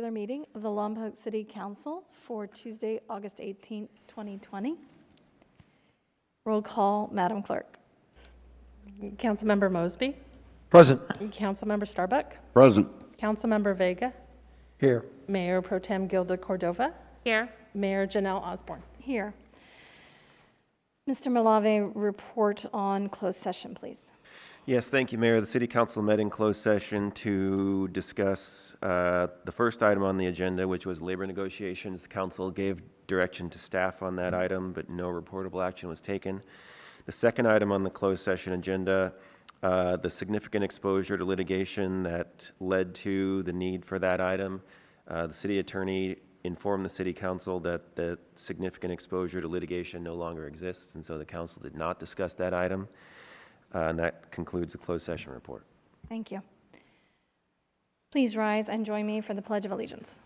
regular meeting of the Lompoc City Council for Tuesday, August 18th, 2020. Roll call, Madam Clerk. Councilmember Mosby. Present. Councilmember Starbuck. Present. Councilmember Vega. Here. Mayor Pro Tem Gilda Cordova. Here. Mayor Janelle Osborne. Here. Mr. Malave, report on closed session, please. Yes, thank you, Mayor. The City Council met in closed session to discuss the first item on the agenda, which was labor negotiations. The council gave direction to staff on that item, but no reportable action was taken. The second item on the closed session agenda, the significant exposure to litigation that led to the need for that item. The city attorney informed the City Council that the significant exposure to litigation no longer exists, and so the council did not discuss that item. And that concludes the closed session report. Thank you. Please rise and join me for the Pledge of Allegiance.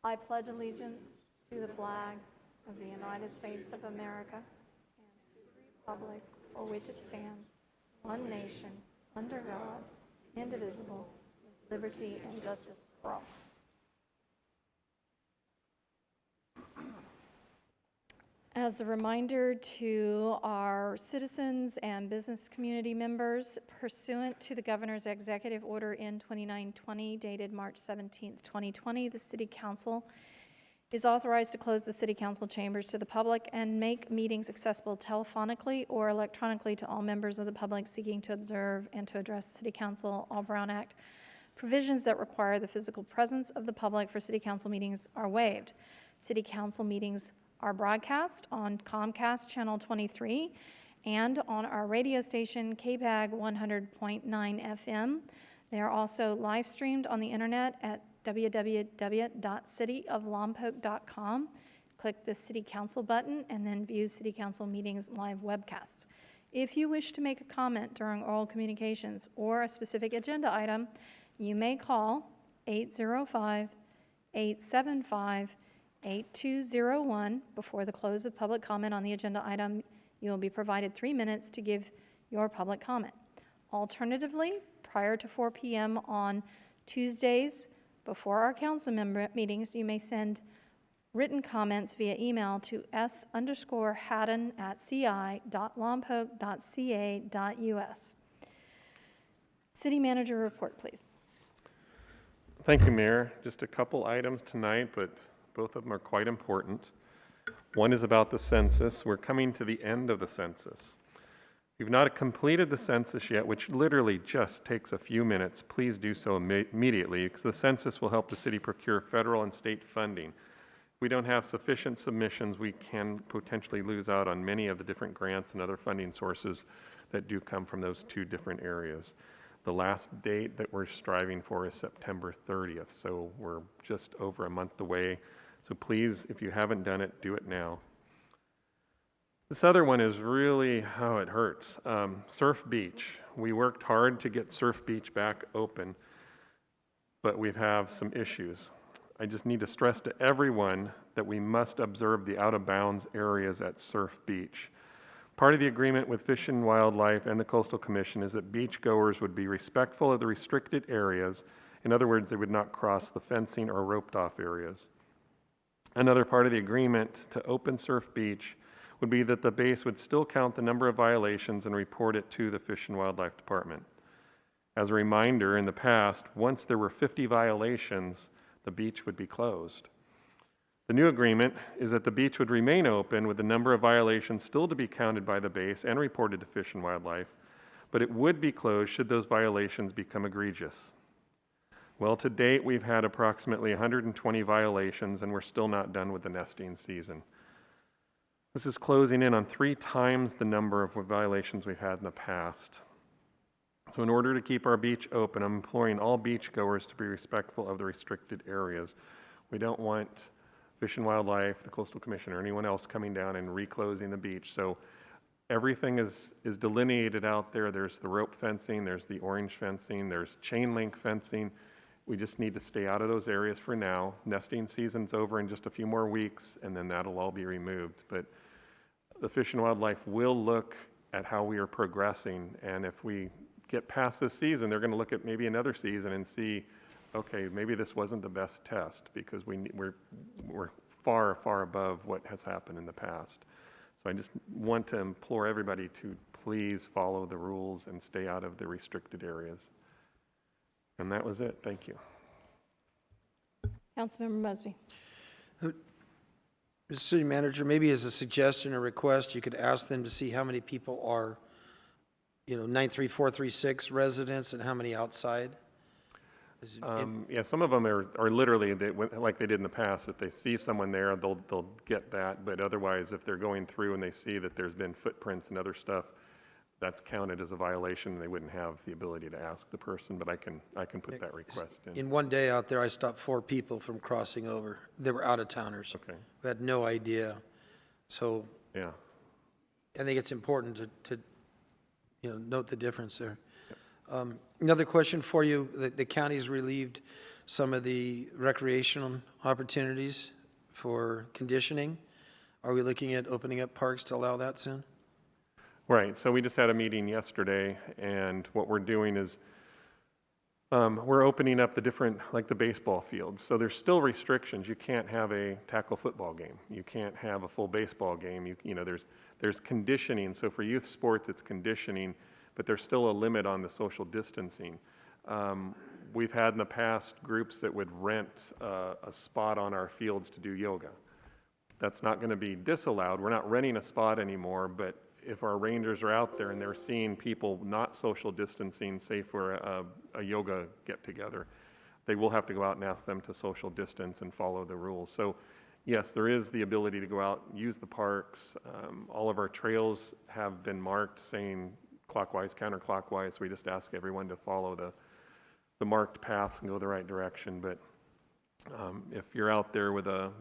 I pledge allegiance to the flag of the United States of America and to the republic for which it stands, one nation, under God, indivisible, with liberty and justice for all. As a reminder to our citizens and business community members, pursuant to the Governor's Executive Order N-2920 dated March 17th, 2020, the City Council is authorized to close the City Council chambers to the public and make meetings accessible telephonically or electronically to all members of the public seeking to observe and to address City Council. All Brown Act provisions that require the physical presence of the public for City Council meetings are waived. City Council meetings are broadcast on Comcast Channel 23 and on our radio station KPAG 100.9 FM. They are also live streamed on the internet at www.cityoflompoc.com. Click the City Council button and then view City Council meetings live webcasts. If you wish to make a comment during oral communications or a specific agenda item, you may call 805-875-8201 before the close of public comment on the agenda item. You will be provided 3 minutes to give your public comment. Alternatively, prior to 4 p.m. on Tuesdays before our council member meetings, you may send written comments via email to s_hadden@ci.lompoc.ca.us. City Manager report, please. Thank you, Mayor. Just a couple items tonight, but both of them are quite important. One is about the census. We're coming to the end of the census. If you've not completed the census yet, which literally just takes a few minutes, please do so immediately, because the census will help the city procure federal and state funding. If we don't have sufficient submissions, we can potentially lose out on many of the different grants and other funding sources that do come from those two different areas. The last date that we're striving for is September 30th, so we're just over a month away. So please, if you haven't done it, do it now. This other one is really how it hurts. Surf Beach. We worked hard to get Surf Beach back open, but we have some issues. I just need to stress to everyone that we must observe the out-of-bounds areas at Surf Beach. Part of the agreement with Fish and Wildlife and the Coastal Commission is that beachgoers would be respectful of the restricted areas. In other words, they would not cross the fencing or roped-off areas. Another part of the agreement to open Surf Beach would be that the base would still count the number of violations and report it to the Fish and Wildlife Department. As a reminder, in the past, once there were 50 violations, the beach would be closed. The new agreement is that the beach would remain open with the number of violations still to be counted by the base and reported to Fish and Wildlife, but it would be closed should those violations become egregious. Well, to date, we've had approximately 120 violations, and we're still not done with the nesting season. This is closing in on 3 times the number of violations we've had in the past. So in order to keep our beach open, I'm imploring all beachgoers to be respectful of the restricted areas. We don't want Fish and Wildlife, the Coastal Commission, or anyone else coming down and reclosing the beach. So everything is delineated out there. There's the rope fencing, there's the orange fencing, there's chain link fencing. We just need to stay out of those areas for now. Nesting season's over in just a few more weeks, and then that'll all be removed. But the Fish and Wildlife will look at how we are progressing, and if we get past this season, they're going to look at maybe another season and see, okay, maybe this wasn't the best test because we're far, far above what has happened in the past. So I just want to implore everybody to please follow the rules and stay out of the restricted areas. And that was it. Thank you. Councilmember Mosby. Mr. City Manager, maybe as a suggestion or request, you could ask them to see how many people are, 93436 residents and how many outside. Yeah, some of them are literally, like they did in the past, if they see someone there, they'll get that. But otherwise, if they're going through and they see that there's been footprints and other stuff, that's counted as a violation, and they wouldn't have the ability to ask the person, but I can put that request in. In one day out there, I stopped 4 people from crossing over. They were out-of-towners. Okay, Who had no idea. So yeah. I think it's important to note the difference there. Another question for you. The county's relieved some of the recreational opportunities for conditioning. Are we looking at opening up parks to allow that soon? Right, so we just had a meeting yesterday, and what we're doing is we're opening up the different, like the baseball fields. So there's still restrictions. You can't have a tackle football game. You can't have a full baseball game. There's conditioning. So for youth sports, it's conditioning, but there's still a limit on the social distancing. We've had in the past groups that would rent a spot on our fields to do yoga. That's not going to be disallowed. We're not renting a spot anymore, but if our rangers are out there and they're seeing people not social distancing, say for a yoga get-together, they will have to go out and ask them to social distance and follow the rules. So yes, there is the ability to go out and use the parks. All of our trails have been marked saying clockwise, counterclockwise. We just ask everyone to follow the marked paths and go the right direction. But if you're out there with a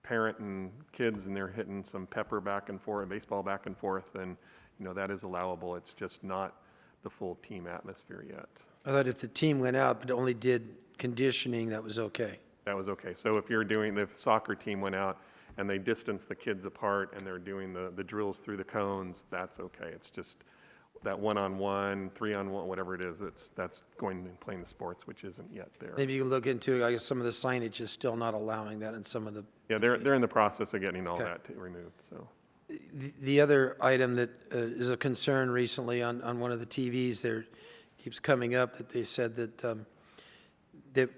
parent and kids and they're hitting some pepper back and forth, baseball back and forth, then that is allowable. It's just not the full team atmosphere yet. I thought if the team went out but only did conditioning, that was okay. That was okay. So if the soccer team went out and they distanced the kids apart and they're doing the drills through the cones, that's okay. It's just that 1-on-1, 3-on-1, whatever it is, that's going and playing the sports, which isn't yet there. Maybe you can look into, I guess some of the signage is still not allowing that in some of the... Yeah, they're in the process of getting all Okay. that removed, so. The other item that is a concern recently on one of the TVs there keeps coming up that they said that that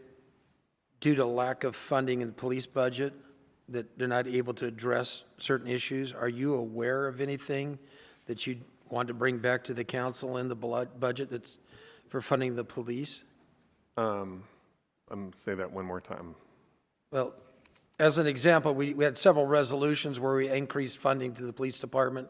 due to lack of funding in the police budget, that they're not able to address certain issues. Are you aware of anything that you want to bring back to the council in the budget that's for funding the police? Say that one more time. Well, as an example, we had several resolutions where we increased funding to the police department,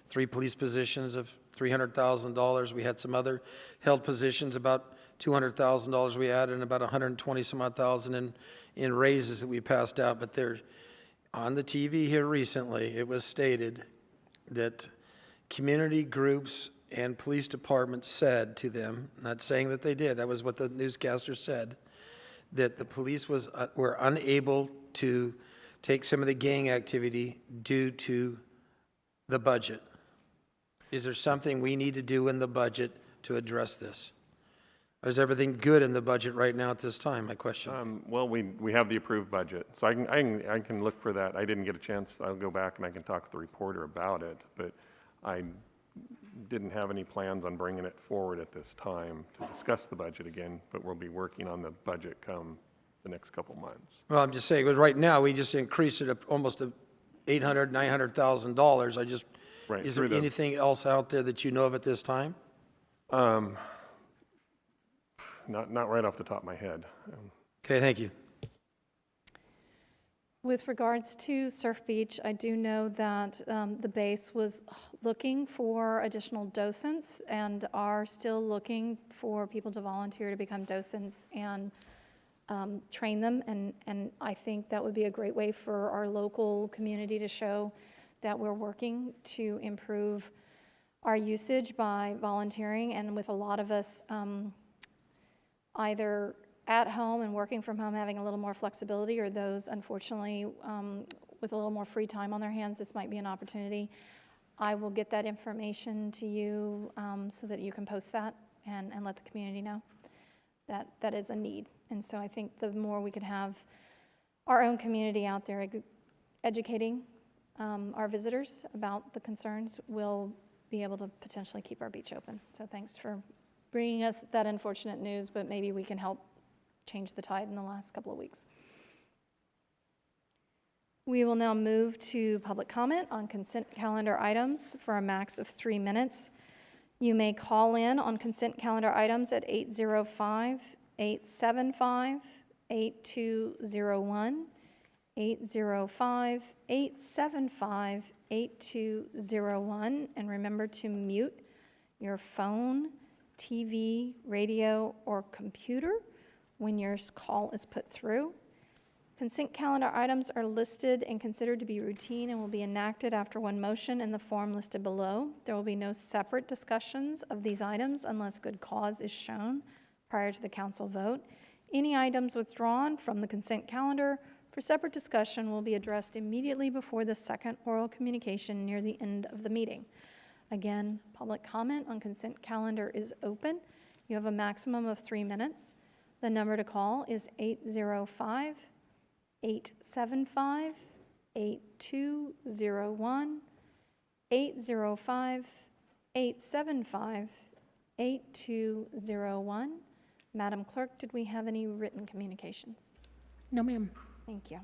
3 police positions of $300,000. We had some other held positions, about $200,000 we added, and about 120 some odd thousand in raises that we passed out. But they're on the TV here recently, it was stated that community groups and police departments said to them, not saying that they did, that was what the newscaster said, that the police were unable to take some of the gang activity due to the budget. Is there something we need to do in the budget to address this? Or is everything good in the budget right now at this time, my question? Well, we have the approved budget, so I can look for that. I didn't get a chance. I'll go back and I can talk to the reporter about it, but I didn't have any plans on bringing it forward at this time to discuss the budget again, but we'll be working on the budget come the next couple months. Well, I'm just saying, because right now, we just increased it up almost to $800,000, $900,000. Right, Is there through the- anything else out there that you know of at this time? Not right off the top of my head. Okay, thank you. With regards to Surf Beach, I do know that the base was looking for additional docents and are still looking for people to volunteer to become docents and train them. And I think that would be a great way for our local community to show that we're working to improve our usage by volunteering. And with a lot of us either at home and working from home, having a little more flexibility, or those, unfortunately, with a little more free time on their hands, this might be an opportunity. I will get that information to you so that you can post that and let the community know that that is a need. And so I think the more we could have our own community out there educating our visitors about the concerns, we'll be able to potentially keep our beach open. So thanks for bringing us that unfortunate news, but maybe we can help change the tide in the last couple of weeks. We will now move to public comment on consent calendar items for a max of 3 minutes. You may call in on consent calendar items at 805-875-8201, 805-875-8201, and remember to mute your phone, TV, radio, or computer when your call is put through. Consent calendar items are listed and considered to be routine and will be enacted after one motion in the form listed below. There will be no separate discussions of these items unless good cause is shown prior to the council vote. Any items withdrawn from the consent calendar for separate discussion will be addressed immediately before the second oral communication near the end of the meeting. Again, public comment on consent calendar is open. You have a maximum of 3 minutes. The number to call is 805-875-8201, 805-875-8201. Madam Clerk, did we have any written communications? No, ma'am. Thank you.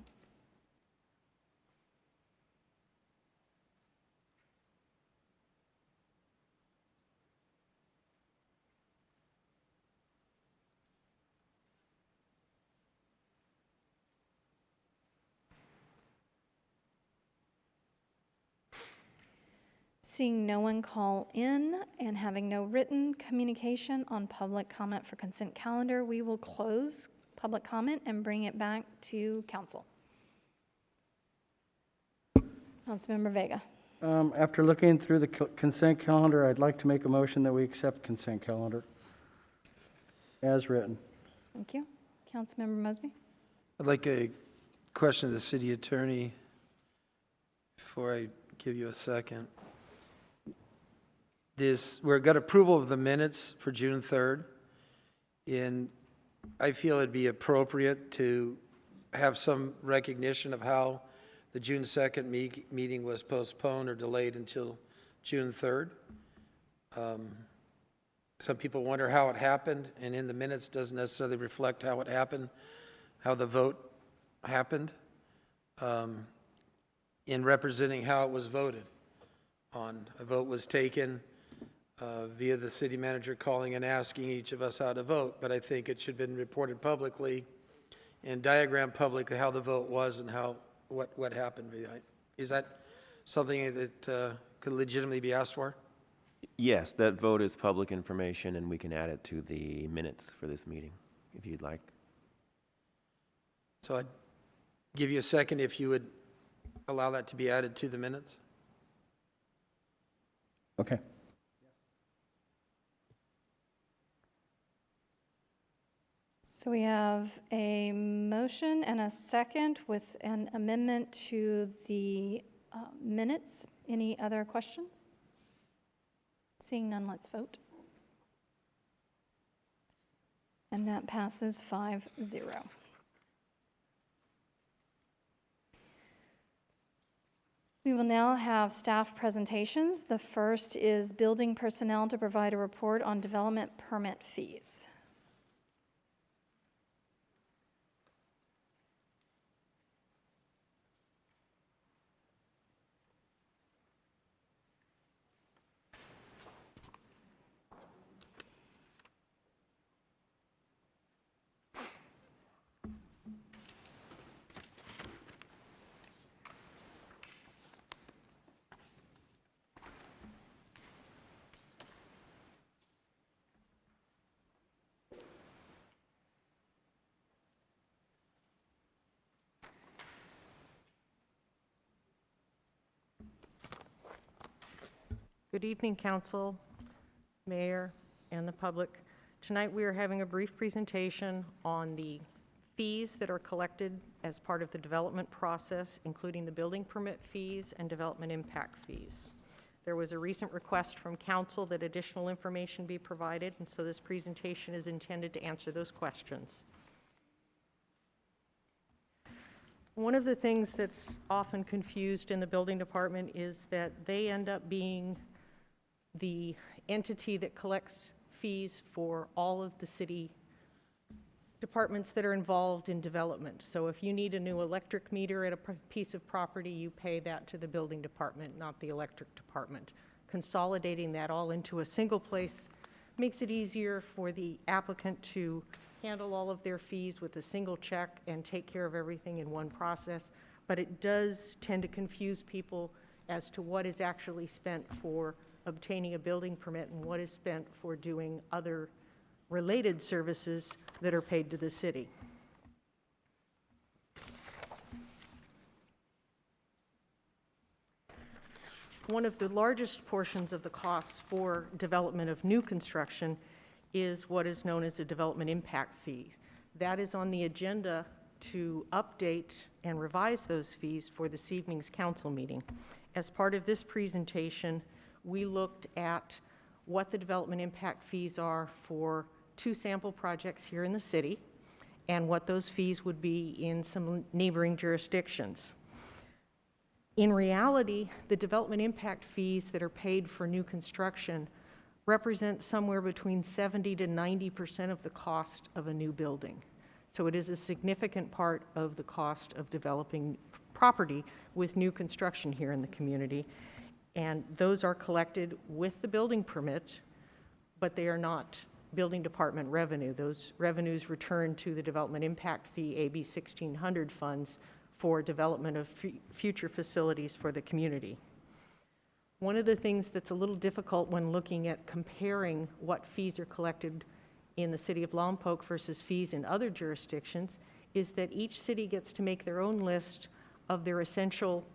Seeing no one call in and having no written communication on public comment for consent calendar, we will close public comment and bring it back to council. Councilmember Vega. After looking through the consent calendar, I'd like to make a motion that we accept consent calendar as written. Thank you. Councilmember Mosby. I'd like a question of the city attorney before I give you a second. We've got approval of the minutes for June 3rd, and I feel it'd be appropriate to have some recognition of how the June 2nd meeting was postponed or delayed until June 3rd. Some people wonder how it happened, and in the minutes doesn't necessarily reflect how it happened, how the vote happened, in representing how it was voted on. A vote was taken via the city manager calling and asking each of us how to vote, but I think it should have been reported publicly and diagrammed publicly how the vote was and what happened. Is that something that could legitimately be asked for? Yes, that vote is public information, and we can add it to the minutes for this meeting, if you'd like. So I'd give you a second if you would allow that to be added to the minutes. Okay. So we have a motion and a second with an amendment to the minutes. Any other questions? Seeing none, let's vote. And that passes 5-0. We will now have staff presentations. The first is building personnel to provide a report on development permit fees. Good evening, Council, Mayor, and the public. Tonight we are having a brief presentation on the fees that are collected as part of the development process, including the building permit fees and development impact fees. There was a recent request from council that additional information be provided, and so this presentation is intended to answer those questions. One of the things that's often confused in the building department is that they end up being the entity that collects fees for all of the city departments that are involved in development. So if you need a new electric meter at a piece of property, you pay that to the building department, not the electric department. Consolidating that all into a single place makes it easier for the applicant to handle all of their fees with a single check and take care of everything in one process. But it does tend to confuse people as to what is actually spent for obtaining a building permit and what is spent for doing other related services that are paid to the city. One of the largest portions of the costs for development of new construction is what is known as a development impact fee. That is on the agenda to update and revise those fees for this evening's council meeting. As part of this presentation, we looked at what the development impact fees are for 2 sample projects here in the city and what those fees would be in some neighboring jurisdictions. In reality, the development impact fees that are paid for new construction represent somewhere between 70 to 90% of the cost of a new building. So it is a significant part of the cost of developing property with new construction here in the community. And those are collected with the building permit, but they are not building department revenue. Those revenues return to the development impact fee AB 1600 funds for development of future facilities for the community. One of the things that's a little difficult when looking at comparing what fees are collected in the city of Lompoc versus fees in other jurisdictions is that each city gets to make their own list of their essential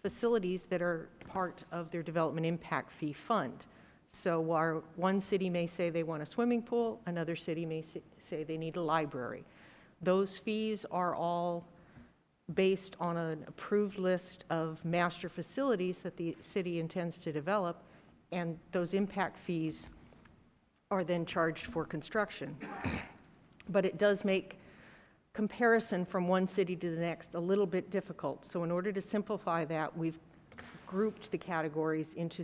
facilities that are part of their development impact fee fund. So while one city may say they want a swimming pool, another city may say they need a library. Those fees are all based on an approved list of master facilities that the city intends to develop, and those impact fees are then charged for construction. But it does make comparison from one city to the next a little bit difficult. So in order to simplify that, we've grouped the categories into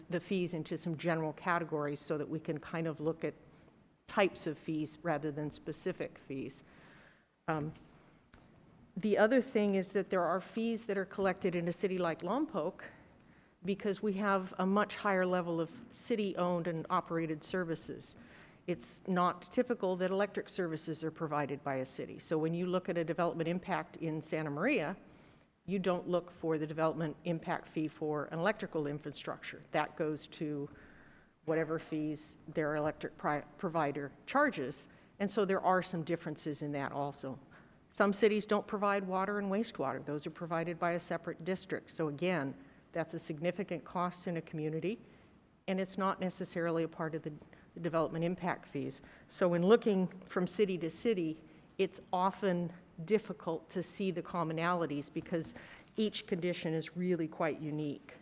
the fees into some general categories so that we can kind of look at types of fees rather than specific fees. The other thing is that there are fees that are collected in a city like Lompoc because we have a much higher level of city-owned and operated services. It's not typical that electric services are provided by a city. So when you look at a development impact in Santa Maria, you don't look for the development impact fee for an electrical infrastructure. That goes to whatever fees their electric provider charges. And so there are some differences in that also. Some cities don't provide water and wastewater. Those are provided by a separate district. So again, that's a significant cost in a community, and it's not necessarily a part of the development impact fees. So in looking from city to city, it's often difficult to see the commonalities because each condition is really quite unique.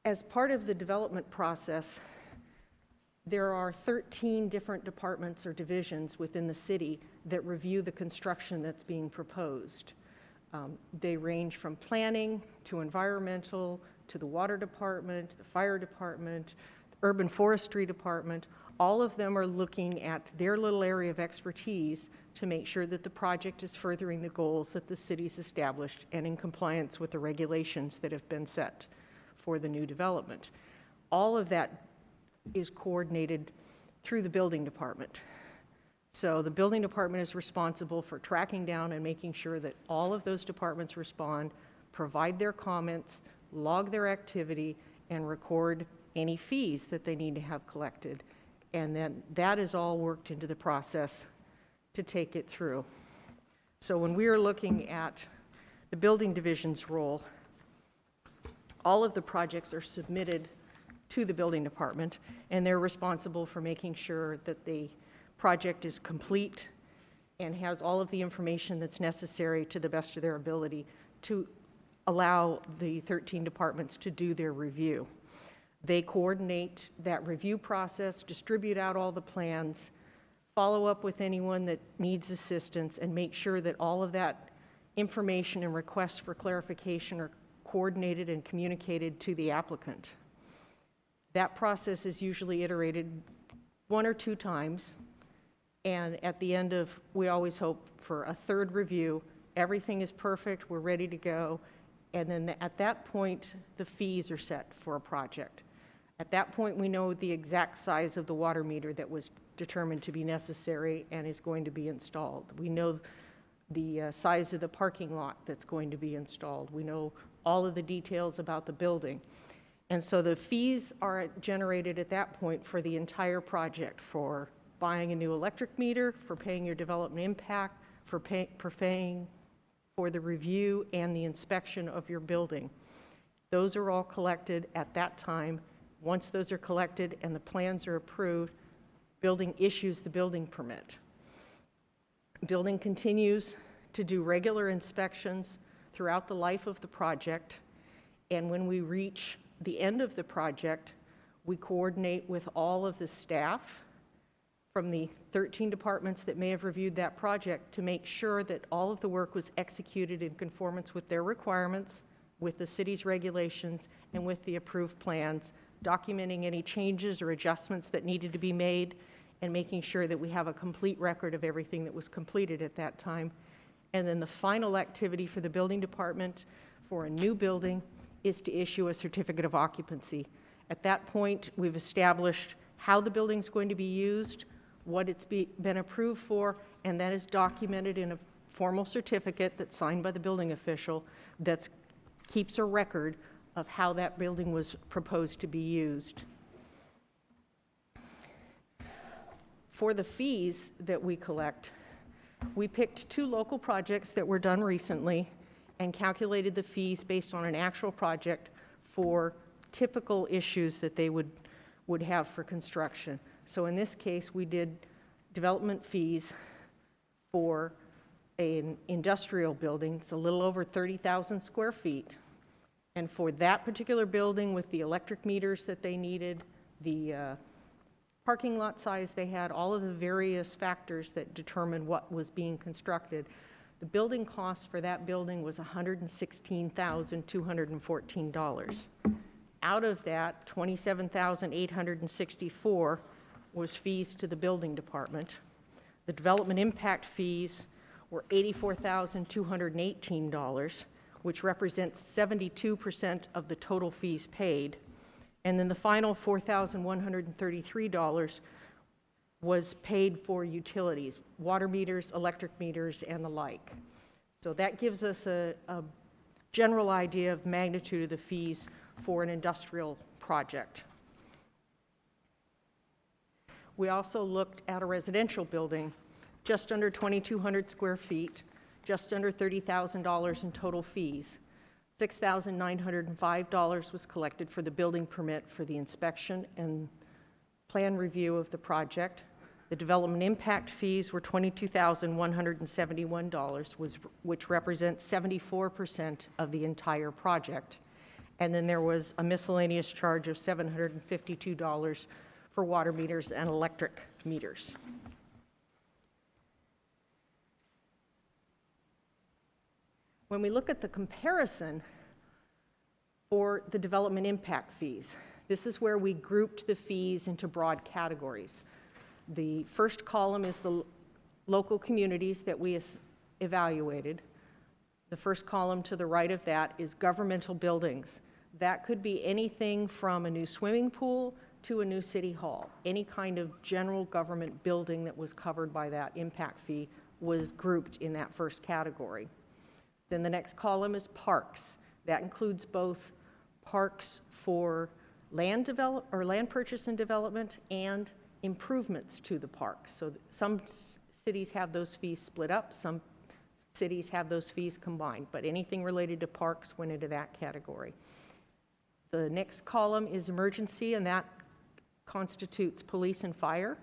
As part of the development process, there are 13 different departments or divisions within the city that review the construction that's being proposed. They range from planning to environmental to the water department, the fire department, the urban forestry department. All of them are looking at their little area of expertise to make sure that the project is furthering the goals that the city's established and in compliance with the regulations that have been set for the new development. All of that is coordinated through the building department. So the building department is responsible for tracking down and making sure that all of those departments respond, provide their comments, log their activity, and record any fees that they need to have collected. And then that is all worked into the process to take it through. So when we are looking at the building division's role, all of the projects are submitted to the building department, and they're responsible for making sure that the project is complete and has all of the information that's necessary to the best of their ability to allow the 13 departments to do their review. They coordinate that review process, distribute out all the plans, follow up with anyone that needs assistance, and make sure that all of that information and requests for clarification are coordinated and communicated to the applicant. That process is usually iterated 1 or 2 times, and at the end of, we always hope for a 3rd review, everything is perfect, we're ready to go, and then at that point, the fees are set for a project. At that point, we know the exact size of the water meter that was determined to be necessary and is going to be installed. We know the size of the parking lot that's going to be installed. We know all of the details about the building. And so the fees are generated at that point for the entire project, for buying a new electric meter, for paying your development impact, for paying for the review and the inspection of your building. Those are all collected at that time. Once those are collected and the plans are approved, building issues the building permit. Building continues to do regular inspections throughout the life of the project, and when we reach the end of the project, we coordinate with all of the staff from the 13 departments that may have reviewed that project to make sure that all of the work was executed in conformance with their requirements, with the city's regulations, and with the approved plans, documenting any changes or adjustments that needed to be made, and making sure that we have a complete record of everything that was completed at that time. And then the final activity for the building department for a new building is to issue a certificate of occupancy. At that point, we've established how the building's going to be used, what it's been approved for, and that is documented in a formal certificate that's signed by the building official that keeps a record of how that building was proposed to be used. For the fees that we collect, we picked 2 local projects that were done recently and calculated the fees based on an actual project for typical issues that they would have for construction. So in this case, we did development fees for an industrial building. It's a little over 30,000 square feet. And for that particular building, with the electric meters that they needed, the parking lot size they had, all of the various factors that determine what was being constructed, the building cost for that building was $116,214. Out of that, $27,864 was fees to the building department. The development impact fees were $84,218, which represents 72% of the total fees paid. And then the final $4,133 was paid for utilities, water meters, electric meters, and the like. So that gives us a general idea of magnitude of the fees for an industrial project. We also looked at a residential building, just under 2,200 square feet, just under $30,000 in total fees. $6,905 was collected for the building permit for the inspection and plan review of the project. The development impact fees were $22,171, which represents 74% of the entire project. And then there was a miscellaneous charge of $752 for water meters and electric meters. When we look at the comparison for the development impact fees, this is where we grouped the fees into broad categories. The first column is the local communities that we evaluated. The first column to the right of that is governmental buildings. That could be anything from a new swimming pool to a new city hall. Any kind of general government building that was covered by that impact fee was grouped in that first category. Then the next column is parks. That includes both parks for land purchase and development and improvements to the parks. So some cities have those fees split up, some cities have those fees combined, but anything related to parks went into that category. The next column is emergency, and that constitutes police and fire.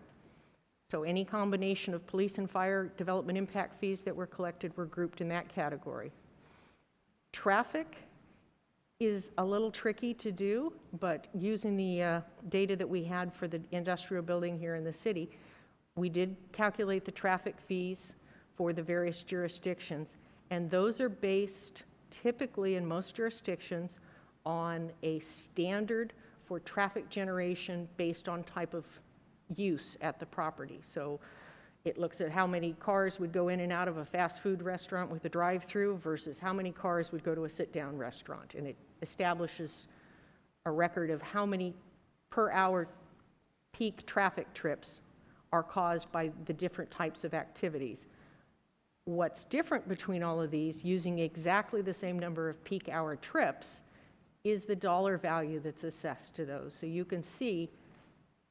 So any combination of police and fire development impact fees that were collected were grouped in that category. Traffic is a little tricky to do, but using the data that we had for the industrial building here in the city, we did calculate the traffic fees for the various jurisdictions, and those are based typically in most jurisdictions on a standard for traffic generation based on type of use at the property. So it looks at how many cars would go in and out of a fast food restaurant with a drive-through versus how many cars would go to a sit-down restaurant. And it establishes a record of how many per hour peak traffic trips are caused by the different types of activities. What's different between all of these, using exactly the same number of peak hour trips, is the dollar value that's assessed to those. So you can see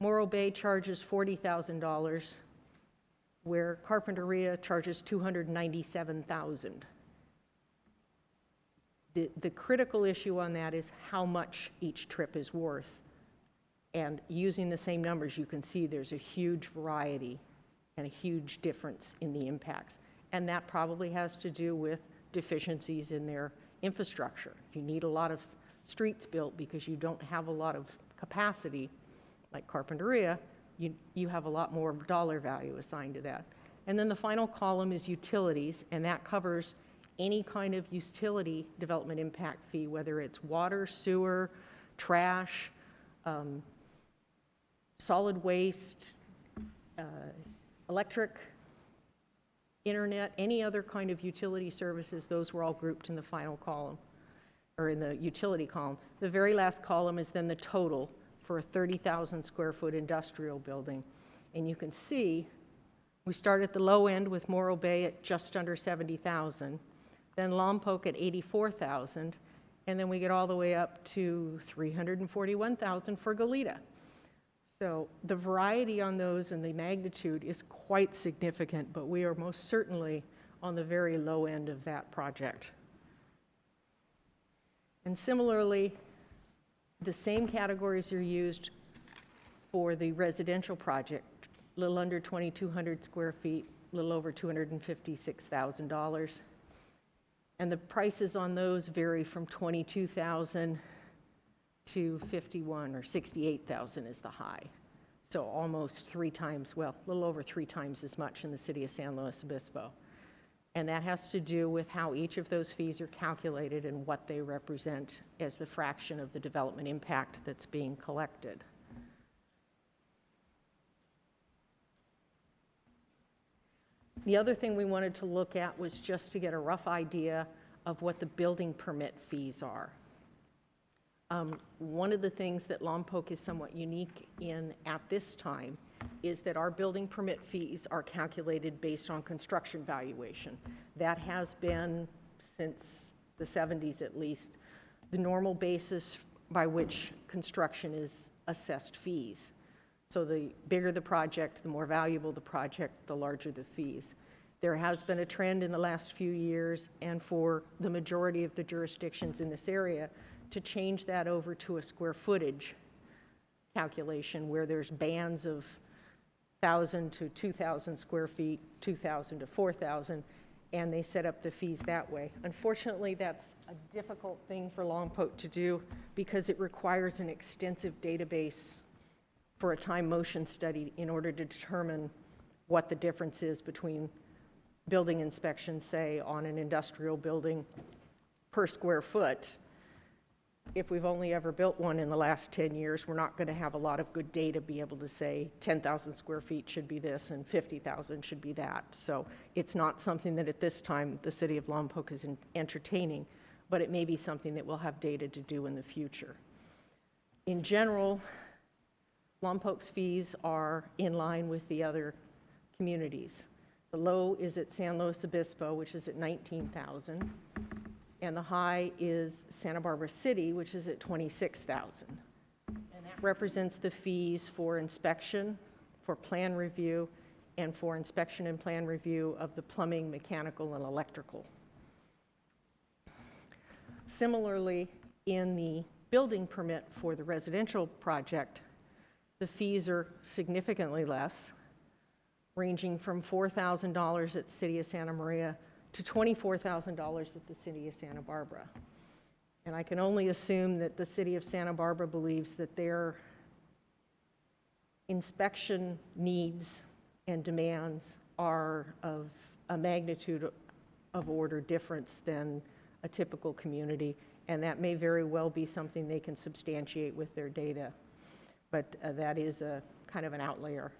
Morro Bay charges $40,000, where Carpinteria charges $297,000. The critical issue on that is how much each trip is worth. And using the same numbers, you can see there's a huge variety and a huge difference in the impacts. And that probably has to do with deficiencies in their infrastructure. If you need a lot of streets built because you don't have a lot of capacity, like Carpinteria, you have a lot more dollar value assigned to that. And then the final column is utilities, and that covers any kind of utility development impact fee, whether it's water, sewer, trash, solid waste, electric, internet, any other kind of utility services. Those were all grouped in the final column, or in the utility column. The very last column is then the total for a 30,000 square foot industrial building. And you can see we start at the low end with Morro Bay at just under 70,000, then Lompoc at 84,000, and then we get all the way up to 341,000 for Goleta. So the variety on those and the magnitude is quite significant, but we are most certainly on the very low end of that project. And similarly, the same categories are used for the residential project, a little under 2,200 square feet, a little over $256,000. And the prices on those vary from $22,000 to $51,000 or $68,000 is the high. So almost 3 times, well, a little over 3 times as much in the city of San Luis Obispo. And that has to do with how each of those fees are calculated and what they represent as the fraction of the development impact that's being collected. The other thing we wanted to look at was just to get a rough idea of what the building permit fees are. One of the things that Lompoc is somewhat unique in at this time is that our building permit fees are calculated based on construction valuation. That has been, since the 70s at least, the normal basis by which construction is assessed fees. So the bigger the project, the more valuable the project, the larger the fees. There has been a trend in the last few years, and for the majority of the jurisdictions in this area, to change that over to a square footage calculation where there's bands of 1,000 to 2,000 square feet, 2,000 to 4,000, and they set up the fees that way. Unfortunately, that's a difficult thing for Lompoc to do because it requires an extensive database for a time motion study in order to determine what the difference is between building inspections, say, on an industrial building per square foot. If we've only ever built one in the last 10 years, we're not going to have a lot of good data to be able to say 10,000 square feet should be this and 50,000 should be that. So it's not something that at this time the city of Lompoc is entertaining, but it may be something that we'll have data to do in the future. In general, Lompoc's fees are in line with the other communities. The low is at San Luis Obispo, which is at 19,000. And the high is Santa Barbara City, which is at 26,000. And that represents the fees for inspection, for plan review, and for inspection and plan review of the plumbing, mechanical, and electrical. Similarly, in the building permit for the residential project, the fees are significantly less, ranging from $4,000 at the City of Santa Maria to $24,000 at the City of Santa Barbara. And I can only assume that the city of Santa Barbara believes that their inspection needs and demands are of a magnitude of order difference than a typical community, and that may very well be something they can substantiate with their data. But that is a kind of an outlier.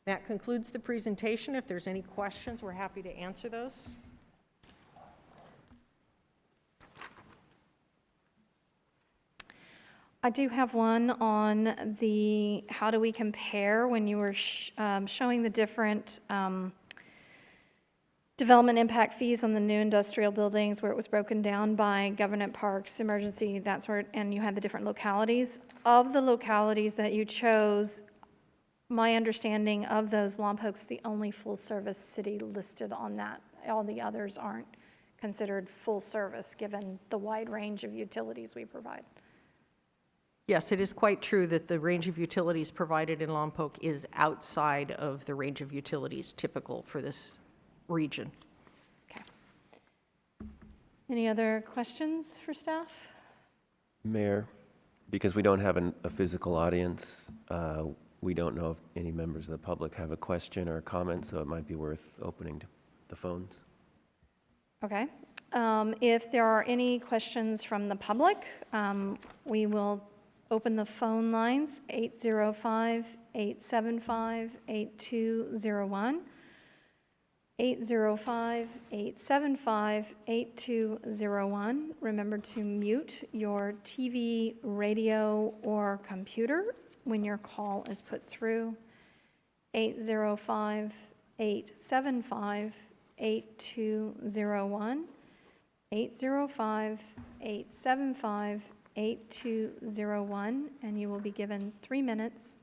That concludes the presentation. If there's any questions, we're happy to answer those. I do have one on the, how do we compare when you were showing the different development impact fees on the new industrial buildings where it was broken down by government parks, emergency, that sort, and you had the different localities. Of the localities that you chose, my understanding of those, Lompoc's the only full-service city listed on that. All the others aren't considered full service, given the wide range of utilities we provide. Yes, it is quite true that the range of utilities provided in Lompoc is outside of the range of utilities typical for this region. Okay. Any other questions for staff? Mayor, because we don't have a physical audience, we don't know if any members of the public have a question or a comment, so it might be worth opening the phones. Okay. If there are any questions from the public, we will open the phone lines, 805-875-8201. 805-875-8201. Remember to mute your TV, radio, or computer when your call is put through. 805-875-8201. 805-875-8201, and you will be given 3 minutes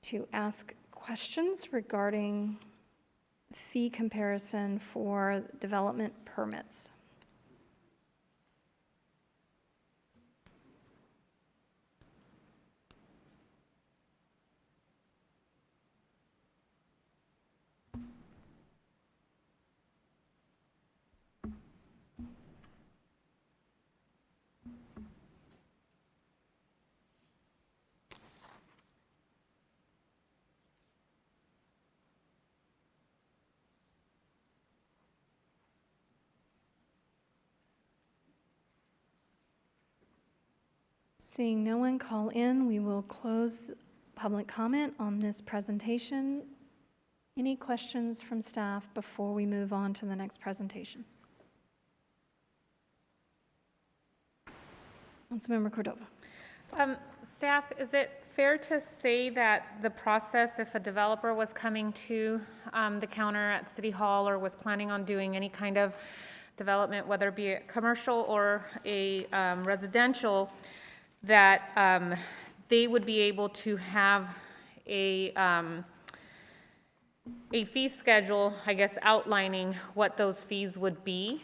to ask questions regarding fee comparison for development permits. Seeing no one call in, we will close the public comment on this presentation. Any questions from staff before we move on to the next presentation? Councilmember Cordova. Staff, is it fair to say that the process, if a developer was coming to the counter at City Hall or was planning on doing any kind of development, whether it be a commercial or a residential, that they would be able to have a fee schedule, I guess, outlining what those fees would be?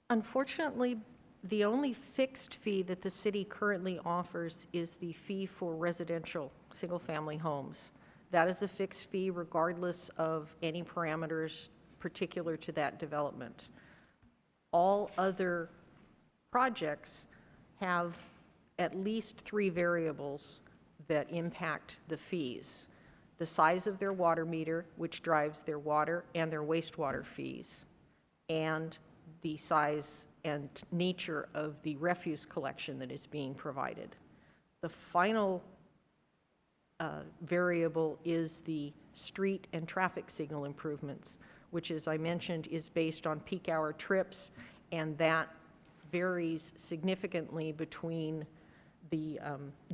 Unfortunately, the only fixed fee that the city currently offers is the fee for residential single-family homes. That is a fixed fee regardless of any parameters particular to that development. All other projects have at least 3 variables that impact the fees. The size of their water meter, which drives their water and their wastewater fees, and the size and nature of the refuse collection that is being provided. The final variable is the street and traffic signal improvements, which, as I mentioned, is based on peak hour trips, and that varies significantly between the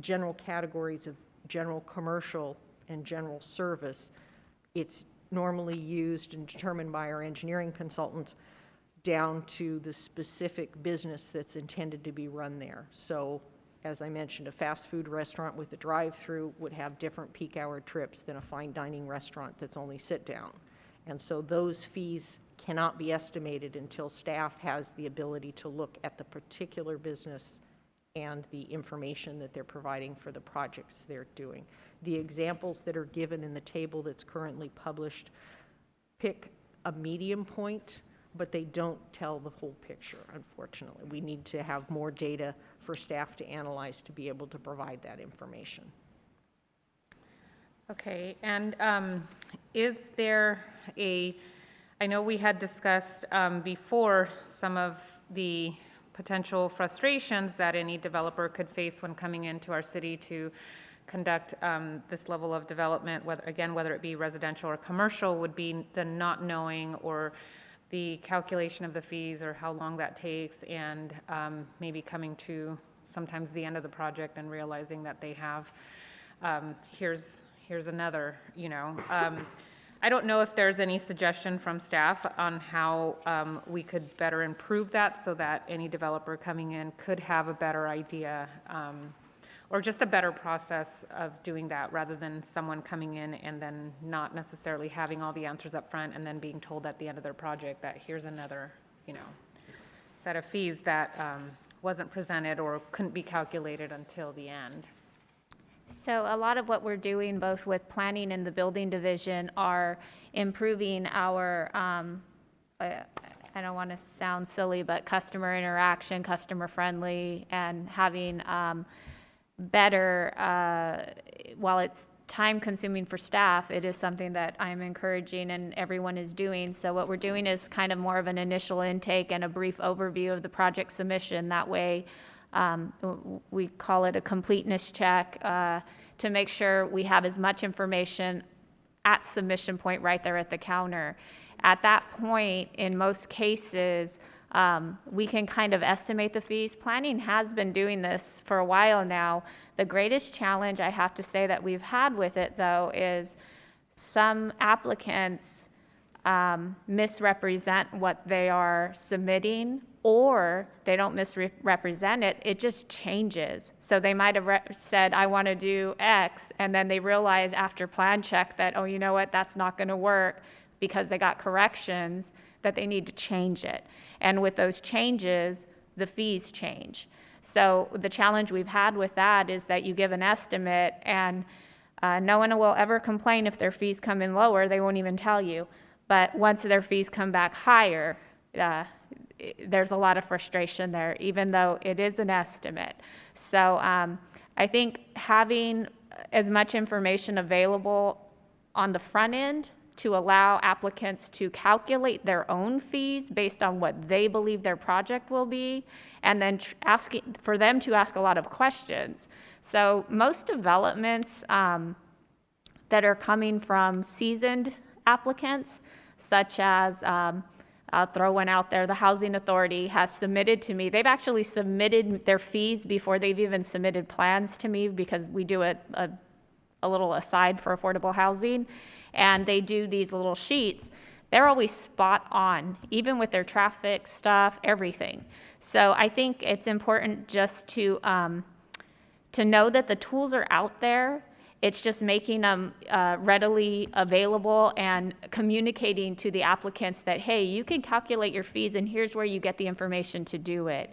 general categories of general commercial and general service. It's normally used and determined by our engineering consultant down to the specific business that's intended to be run there. So, as I mentioned, a fast food restaurant with a drive-through would have different peak hour trips than a fine dining restaurant that's only sit down. And so those fees cannot be estimated until staff has the ability to look at the particular business and the information that they're providing for the projects they're doing. The examples that are given in the table that's currently published pick a medium point but they don't tell the whole picture, unfortunately. We need to have more data for staff to analyze to be able to provide that information. Okay, and is there I know we had discussed before some of the potential frustrations that any developer could face when coming into our city to conduct this level of development, whether it be residential or commercial, would be the not knowing or the calculation of the fees or how long that takes, and maybe coming to sometimes the end of the project and realizing that they have, here's another, I don't know if there's any suggestion from staff on how we could better improve that so that any developer coming in could have a better idea, or just a better process of doing that, rather than someone coming in and then not necessarily having all the answers up front and then being told at the end of their project that here's another, set of fees that wasn't presented or couldn't be calculated until the end. So a lot of what we're doing, both with planning and the building division, are improving our, I don't want to sound silly, but customer interaction, customer friendly, and having better, while it's time consuming for staff, it is something that I'm encouraging and everyone is doing. So what we're doing is kind of more of an initial intake and a brief overview of the project submission. That way, we call it a completeness check, to make sure we have as much information at submission point right there at the counter. At that point, in most cases, we can kind of estimate the fees. Planning has been doing this for a while now. The greatest challenge I have to say that we've had with it, though, is some applicants misrepresent what they are submitting, or they don't misrepresent it, it just changes. So they might have said, I want to do X, and then they realize after plan check that, oh, you know what, that's not going to work, because they got corrections, that they need to change it. And with those changes, the fees change. So the challenge we've had with that is that you give an estimate, and no one will ever complain if their fees come in lower, they won't even tell you. But once their fees come back higher, there's a lot of frustration there, even though it is an estimate. So I think having as much information available on the front end to allow applicants to calculate their own fees based on what they believe their project will be, and then asking for them to ask a lot of questions. So most developments that are coming from seasoned applicants, such as, I'll throw one out there, the Housing Authority has submitted to me, they've actually submitted their fees before they've even submitted plans to me, because we do a little aside for affordable housing, and they do these little sheets. They're always spot on, even with their traffic stuff, everything. So I think it's important just to know that the tools are out there. It's just making them readily available and communicating to the applicants that, hey, you can calculate your fees and here's where you get the information to do it.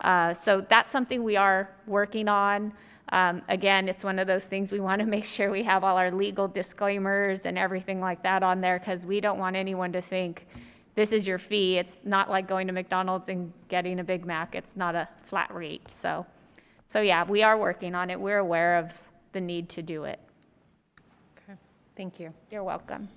So that's something we are working on. Again, it's one of those things we want to make sure we have all our legal disclaimers and everything like that on there, because we don't want anyone to think this is your fee. It's not like going to McDonald's and getting a Big Mac. It's not a flat rate. So yeah, we are working on it. We're aware of the need to do it. Okay, thank you. You're welcome.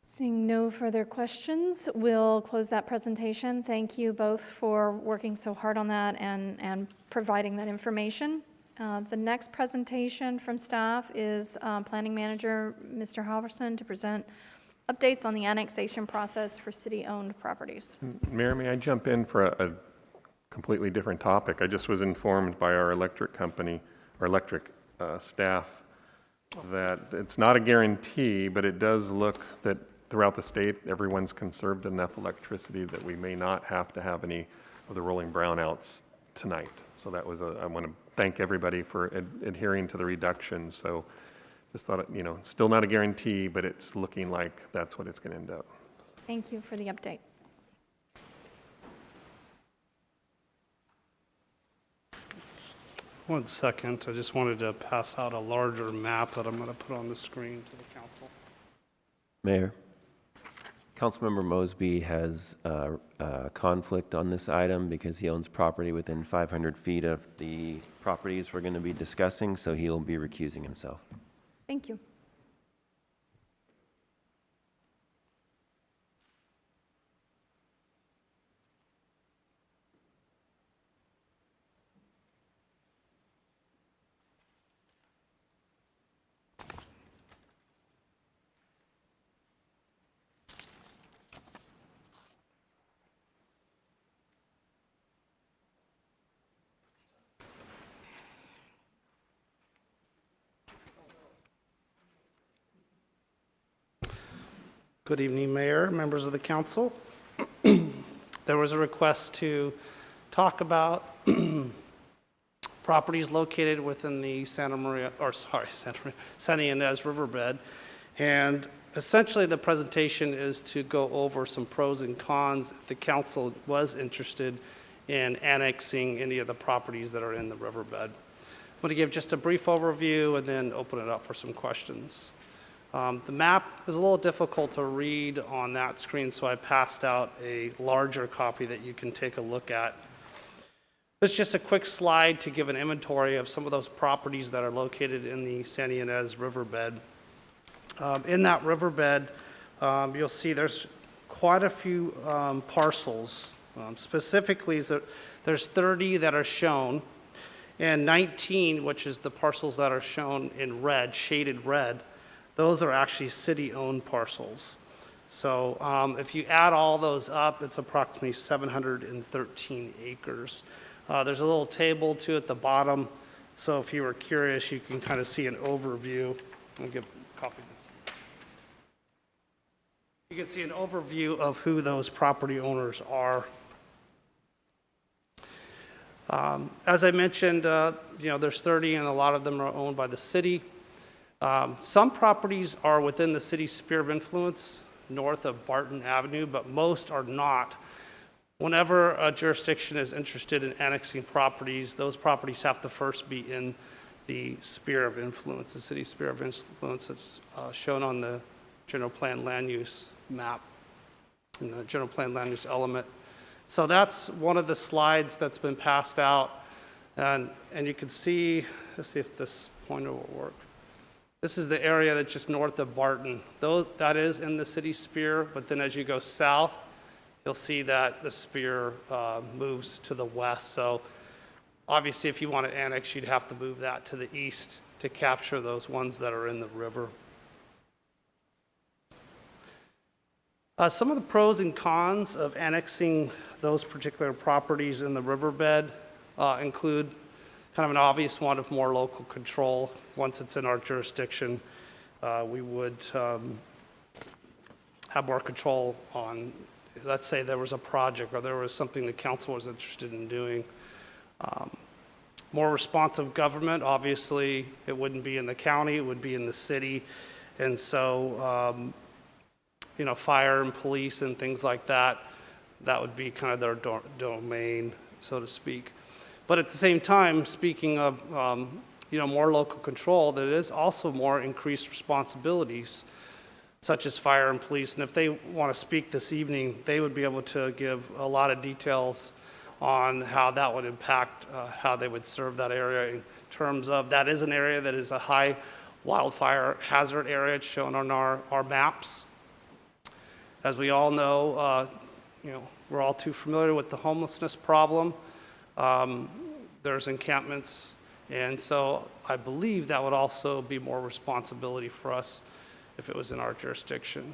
Seeing no further questions, we'll close that presentation. Thank you both for working so hard on that and providing that information. The next presentation from staff is Planning Manager Mr. Halverson to present updates on the annexation process for city-owned properties. Mayor, may I jump in for a completely different topic? I just was informed by our electric company, our electric staff, that it's not a guarantee, but it does look that throughout the state, everyone's conserved enough electricity that we may not have to have any of the rolling brownouts tonight. So that was I want to thank everybody for adhering to the reductions. So just thought, it's still not a guarantee, but it's looking like that's what it's going to end up. Thank you for the update. One second, I just wanted to pass out a larger map that I'm going to put on the screen to the council. Mayor, Councilmember Mosby has a conflict on this item because he owns property within 500 feet of the properties we're going to be discussing, so he'll be recusing himself. Thank you. Good evening, Mayor, members of the council. There was a request to talk about properties located within the Santa Ynez Riverbed. And essentially, the presentation is to go over some pros and cons if the council was interested in annexing any of the properties that are in the riverbed. I'm going to give just a brief overview and then open it up for some questions. The map is a little difficult to read on that screen, so I passed out a larger copy that you can take a look at. It's just a quick slide to give an inventory of some of those properties that are located in the Santa Ynez Riverbed. In that riverbed, you'll see there's quite a few parcels. Specifically, there's 30 that are shown, and 19, which is the parcels that are shown in red, shaded red, those are actually city-owned parcels. So if you add all those up, it's approximately 713 acres. There's a little table too at the bottom, so if you were curious, you can kind of see an overview. I'll give a copy of this. You can see an overview of who those property owners are. As I mentioned, there's 30 and a lot of them are owned by the city. Some properties are within the city's sphere of influence north of Barton Avenue, but most are not. Whenever a jurisdiction is interested in annexing properties, those properties have to first be in the sphere of influence. The city's sphere of influence is shown on the general plan land use map in the general plan land use element. So that's one of the slides that's been passed out. And you can see, let's see if this pointer will work. This is the area that's just north of Barton. That is in the city sphere, but then as you go south, you'll see that the sphere moves to the west. So obviously, if you want to annex, you'd have to move that to the east to capture those ones that are in the river. Some of the pros and cons of annexing those particular properties in the riverbed include kind of an obvious one of more local control. Once it's in our jurisdiction, we would have more control on, let's say there was a project or there was something the council was interested in doing. More responsive government, obviously, it wouldn't be in the county, it would be in the city. And so, fire and police and things like that, that would be kind of their domain, so to speak. But at the same time, speaking of more local control, there is also more increased responsibilities, such as fire and police. And if they want to speak this evening, they would be able to give a lot of details on how that would impact how they would serve that area in terms of that is an area that is a high wildfire hazard area. It's shown on our maps. As we all know, we're all too familiar with the homelessness problem. There's encampments, and so I believe that would also be more responsibility for us if it was in our jurisdiction.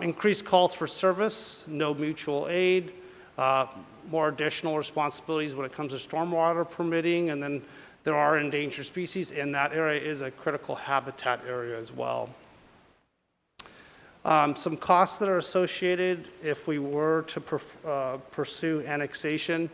Increased calls for service, no mutual aid, more additional responsibilities when it comes to stormwater permitting, and then there are endangered species, and that area is a critical habitat area as well. Some costs that are associated if we were to pursue annexation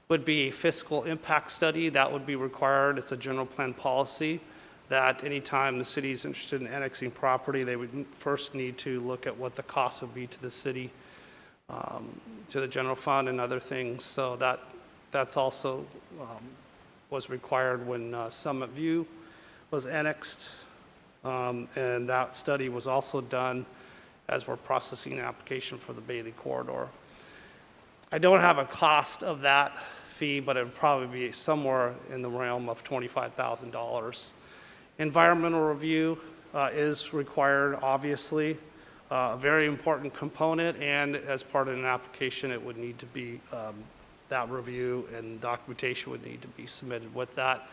would be a fiscal impact study. That would be required. It's a general plan policy that anytime the city is interested in annexing property, they would first need to look at what the cost would be to the city, to the general fund and other things. So that's also was required when Summit View was annexed. And that study was also done as we're processing an application for the Bailey corridor. I don't have a cost of that fee, but it would probably be somewhere in the realm of $25,000. Environmental review is required, obviously, a very important component, and as part of an application, it would need to be, that review and documentation would need to be submitted with that.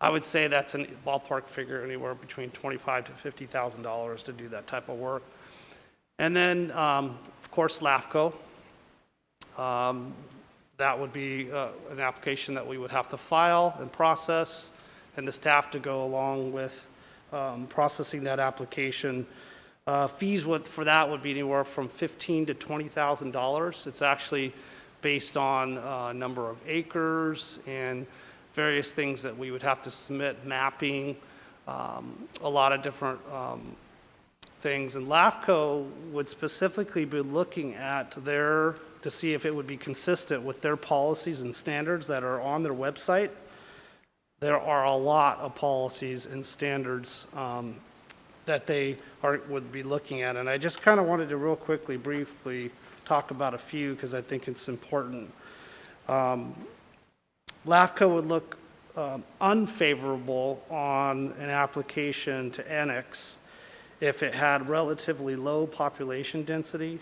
I would say that's a ballpark figure anywhere between $25,000 to $50,000 to do that type of work. And then, of course, LAFCO. That would be an application that we would have to file and process, and the staff to go along with processing that application. Fees for that would be anywhere from $15,000 to $20,000. It's actually based on number of acres and various things that we would have to submit, mapping, a lot of different things. And LAFCO would specifically be looking at to see if it would be consistent with their policies and standards that are on their website. There are a lot of policies and standards that they would be looking at. And I just kind of wanted to real quickly, briefly talk about a few because I think it's important. LAFCO would look unfavorable on an application to annex if it had relatively low population density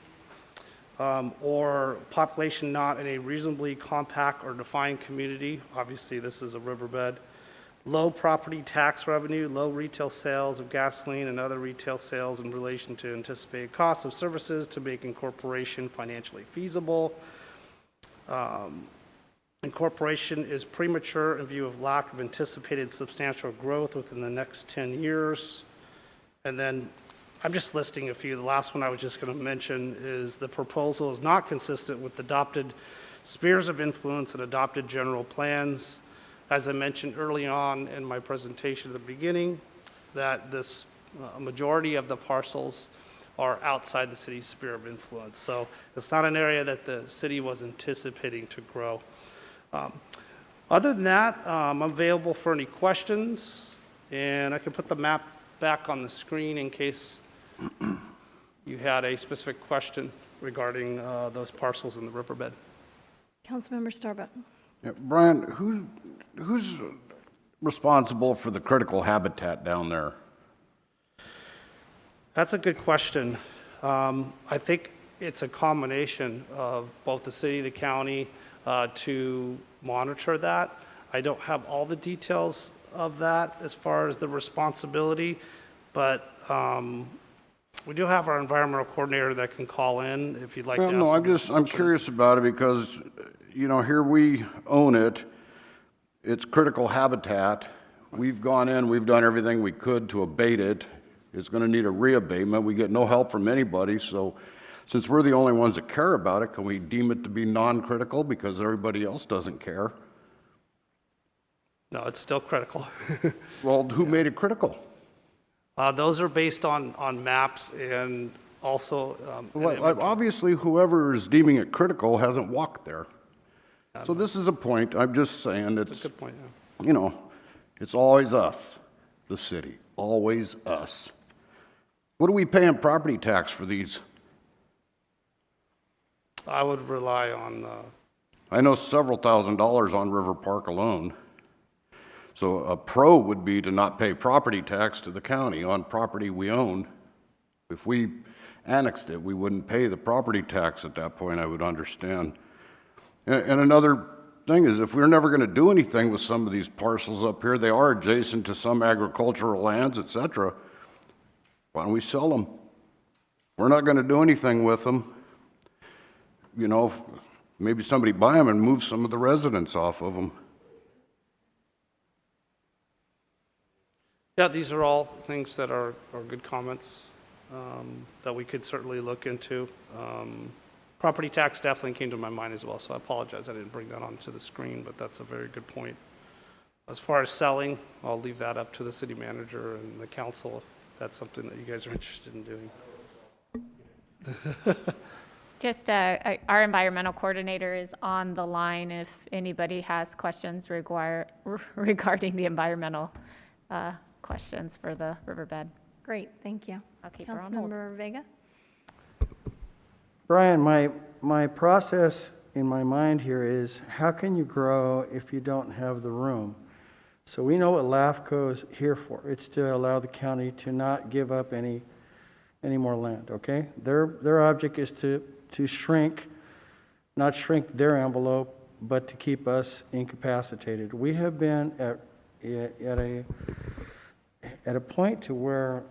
or population not in a reasonably compact or defined community. Obviously, this is a riverbed. Low property tax revenue, low retail sales of gasoline and other retail sales in relation to anticipated costs of services to make incorporation financially feasible. Incorporation is premature in view of lack of anticipated substantial growth within the next 10 years. And then I'm just listing a few. The last one I was just going to mention is the proposal is not consistent with adopted spheres of influence and adopted general plans. As I mentioned early on in my presentation at the beginning, that this majority of the parcels are outside the city's sphere of influence. So it's not an area that the city was anticipating to grow. Other than that, I'm available for any questions, and I can put the map back on the screen in case you had a specific question regarding those parcels in the riverbed. Councilmember Starbuck. Yeah, Brian, who's responsible for the critical habitat down there? That's a good question. I think it's a combination of both the city, the county, to monitor that. I don't have all the details of that as far as the responsibility, but we do have our environmental coordinator that can call in if you'd like to ask. Well, no, I'm questions. curious about it because, you know, here we own it. It's critical habitat. We've gone in, we've done everything we could to abate it. It's going to need a reabatement. We get no help from anybody, so since we're the only ones that care about it, can we deem it to be non-critical because everybody else doesn't care? No, it's still critical. Well, who made it critical? Those are based on maps and also. Well, obviously, whoever is deeming it critical hasn't walked there. So this is a point. I'm just saying That's a good point. Yeah. you know, it's always us, the city, always us. What do we pay in property tax for these? I would rely on. I know several $1,000s on River Park alone. So a pro would be to not pay property tax to the county on property we own. If we annexed it, we wouldn't pay the property tax at that point, I would understand. And another thing is, if we're never going to do anything with some of these parcels up here, they are adjacent to some agricultural lands, et cetera, why don't we sell them? We're not going to do anything with them. You know, maybe somebody buy them and move some of the residents off of them. Yeah, these are all things that are good comments that we could certainly look into. Property tax definitely came to my mind as well, so I apologize I didn't bring that onto the screen, but that's a very good point. As far as selling, I'll leave that up to the city manager and the council if that's something that you guys are interested in doing. Just our environmental coordinator is on the line if anybody has questions regarding the environmental questions for the riverbed. Great, thank you. I'll keep her on hold. Councilmember Vega? Brian, my process in my mind here is, how can you grow if you don't have the room? So we know what LAFCO is here for. It's to allow the county to not give up any more land, okay? Their object is to shrink, not shrink their envelope, but to keep us incapacitated. We have been at a point to where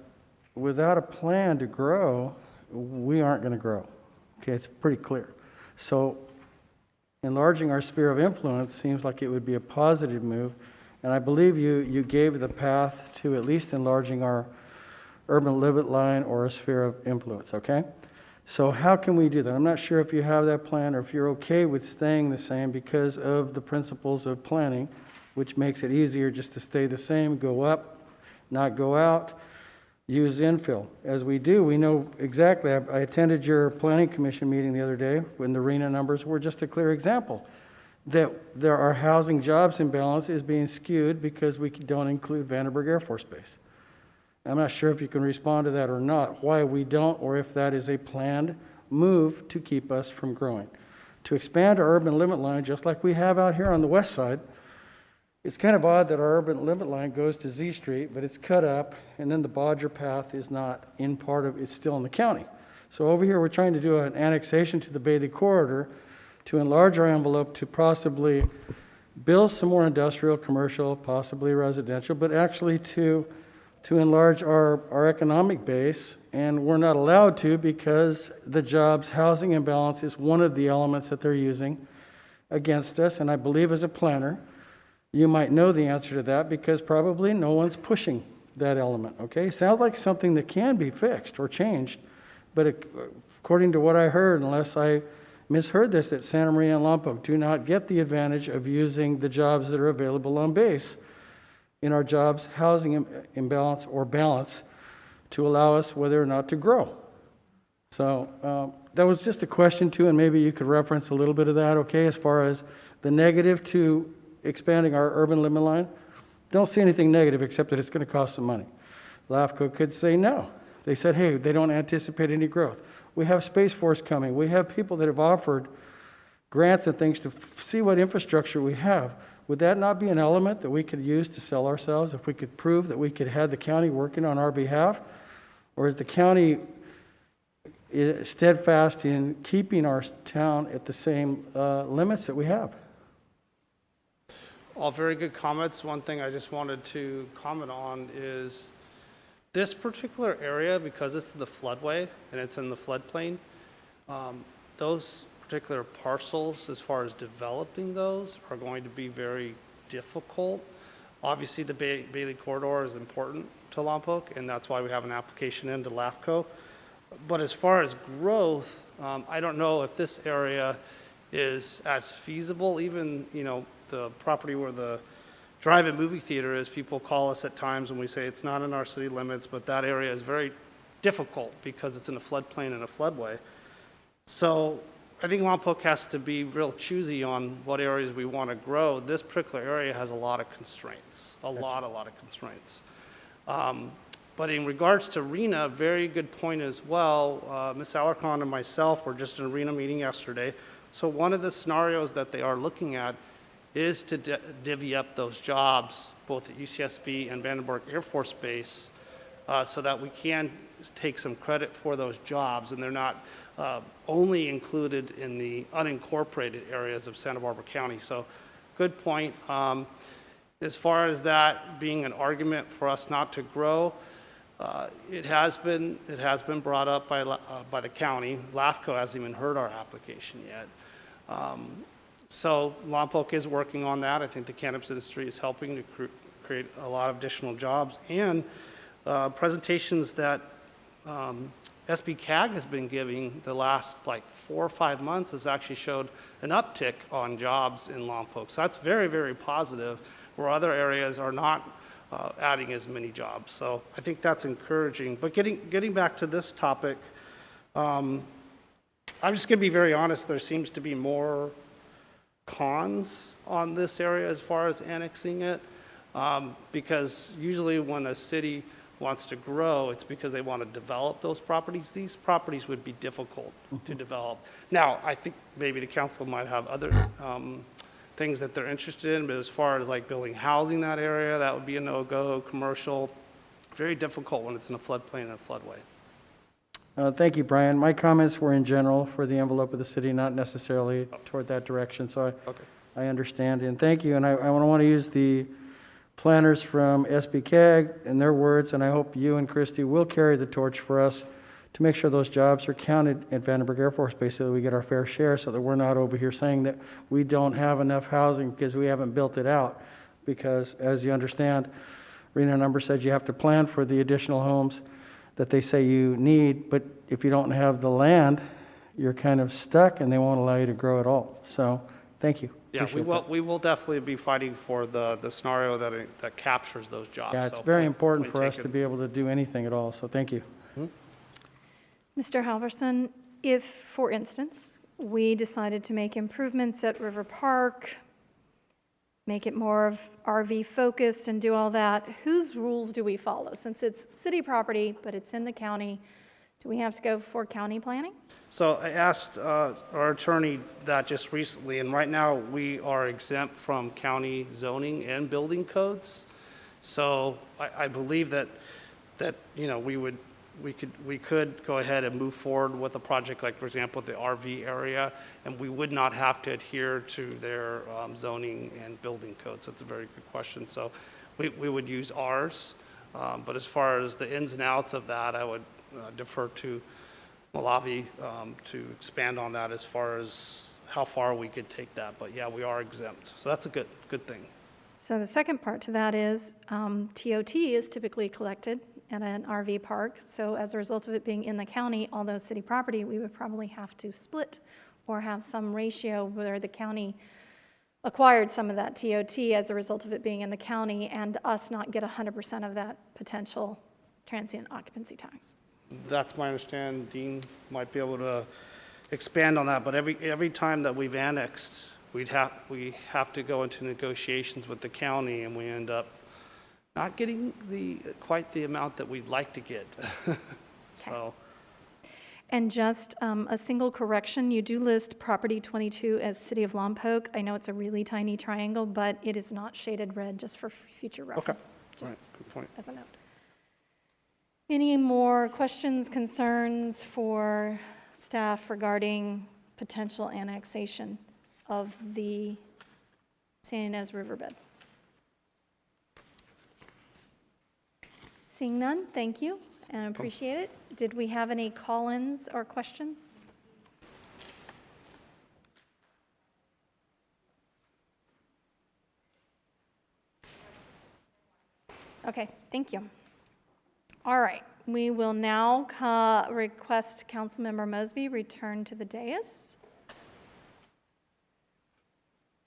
without a plan to grow, we aren't going to grow. Okay, it's pretty clear. So enlarging our sphere of influence seems like it would be a positive move, and I believe you gave the path to at least enlarging our urban limit line or a sphere of influence, okay? So how can we do that? I'm not sure if you have that plan or if you're okay with staying the same because of the principles of planning, which makes it easier just to stay the same, go up, not go out, use infill. As we do, we know exactly. I attended your planning commission meeting the other day when the RENA numbers were just a clear example that there are housing jobs imbalance is being skewed because we don't include Vandenberg Air Force Base. I'm not sure if you can respond to that or not, why we don't, or if that is a planned move to keep us from growing. To expand our urban limit line, just like we have out here on the west side, it's kind of odd that our urban limit line goes to Z Street, but it's cut up, and then the Bodger path is not in part of, it's still in the county. So over here, we're trying to do an annexation to the Bailey corridor to enlarge our envelope to possibly build some more industrial, commercial, possibly residential, but actually to enlarge our economic base, and we're not allowed to because the jobs housing imbalance is one of the elements that they're using against us, and I believe as a planner, you might know the answer to that because probably no one's pushing that element, okay? Sounds like something that can be fixed or changed, but according to what I heard, unless I misheard this, that Santa Maria and Lompoc do not get the advantage of using the jobs that are available on base in our jobs housing imbalance or balance to allow us whether or not to grow. So that was just a question too, and maybe you could reference a little bit of that, okay, as far as the negative to expanding our urban limit line. Don't see anything negative except that it's going to cost some money. LAFCO could say no. They said, hey, they don't anticipate any growth. We have Space Force coming. We have people that have offered grants and things to see what infrastructure we have. Would that not be an element that we could use to sell ourselves if we could prove that we could have the county working on our behalf? Or is the county steadfast in keeping our town at the same limits that we have? All very good comments. One thing I just wanted to comment on is this particular area, because it's the floodway and it's in the floodplain, those particular parcels, as far as developing those, are going to be very difficult. Obviously, the Bailey corridor is important to Lompoc, and that's why we have an application into LAFCO. But as far as growth, I don't know if this area is as feasible. Even, the property where the drive-in movie theater is, people call us at times when we say it's not in our city limits, but that area is very difficult because it's in a floodplain and a floodway. So I think Lompoc has to be real choosy on what areas we want to grow. This particular area has a lot of constraints, a lot of constraints. But in regards to RENA, very good point as well. Ms. Alarcon and myself were just in a RENA meeting yesterday. So one of the scenarios that they are looking at is to divvy up those jobs, both at UCSB and Vandenberg Air Force Base, so that we can take some credit for those jobs, and they're not only included in the unincorporated areas of Santa Barbara County. So good point. As far as that being an argument for us not to grow, it has been brought up by the county. LAFCO hasn't even heard our application yet. So Lompoc is working on that. I think the cannabis industry is helping to create a lot of additional jobs, and presentations that SB CAG has been giving the last 4 or 5 months has actually showed an uptick on jobs in Lompoc. So that's very, very positive, where other areas are not adding as many jobs. So I think that's encouraging. But getting back to this topic, I'm just going to be very honest. There seems to be more cons on this area as far as annexing it. Because usually when a city wants to grow, it's because they want to develop those properties. These properties would be difficult to develop. Now, I think maybe the council might have other things that they're interested in, but as far as like building housing in that area, that would be a no-go. Commercial, very difficult when it's in a floodplain and a floodway. Thank you, Brian. My comments were in general for the envelope of the city, not necessarily toward that direction, so Okay. I understand. And thank you, and I want to use the planners from SBCAG and their words, and I hope you and Christy will carry the torch for us to make sure those jobs are counted at Vandenberg Air Force Base so that we get our fair share, so that we're not over here saying that we don't have enough housing because we haven't built it out. Because as you understand, Reno Number said you have to plan for the additional homes that they say you need, but if you don't have the land, you're kind of stuck and they won't allow you to grow at all. So, thank you. Yeah, Appreciate that. we will definitely be fighting for the scenario that captures those jobs. Yeah, it's So very point- important point for us taken. to be able to do anything at all, so thank you. Mr. Halverson, if, for instance, we decided to make improvements at River Park, make it more of RV focused and do all that, whose rules do we follow? Since it's city property, but it's in the county, do we have to go for county planning? So I asked our attorney that just recently, and right now we are exempt from county zoning and building codes. So I believe that you know, we could go ahead and move forward with a project like, for example, the RV area, and we would not have to adhere to their zoning and building codes. That's a very good question. So we would use ours, but as far as the ins and outs of that, I would defer to Malavi to expand on that as far as how far we could take that. But yeah, we are exempt. So that's a good thing. So the second part to that is TOT is typically collected at an RV park. So as a result of it being in the county, although city property, we would probably have to split or have some ratio where the county acquired some of that TOT as a result of it being in the county and us not get 100% of that potential transient occupancy tax. That's my understanding. Dean might be able to expand on that, but every time that we've annexed, we have to go into negotiations with the county, and we end up not getting quite the amount that we'd like to get. So, And just a single correction, you do list property 22 as City of Lompoc. I know it's a really tiny triangle, but it is not shaded red, just for future reference. all right, Just good point. as a note. Any more questions, concerns for staff regarding potential annexation of the San Ynez Riverbed? Seeing none, thank you and appreciate it. Did we have any call-ins or questions? Okay, thank you. All right, we will now request Councilmember Mosby return to the dais.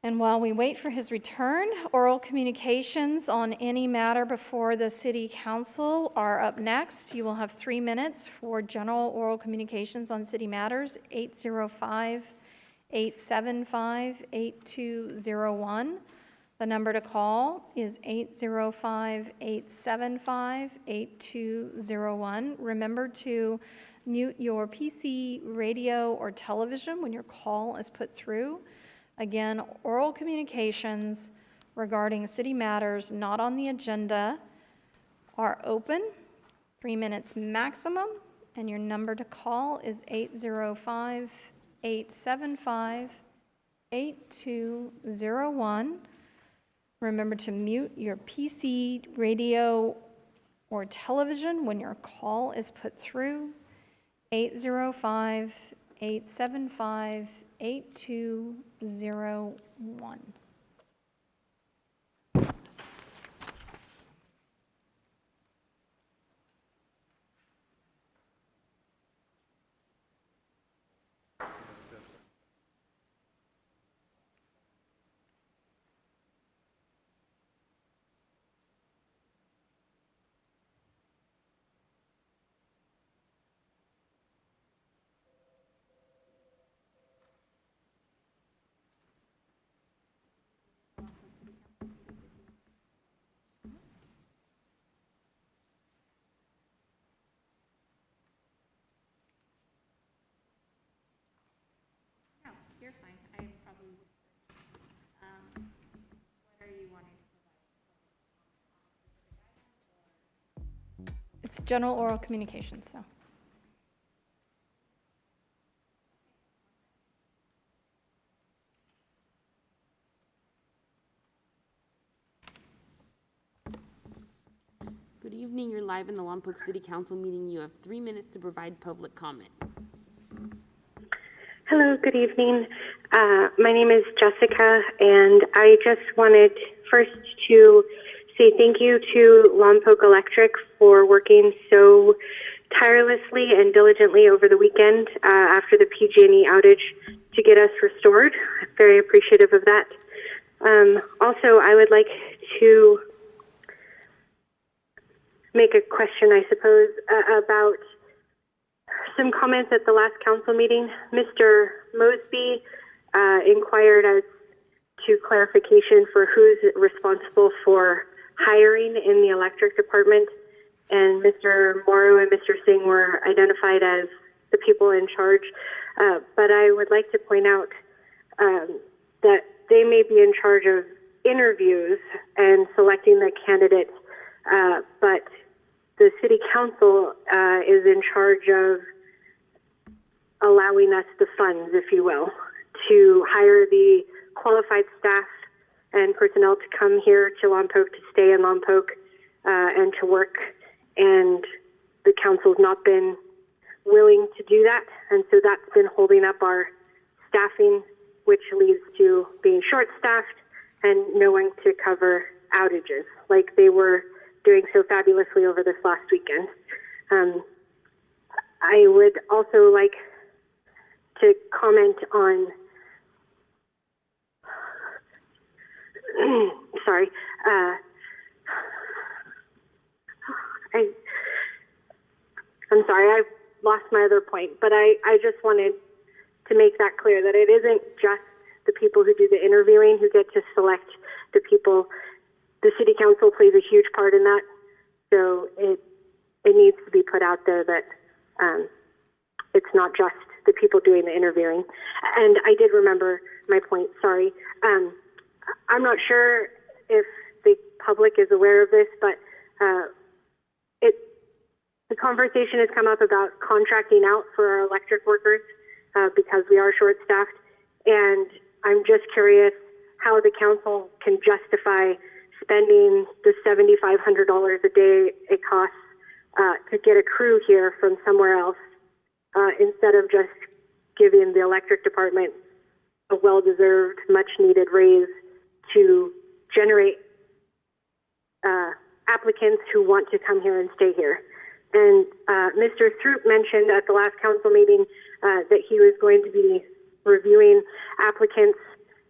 And while we wait for his return, oral communications on any matter before the city council are up next. You will have 3 minutes for general oral communications on city matters, 805-875-8201. The number to call is 805-875-8201. Remember to mute your PC, radio, or television when your call is put through. Again, oral communications regarding city matters not on the agenda are open, 3 minutes maximum, and your number to call is 805-875-8201. Remember to mute your PC, radio, or television when your call is put through. 805-875-8201. you're fine. I probably whispered. What are you wanting to It's general oral communication, so. Good evening, you're live in the Lompoc City Council meeting. You have 3 minutes to provide public comment. Hello, good evening. My name is Jessica, and I just wanted first to say thank you to Lompoc Electric for working so tirelessly and diligently over the weekend after the PG&E outage to get us restored. Very appreciative of that. Also, I would like to make a question, I suppose, about some comments at the last council meeting. Mr. Mosby inquired as to clarification for who's responsible for hiring in the electric department, and Mr. Morrow and Mr. Singh were identified as the people in charge. But I would like to point out that they may be in charge of interviews and selecting the candidates, but the city council is in charge of allowing us the funds, if you will, to hire the qualified staff and personnel to come here to Lompoc, to stay in Lompoc, and to work. And the council's not been willing to do that, and so that's been holding up our staffing, which leads to being short-staffed and no one to cover outages like they were doing so fabulously over this last weekend. I would also like to comment on, sorry, I'm sorry, I've lost my other point, but I just wanted to make that clear that it isn't just the people who do the interviewing who get to select the people. The city council plays a huge part in that, so it needs to be put out there that it's not just the people doing the interviewing. And I did remember my point, sorry. I'm not sure if the public is aware of this, but the conversation has come up about contracting out for our electric workers because we are short-staffed, and I'm just curious how the council can justify spending the $7,500 a day it costs to get a crew here from somewhere else instead of just giving the electric department a well-deserved, much-needed raise to generate applicants who want to come here and stay here. And Mr. Throop mentioned at the last council meeting that he was going to be reviewing applicants.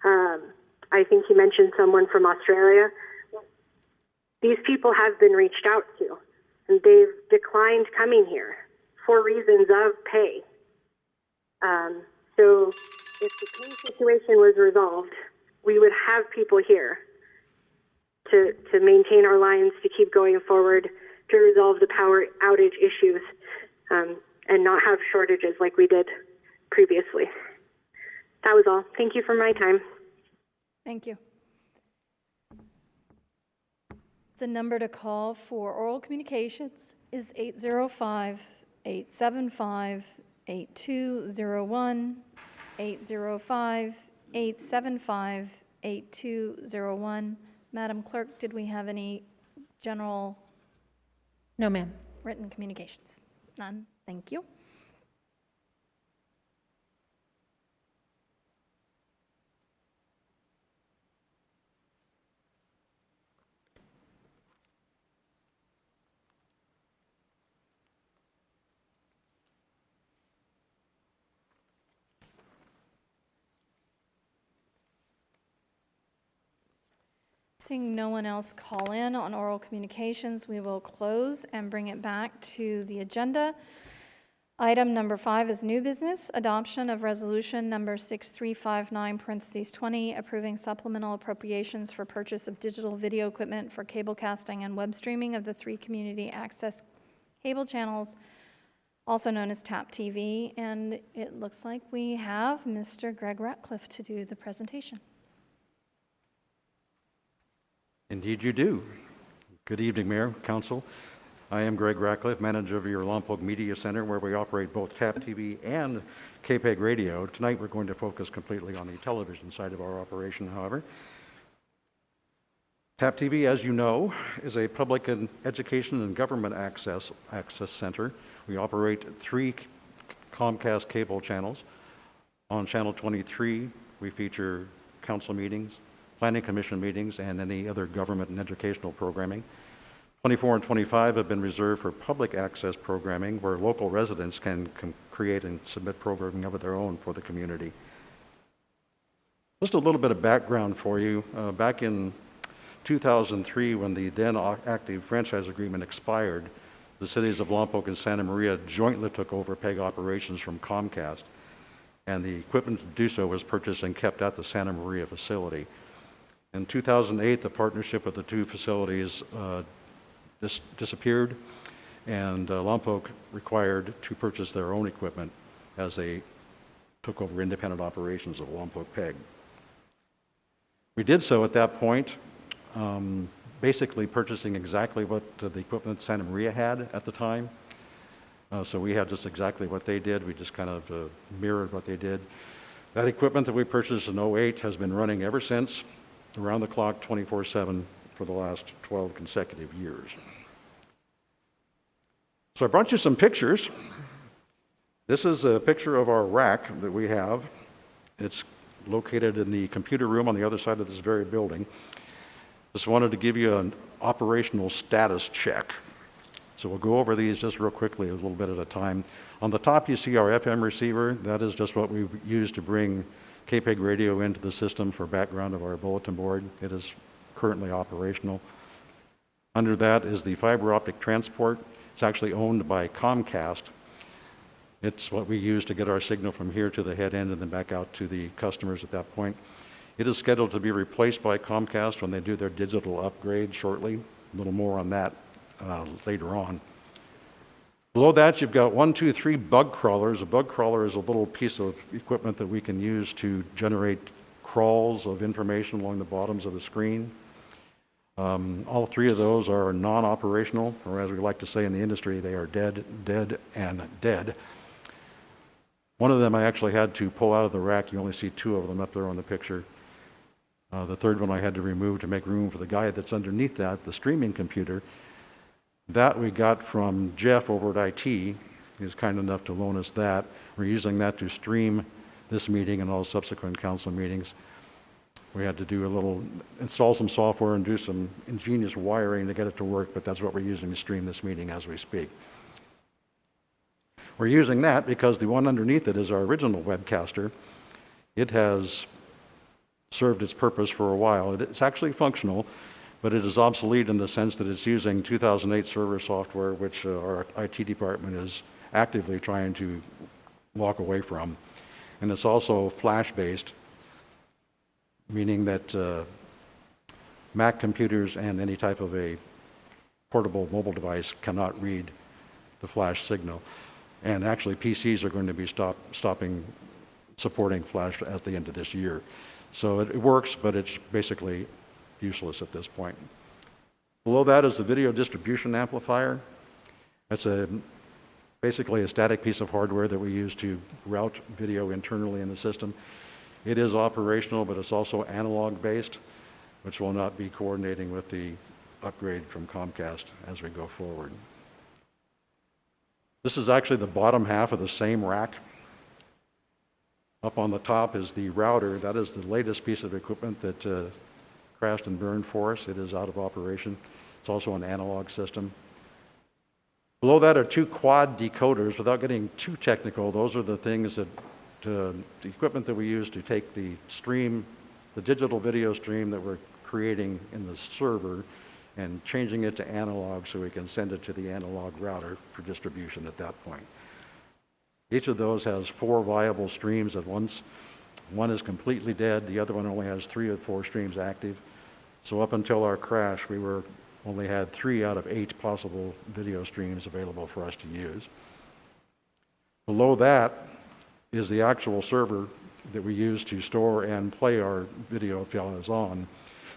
I think he mentioned someone from Australia. These people have been reached out to, and they've declined coming here for reasons of pay. So if the pay situation was resolved, we would have people here to maintain our lines, to keep going forward, to resolve the power outage issues, and not have shortages like we did previously. That was all. Thank you for my time. Thank you. The number to call for oral communications is 805-875-8201, 805-875-8201. Madam Clerk, did we have any general No, ma'am. written communications? None. Thank you. Seeing no one else call in on oral communications, we will close and bring it back to the agenda. Item number 5 is new business, adoption of resolution number 6359(20), approving supplemental appropriations for purchase of digital video equipment for cable casting and web streaming of the 3 community access cable channels also known as TAP TV, and it looks like we have Mr. Greg Ratcliffe to do the presentation. Indeed you do. Good evening, Mayor, Council. I am Greg Ratcliffe, manager of your Lompoc Media Center, where we operate both TAP TV and KPEG Radio. Tonight we're going to focus completely on the television side of our operation, however. TAP TV, as you know, is a public and education and government access center. We operate 3 Comcast cable channels. On Channel 23, we feature council meetings, planning commission meetings, and any other government and educational programming. 24 and 25 have been reserved for public access programming where local residents can create and submit programming of their own for the community. Just a little bit of background for you. Back in 2003, when the then active franchise agreement expired, the cities of Lompoc and Santa Maria jointly took over PEG operations from Comcast, and the equipment to do so was purchased and kept at the Santa Maria facility. In 2008, the partnership of the 2 facilities disappeared, and Lompoc required to purchase their own equipment as they took over independent operations of Lompoc PEG. We did so at that point, basically purchasing exactly what the equipment Santa Maria had at the time. So we had just exactly what they did. We just kind of mirrored what they did. That equipment that we purchased in 2008 has been running ever since, around the clock, 24/7 for the last 12 consecutive years. So I brought you some pictures. This is a picture of our rack that we have. It's located in the computer room on the other side of this very building. Just wanted to give you an operational status check. So we'll go over these just real quickly, a little bit at a time. On the top, you see our FM receiver. That is just what we use to bring KPEG radio into the system for background of our bulletin board. It is currently operational. Under that is the fiber optic transport. It's actually owned by Comcast. It's what we use to get our signal from here to the head end and then back out to the customers at that point. It is scheduled to be replaced by Comcast when they do their digital upgrade shortly. A little more on that later on. Below that, you've got 1, 2, 3 bug crawlers. A bug crawler is a little piece of equipment that we can use to generate crawls of information along the bottoms of the screen. All 3 of those are non-operational, or as we like to say in the industry, they are dead, dead, and dead. One of them I actually had to pull out of the rack. You only see 2 of them up there on the picture. The third one I had to remove to make room for the guy that's underneath that, the streaming computer. That we got from Jeff over at IT. He was kind enough to loan us that. We're using that to stream this meeting and all subsequent council meetings. We had to install some software and do some ingenious wiring to get it to work, but that's what we're using to stream this meeting as we speak. We're using that because the one underneath it is our original webcaster. It has served its purpose for a while. It's actually functional, but it is obsolete in the sense that it's using 2008 server software, which our IT department is actively trying to walk away from. And it's also flash-based, meaning that Mac computers and any type of a portable mobile device cannot read the flash signal. And actually, PCs are going to be stopping supporting flash at the end of this year. So it works, but it's basically useless at this point. Below that is the video distribution amplifier. That's basically a static piece of hardware that we use to route video internally in the system. It is operational, but it's also analog based, which will not be coordinating with the upgrade from Comcast as we go forward. This is actually the bottom half of the same rack. Up on the top is the router. That is the latest piece of equipment that crashed and burned for us. It is out of operation. It's also an analog system. Below that are 2 quad decoders. Without getting too technical, those are the things that the equipment that we use to take the stream, the digital video stream that we're creating in the server and changing it to analog so we can send it to the analog router for distribution at that point. Each of those has 4 viable streams at once. One is completely dead, the other one only has 3 or 4 streams active. So up until our crash, we only had 3 out of 8 possible video streams available for us to use. Below that is the actual server that we use to store and play our video if it is on.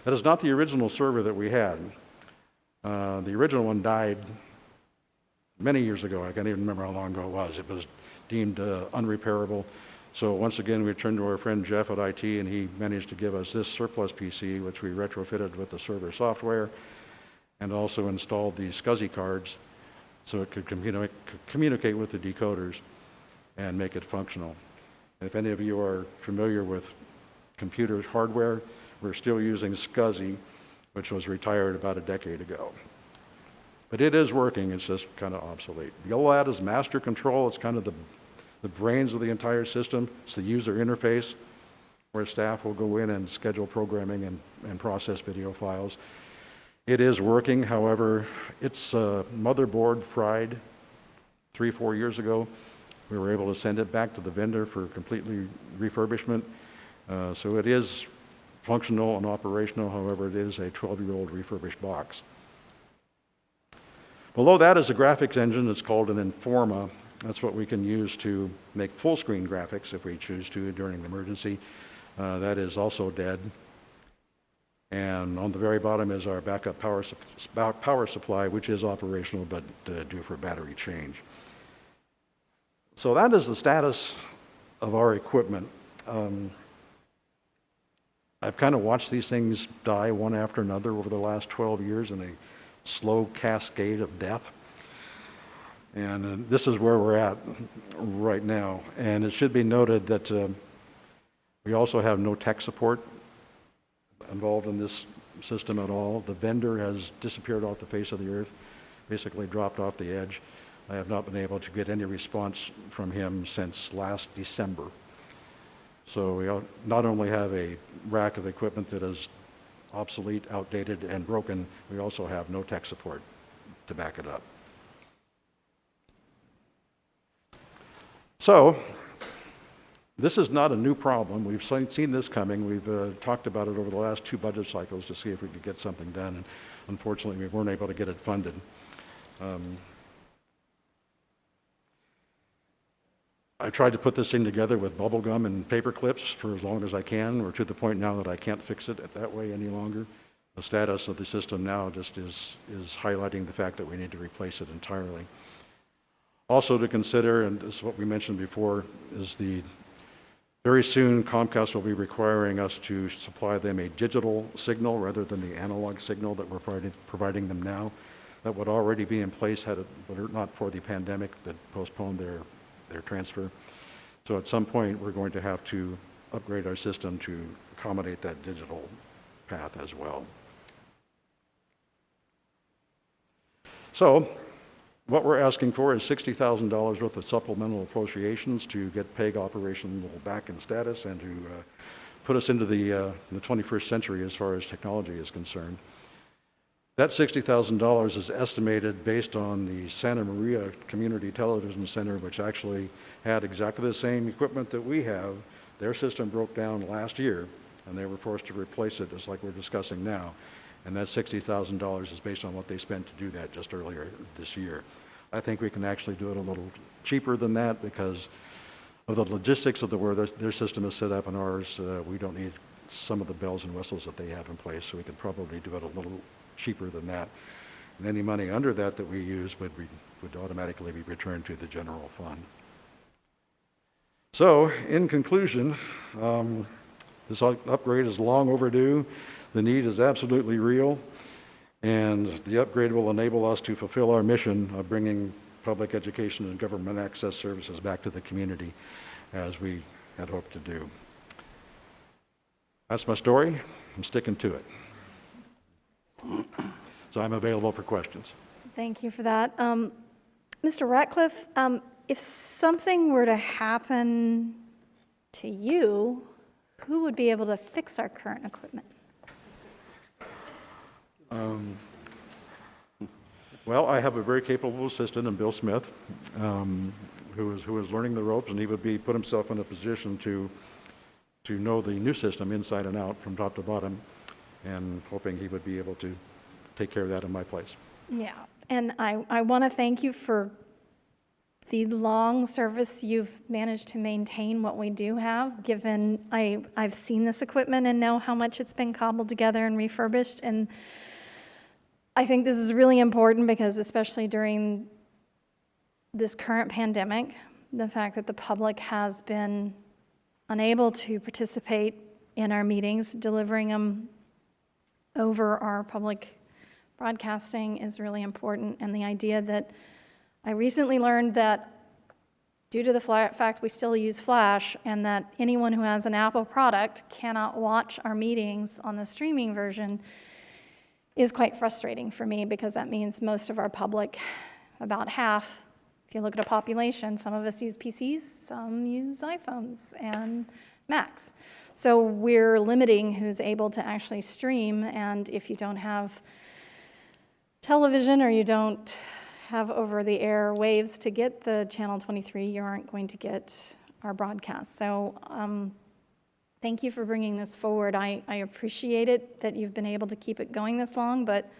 That is not the original server that we had. The original one died many years ago. I can't even remember how long ago it was. It was deemed unrepairable. So once again, we turned to our friend Jeff at IT, and he managed to give us this surplus PC, which we retrofitted with the server software, and also installed the SCSI cards so it could communicate with the decoders and make it functional. If any of you are familiar with computer hardware, we're still using SCSI, which was retired about a decade ago. But it is working, it's just kind of obsolete. Below that is master control. It's kind of the brains of the entire system. It's the user interface where staff will go in and schedule programming and process video files. It is working, however, its motherboard fried 3-4 years ago. We were able to send it back to the vendor for completely refurbishment. So it is functional and operational, however, it is a 12-year-old refurbished box. Below that is a graphics engine. It's called an Informa. That's what we can use to make full screen graphics if we choose to during an emergency. That is also dead. And on the very bottom is our backup power supply, which is operational but due for battery change. So that is the status of our equipment. I've kind of watched these things die one after another over the last 12 years in a slow cascade of death. And this is where we're at right now. And it should be noted that we also have no tech support involved in this system at all. The vendor has disappeared off the face of the earth, basically dropped off the edge. I have not been able to get any response from him since last December. So we not only have a rack of equipment that is obsolete, outdated, and broken, we also have no tech support to back it up. So this is not a new problem. We've seen this coming. We've talked about it over the last 2 budget cycles to see if we could get something done. And unfortunately, we weren't able to get it funded. I tried to put this thing together with bubble gum and paper clips for as long as I can. We're to the point now that I can't fix it that way any longer. The status of the system now just is highlighting the fact that we need to replace it entirely. Also to consider, and this is what we mentioned before, is very soon Comcast will be requiring us to supply them a digital signal rather than the analog signal that we're providing them now. That would already be in place had it not for the pandemic that postponed their transfer. So at some point, we're going to have to upgrade our system to accommodate that digital path as well. So what we're asking for is $60,000 worth of supplemental appropriations to get PEG operational back in status and to put us into the 21st century as far as technology is concerned. That $60,000 is estimated based on the Santa Maria Community Television Center, which actually had exactly the same equipment that we have. Their system broke down last year, and they were forced to replace it, just like we're discussing now. And that $60,000 is based on what they spent to do that just earlier this year. I think we can actually do it a little cheaper than that because of the logistics of where their system is set up and ours. We don't need some of the bells and whistles that they have in place, so we could probably do it a little cheaper than that. And any money under that we use would automatically be returned to the general fund. So, in conclusion, this upgrade is long overdue. The need is absolutely real, and the upgrade will enable us to fulfill our mission of bringing public education and government access services back to the community as we had hoped to do. That's my story. I'm sticking to it. So I'm available for questions. Thank you for that. Mr. Ratcliffe, if something were to happen to you, who would be able to fix our current equipment? Well, I have a very capable assistant in Bill Smith, who is learning the ropes, and he would put himself in a position to know the new system inside and out from top to bottom, and hoping he would be able to take care of that in my place. Yeah, and I want to thank you for the long service you've managed to maintain what we do have, given I've seen this equipment and know how much it's been cobbled together and refurbished. And I think this is really important because especially during this current pandemic, the fact that the public has been unable to participate in our meetings, delivering them over our public broadcasting is really important. And the idea that I recently learned that due to the fact we still use Flash and that anyone who has an Apple product cannot watch our meetings on the streaming version is quite frustrating for me, because that means most of our public, about half, if you look at a population, some of us use PCs, some use iPhones and Macs. So we're limiting who's able to actually stream, and if you don't have television or you don't have over-the-air waves to get the Channel 23, you aren't going to get our broadcast. So thank you for bringing this forward. I appreciate it that you've been able to keep it going this long, but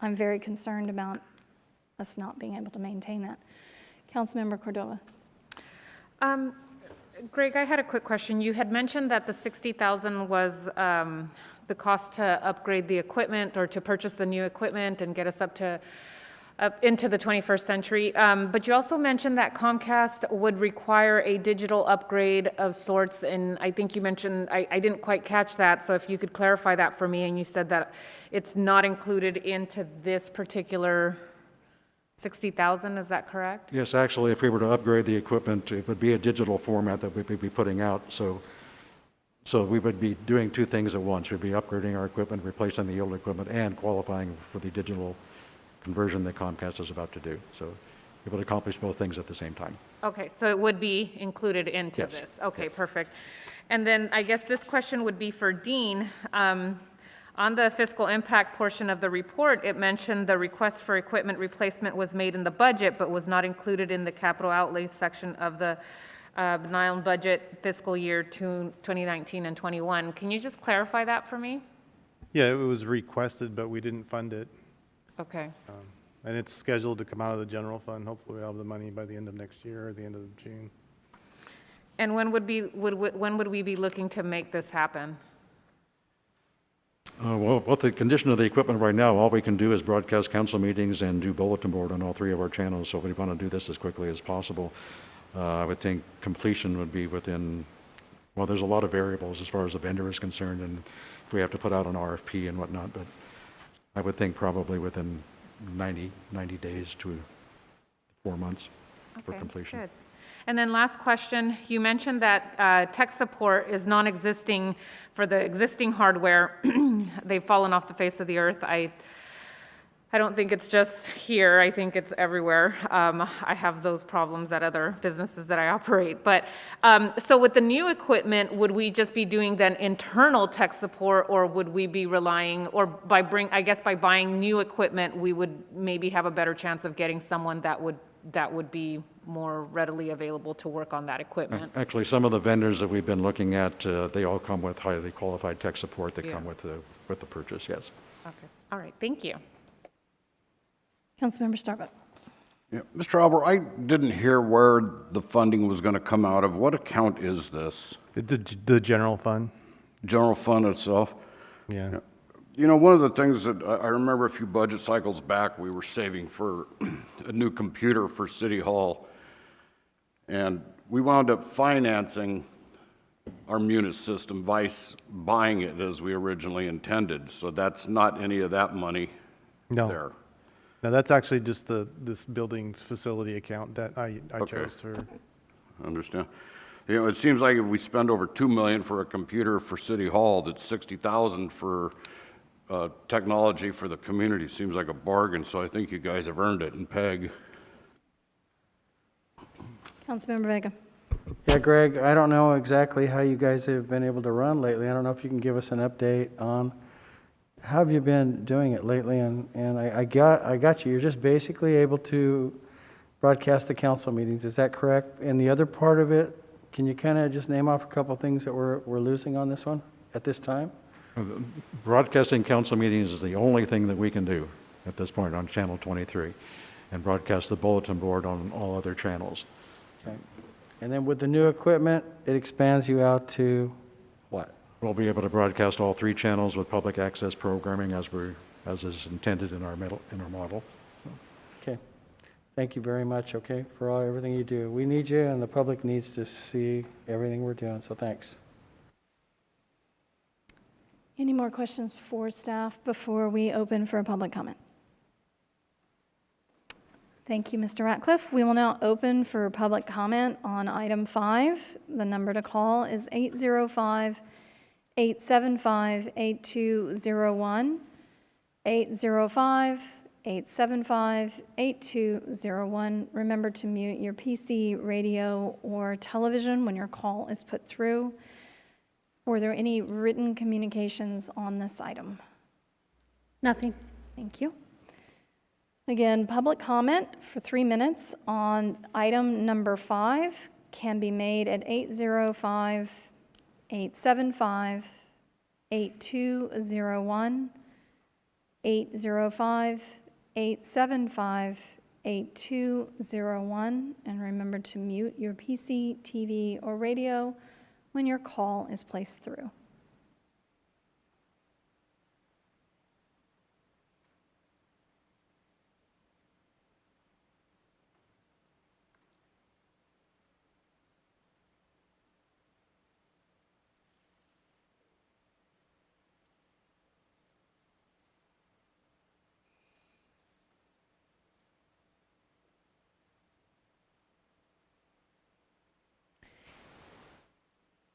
I'm very concerned about us not being able to maintain that. Councilmember Cordova. Greg, I had a quick question. You had mentioned that the $60,000 was the cost to upgrade the equipment or to purchase the new equipment and get us up into the 21st century. But you also mentioned that Comcast would require a digital upgrade of sorts, and I think you mentioned, I didn't quite catch that, so if you could clarify that for me. And you said that it's not included into this particular $60,000, is that correct? Yes, actually, if we were to upgrade the equipment, it would be a digital format that we would be putting out. So we would be doing two things at once. We'd be upgrading our equipment, replacing the old equipment, and qualifying for the digital conversion that Comcast is about to do. So it would accomplish both things at the same time. Okay, so it would be included into Yes. this. Okay, perfect. And then I guess this question would be for Dean. On the fiscal impact portion of the report, it mentioned the request for equipment replacement was made in the budget, but was not included in the capital outlay section of the Nile budget fiscal year 2019 and 21. Can you just clarify that for me? Yeah, it was requested, but we didn't fund it. Okay. And it's scheduled to come out of the general fund. Hopefully we'll have the money by the end of next year or the end of June. And when would we be looking to make this happen? Well, with the condition of the equipment right now, all we can do is broadcast council meetings and do bulletin board on all three of our channels. So we want to do this as quickly as possible. I would think completion would be within, well, there's a lot of variables as far as the vendor is concerned, and if we have to put out an RFP and whatnot, but I would think probably within 90 days to 4 months for completion. Good. And then last question, you mentioned that tech support is non-existing for the existing hardware. They've fallen off the face of the earth. I don't think it's just here. I think it's everywhere. I have those problems at other businesses that I operate. But so with the new equipment, would we just be doing then internal tech support, or would we be relying, or by buying new equipment, we would maybe have a better chance of getting someone that would be more readily available to work on that equipment? Actually, some of the vendors that we've been looking at, they all come with highly qualified tech support that come with the purchase, yes. Okay. All right. Thank you. Councilmember Starbuck. Yeah, Mr. Albert, I didn't hear where the funding was going to come out of. What account is this? The general fund. General fund itself? Yeah. You know, one of the things that I remember a few budget cycles back, we were saving for a new computer for City Hall. And we wound up financing our Munis system, Vice buying it as we originally intended. So that's not any of that money there. No, that's actually just this building's facility account that I chose to. I understand. You know, it seems like if we spend over $2 million for a computer for City Hall, that's $60,000 for technology for the community. Seems like a bargain, so I think you guys have earned it in PEG. Councilmember Vega. Yeah, Greg, I don't know exactly how you guys have been able to run lately. I don't know if you can give us an update on how have you been doing it lately. And I got you. You're just basically able to broadcast the council meetings. Is that correct? And the other part of it, can you kind of just name off a couple things that we're losing on this one at this time? Broadcasting council meetings is the only thing that we can do at this point on Channel 23. and broadcast the bulletin board on all other channels. Okay. And then with the new equipment, it expands you out to what? We'll be able to broadcast all 3 channels with public access programming as is intended in our model. Okay. Thank you very much, okay, for everything you do. We need you, and the public needs to see everything we're doing, so thanks. Any more questions for staff before we open for a public comment? Thank you, Mr. Ratcliffe. We will now open for public comment on item 5. The number to call is 805-875-8201, 805-875-8201. Remember to mute your PC, radio, or television when your call is put through. Were there any written communications on this item? Nothing. Thank you. Again, public comment for 3 minutes on item number 5 can be made at 805-875-8201, 805-875-8201, and remember to mute your PC, TV, or radio when your call is placed through.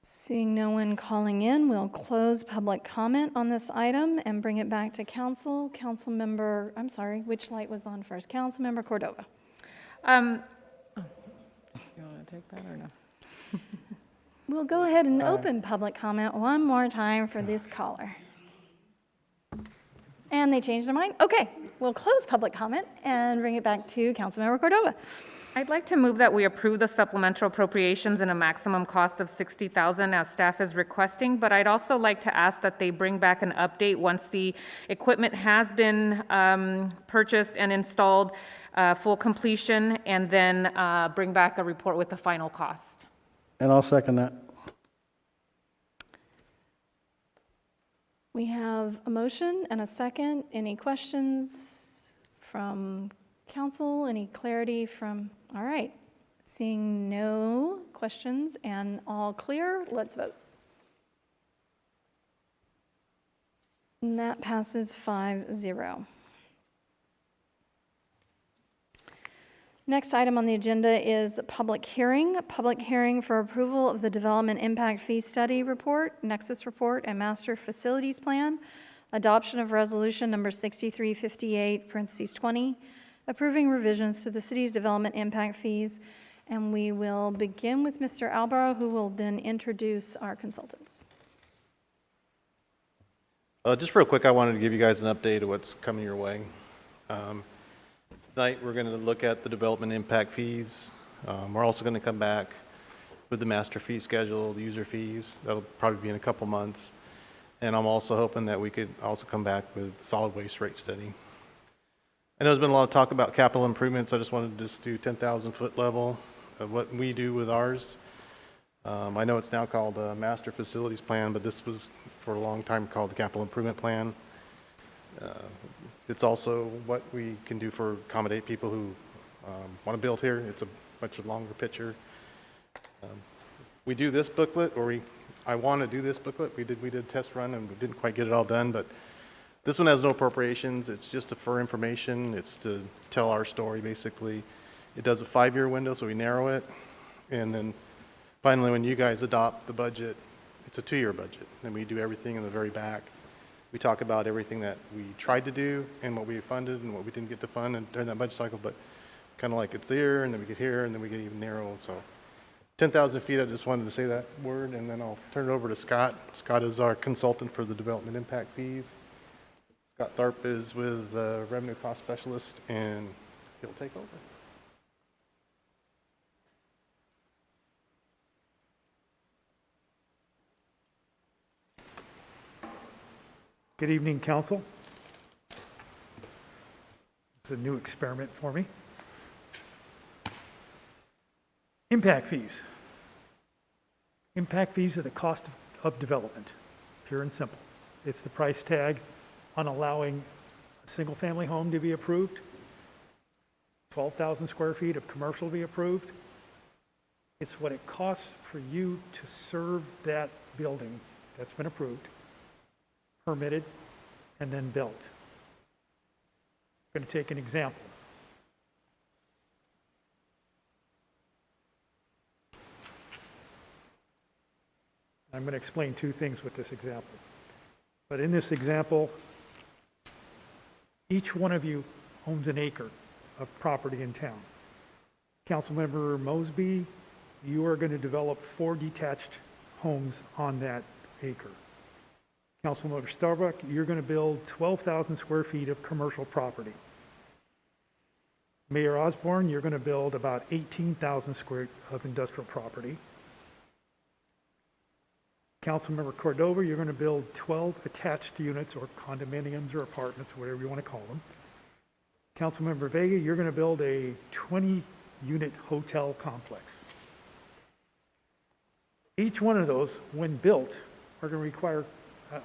Seeing no one calling in, we'll close public comment on this item and bring it back to council. Councilmember, I'm sorry, which light was on first? Councilmember Cordova. You want to take that or no? We'll go ahead and open public comment one more time for this caller. And they changed their mind? Okay, we'll close public comment and bring it back to Councilmember Cordova. I'd like to move that we approve the supplemental appropriations in a maximum cost of $60,000 as staff is requesting, but I'd also like to ask that they bring back an update once the equipment has been purchased and installed, full completion, and then bring back a report with the final cost. And I'll second that. We have a motion and a second. Any questions from council? Any clarity from, all right. Seeing no questions and all clear, let's vote. And that passes 5-0. Next item on the agenda is public hearing. Public hearing for approval of the Development Impact Fee Study Report, Nexus Report, and Master Facilities Plan. Adoption of Resolution Number 6358, parentheses 20, approving revisions to the city's development impact fees. And we will begin with Mr. Alborough, who will then introduce our consultants. Just real quick, I wanted to give you guys an update of what's coming your way. Tonight, we're going to look at the development impact fees. We're also going to come back with the master fee schedule, the user fees. That'll probably be in a couple months. And I'm also hoping that we could also come back with solid waste rate study. I know there's been a lot of talk about capital improvements. I just wanted to just do 10,000 foot level of what we do with ours. I know it's now called a master facilities plan, but this was for a long time called the capital improvement plan. It's also what we can do for accommodate people who want to build here. It's a much longer picture. We do this booklet, or I want to do this booklet. We did a test run and we didn't quite get it all done, but this one has no appropriations. It's just for information. It's to tell our story, basically. It does a 5-year window, so we narrow it. And then finally, when you guys adopt the budget, it's a 2-year budget. And we do everything in the very back. We talk about everything that we tried to do and what we funded and what we didn't get to fund during that budget cycle, but kind of like it's there, and then we get here, and then we get even narrow. So 10,000 feet, I just wanted to say that word, and then I'll turn it over to Scott. Scott is our consultant for the development impact fees. Scott Tharp is with the revenue cost specialist, and he'll take over. Good evening, council. It's a new experiment for me. Impact fees. Impact fees are the cost of development, pure and simple. It's the price tag on allowing a single-family home to be approved, 12,000 square feet of commercial to be approved. It's what it costs for you to serve that building that's been approved, permitted, and then built. I'm going to take an example. I'm going to explain two things with this example. But in this example, each one of you owns an acre of property in town. Councilmember Mosby, you are going to develop 4 detached homes on that acre. Councilmember Starbuck, you're going to build 12,000 square feet of commercial property. Mayor Osborne, you're going to build about 18,000 square of industrial property. Councilmember Cordova, you're going to build 12 attached units or condominiums or apartments, whatever you want to call them. Councilmember Vega, you're going to build a 20-unit hotel complex. Each one of those, when built, are going to require,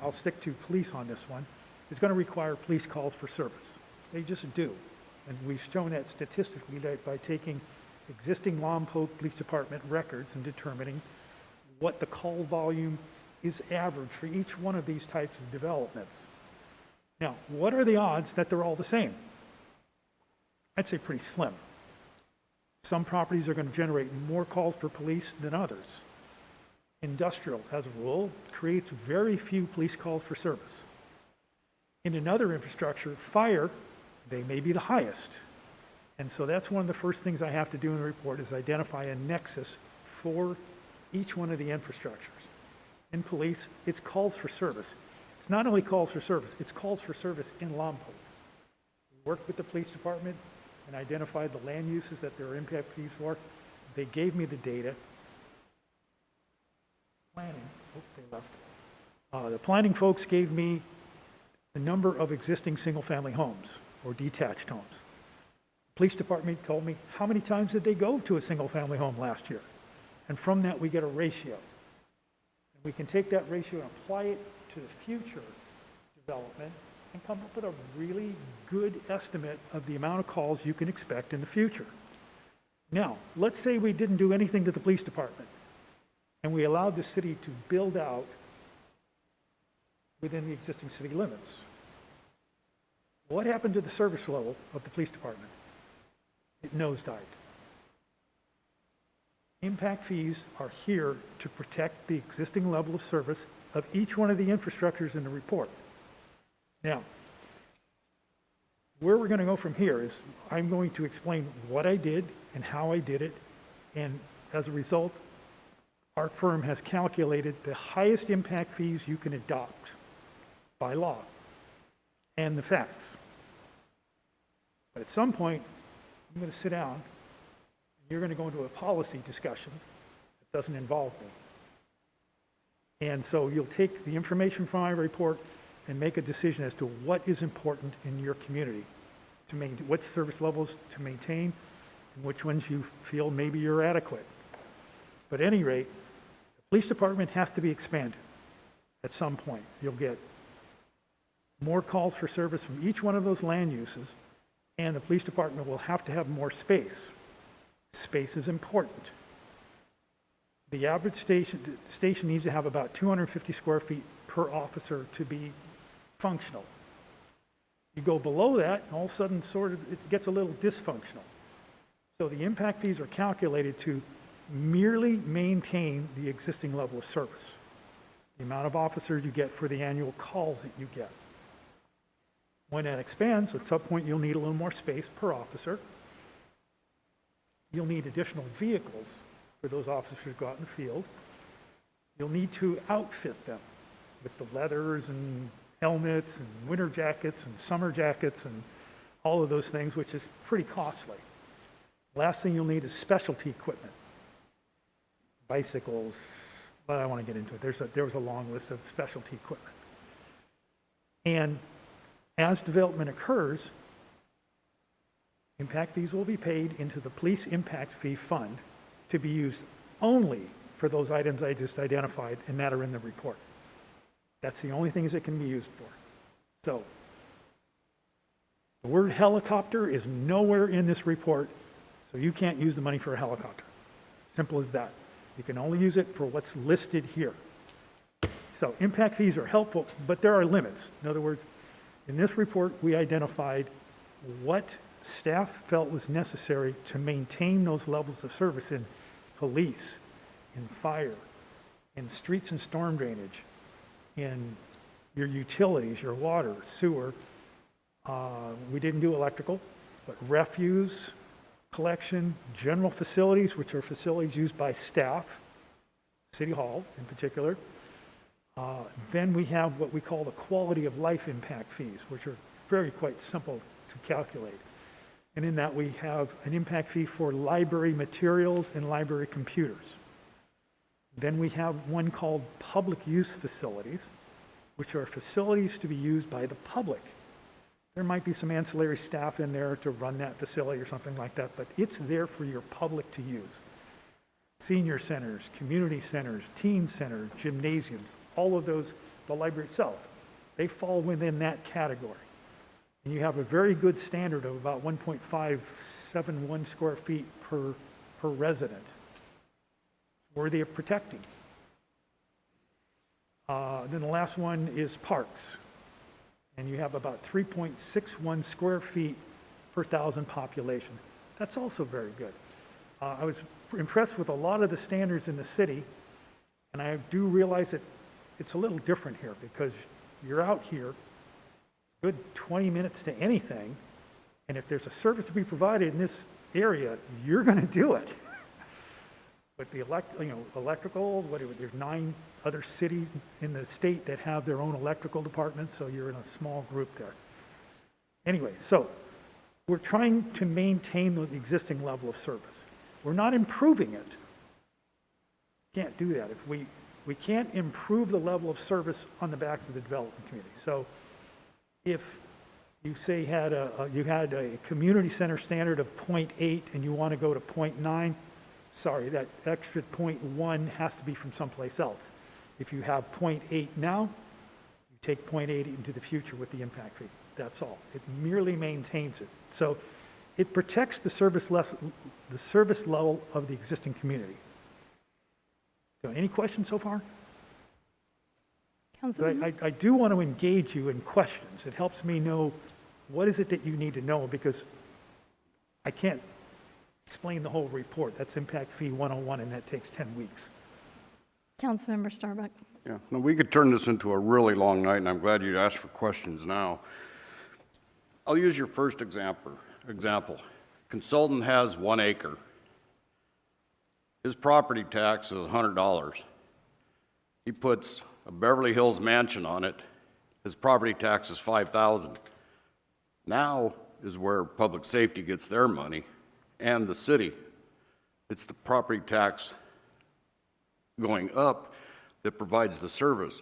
I'll stick to police on this one, is going to require police calls for service. They just do. And we've shown that statistically that by taking existing Lompoc Police Department records and determining what the call volume is average for each one of these types of developments. Now, what are the odds that they're all the same? I'd say pretty slim. Some properties are going to generate more calls for police than others. Industrial, as a rule, creates very few police calls for service. In another infrastructure, fire, they may be the highest. And so that's one of the first things I have to do in the report is identify a nexus for each one of the infrastructures. In police, it's calls for service. It's not only calls for service, it's calls for service in Lompoc. We worked with the police department and identified the land uses that there are impact fees for. They gave me the data. Planning, they left. The planning folks gave me the number of existing single-family homes or detached homes. The police department told me how many times did they go to a single-family home last year. And from that, we get a ratio. And we can take that ratio and apply it to the future development and come up with a really good estimate of the amount of calls you can expect in the future. Now, let's say we didn't do anything to the police department and we allowed the city to build out within the existing city limits. What happened to the service level of the police department? It nosedived. Impact fees are here to protect the existing level of service of each one of the infrastructures in the report. Now, where we're going to go from here is I'm going to explain what I did and how I did it, and as a result, our firm has calculated the highest impact fees you can adopt by law and the facts. But at some point, I'm going to sit down and you're going to go into a policy discussion that doesn't involve me. And so you'll take the information from my report and make a decision as to what is important in your community, to maintain, what service levels to maintain, and which ones you feel maybe you're adequate. But at any rate, the police department has to be expanded at some point. You'll get more calls for service from each one of those land uses, and the police department will have to have more space. Space is important. The average station needs to have about 250 square feet per officer to be functional. You go below that, and all of a sudden it gets a little dysfunctional. So the impact fees are calculated to merely maintain the existing level of service, the amount of officers you get for the annual calls that you get. When that expands, at some point you'll need a little more space per officer. You'll need additional vehicles for those officers to go out in the field. You'll need to outfit them with the leathers and helmets and winter jackets and summer jackets and all of those things, which is pretty costly. Last thing you'll need is specialty equipment. Bicycles, but I don't want to get into it. There was a long list of specialty equipment. And as development occurs, impact fees will be paid into the police impact fee fund to be used only for those items I just identified and that are in the report. That's the only things it can be used for. So the word helicopter is nowhere in this report, so you can't use the money for a helicopter. Simple as that. You can only use it for what's listed here. So impact fees are helpful, but there are limits. In other words, in this report, we identified what staff felt was necessary to maintain those levels of service in police, in fire, in streets and storm drainage, in your utilities, your water, sewer. We didn't do electrical, but refuse collection, general facilities, which are facilities used by staff, City Hall in particular. Then we have what we call the quality of life impact fees, which are very quite simple to calculate. And in that we have an impact fee for library materials and library computers. Then we have one called public use facilities, which are facilities to be used by the public. There might be some ancillary staff in there to run that facility or something like that, but it's there for your public to use. Senior centers, community centers, teen centers, gymnasiums, all of those, the library itself, they fall within that category. And you have a very good standard of about 1.571 square feet per resident, worthy of protecting. Then the last one is parks. And you have about 3.61 square feet per thousand population. That's also very good. I was impressed with a lot of the standards in the city, and I do realize that it's a little different here because you're out here good 20 minutes to anything, and if there's a service to be provided in this area, you're going to do it. But the electrical, there's 9 other cities in the state that have their own electrical departments, so you're in a small group there. Anyway, so we're trying to maintain the existing level of service. We're not improving it. Can't do that. If we can't improve the level of service on the backs of the development community. So if you say you had a community center standard of 0.8 and you want to go to 0.9, sorry, that extra 0.1 has to be from someplace else. If you have 0.8 now, you take 0.8 into the future with the impact fee. That's all. It merely maintains it. So it protects the service level of the existing community. So any questions so far? Councilman? I do want to engage you in questions. It helps me know what is it that you need to know, because I can't explain the whole report. That's Impact Fee 101, and that takes 10 weeks. Councilmember Starbuck. Yeah, now we could turn this into a really long night, and I'm glad you asked for questions now. I'll use your first example. Consultant has 1 acre. His property tax is $100. He puts a Beverly Hills mansion on it. His property tax is $5,000. Now is where public safety gets their money, and the city. It's the property tax going up that provides the service.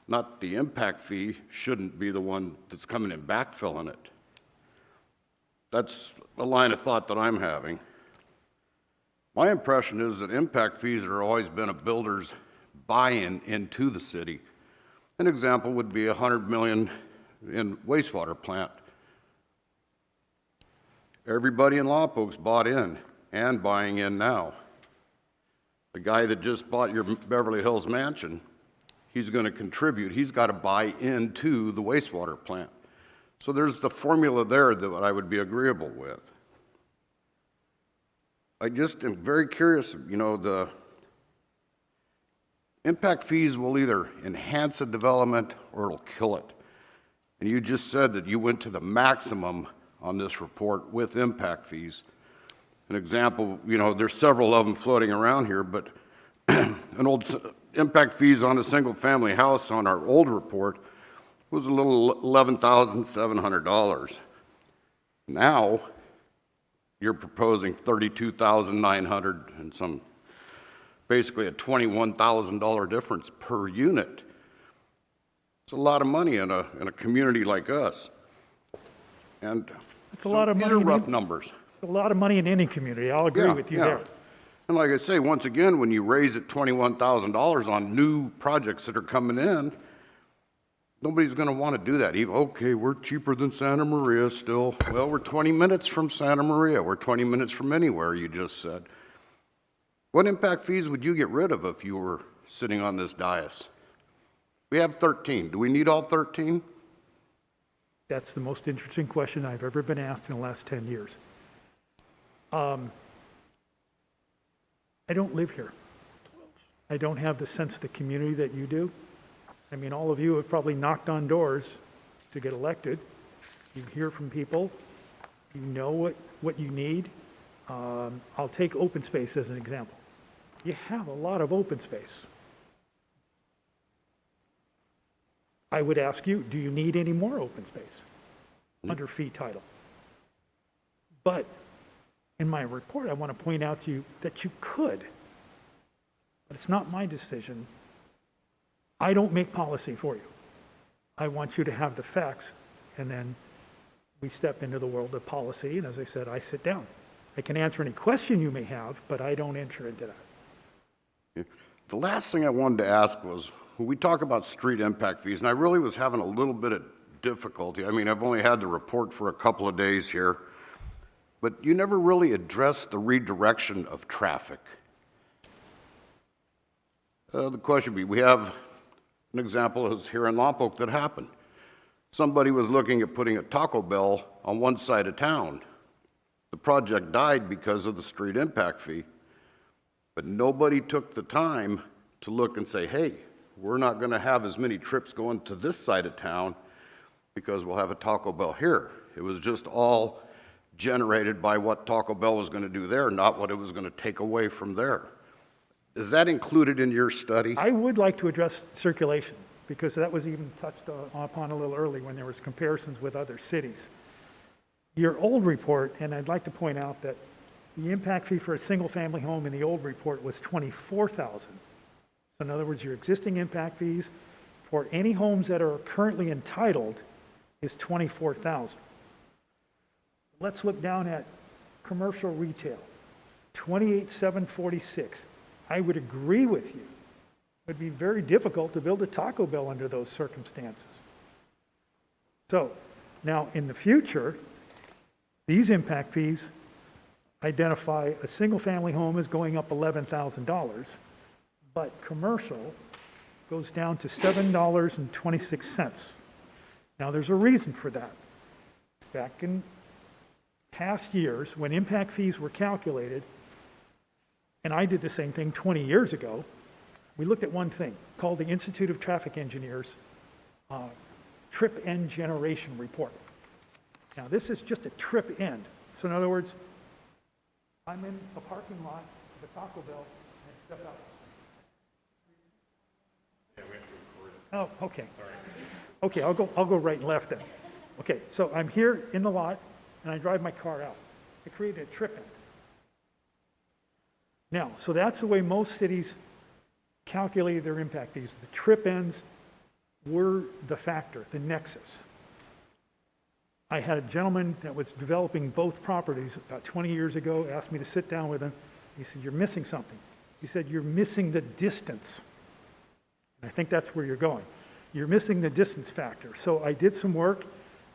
Not the impact fee shouldn't be the one that's coming in backfilling it. That's a line of thought that I'm having. My impression is that impact fees have always been a builder's buy-in into the city. An example would be $100 million in wastewater plant. Everybody in Lompoc's bought in and buying in now. The guy that just bought your Beverly Hills mansion, he's going to contribute. He's got to buy into the wastewater plant. So there's the formula there that I would be agreeable with. I just am very curious, the impact fees will either enhance a development or it'll kill it. And you just said that you went to the maximum on this report with impact fees. An example, there's several of them floating around here, but an old impact fees on a single family house on our old report was a little $11,700. Now, you're proposing $32,900 and some, basically a $21,000 difference per unit. It's a lot of money in a community like us. And it's a lot of money. These are rough numbers. A lot of money in any community. I'll agree with you there. And like I say, once again, when you raise it $21,000 on new projects that are coming in, nobody's going to want to do that. Okay, we're cheaper than Santa Maria still. Well, we're 20 minutes from Santa Maria. We're 20 minutes from anywhere, you just said. What impact fees would you get rid of if you were sitting on this dais? We have 13. Do we need all 13? That's the most interesting question I've ever been asked in the last 10 years. I don't live here. I don't have the sense of the community that you do. I mean, all of you have probably knocked on doors to get elected. You hear from people. You know what you need. I'll take open space as an example. You have a lot of open space. I would ask you, do you need any more open space under fee title? But in my report, I want to point out to you that you could, but it's not my decision. I don't make policy for you. I want you to have the facts, and then we step into the world of policy, and as I said, I sit down. I can answer any question you may have, but I don't enter into that. The last thing I wanted to ask was, when we talk about street impact fees, and I really was having a little bit of difficulty. I mean, I've only had the report for a couple of days here, but you never really addressed the redirection of traffic. The question would be, we have an example is here in Lompoc that happened. Somebody was looking at putting a Taco Bell on one side of town. The project died because of the street impact fee, but nobody took the time to look and say, hey, we're not going to have as many trips going to this side of town because we'll have a Taco Bell here. It was just all generated by what Taco Bell was going to do there, not what it was going to take away from there. Is that included in your study? I would like to address circulation, because that was even touched upon a little early when there was comparisons with other cities. Your old report, and I'd like to point out that the impact fee for a single-family home in the old report was $24,000. So in other words, your existing impact fees for any homes that are currently entitled is $24,000. Let's look down at commercial retail, $28,746. I would agree with you. It would be very difficult to build a Taco Bell under those circumstances. So now in the future, these impact fees identify a single-family home as going up $11,000, but commercial goes down to $7.26. Now there's a reason for that. Back in past years, when impact fees were calculated, and I did the same thing 20 years ago, we looked at one thing called the Institute of Traffic Engineers trip end generation report. Now this is just a trip end. So in other words, I'm in a parking lot of a Taco Bell and I step out. Yeah, we have to record it. Oh, okay. Okay, I'll go right and left then. Okay, so I'm here in the lot and I drive my car out. I created a trip end. Now, so that's the way most cities calculated their impact fees. The trip ends were the factor, the nexus. I had a gentleman that was developing both properties about 20 years ago, asked me to sit down with him. He said, you're missing something. He said, you're missing the distance. And I think that's where you're going. You're missing the distance factor. So I did some work,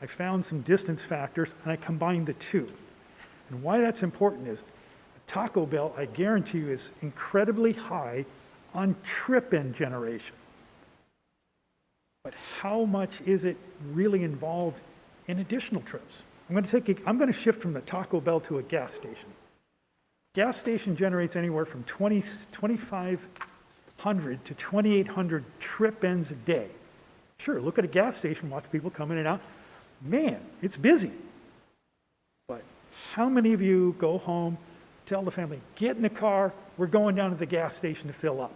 I found some distance factors, and I combined the two. And why that's important is Taco Bell, I guarantee you, is incredibly high on trip end generation. But how much is it really involved in additional trips? I'm going to shift from the Taco Bell to a gas station. Gas station generates anywhere from 2,500 to 2,800 trip ends a day. Sure, look at a gas station, watch people come in and out. Man, it's busy. But how many of you go home, tell the family, get in the car, we're going down to the gas station to fill up?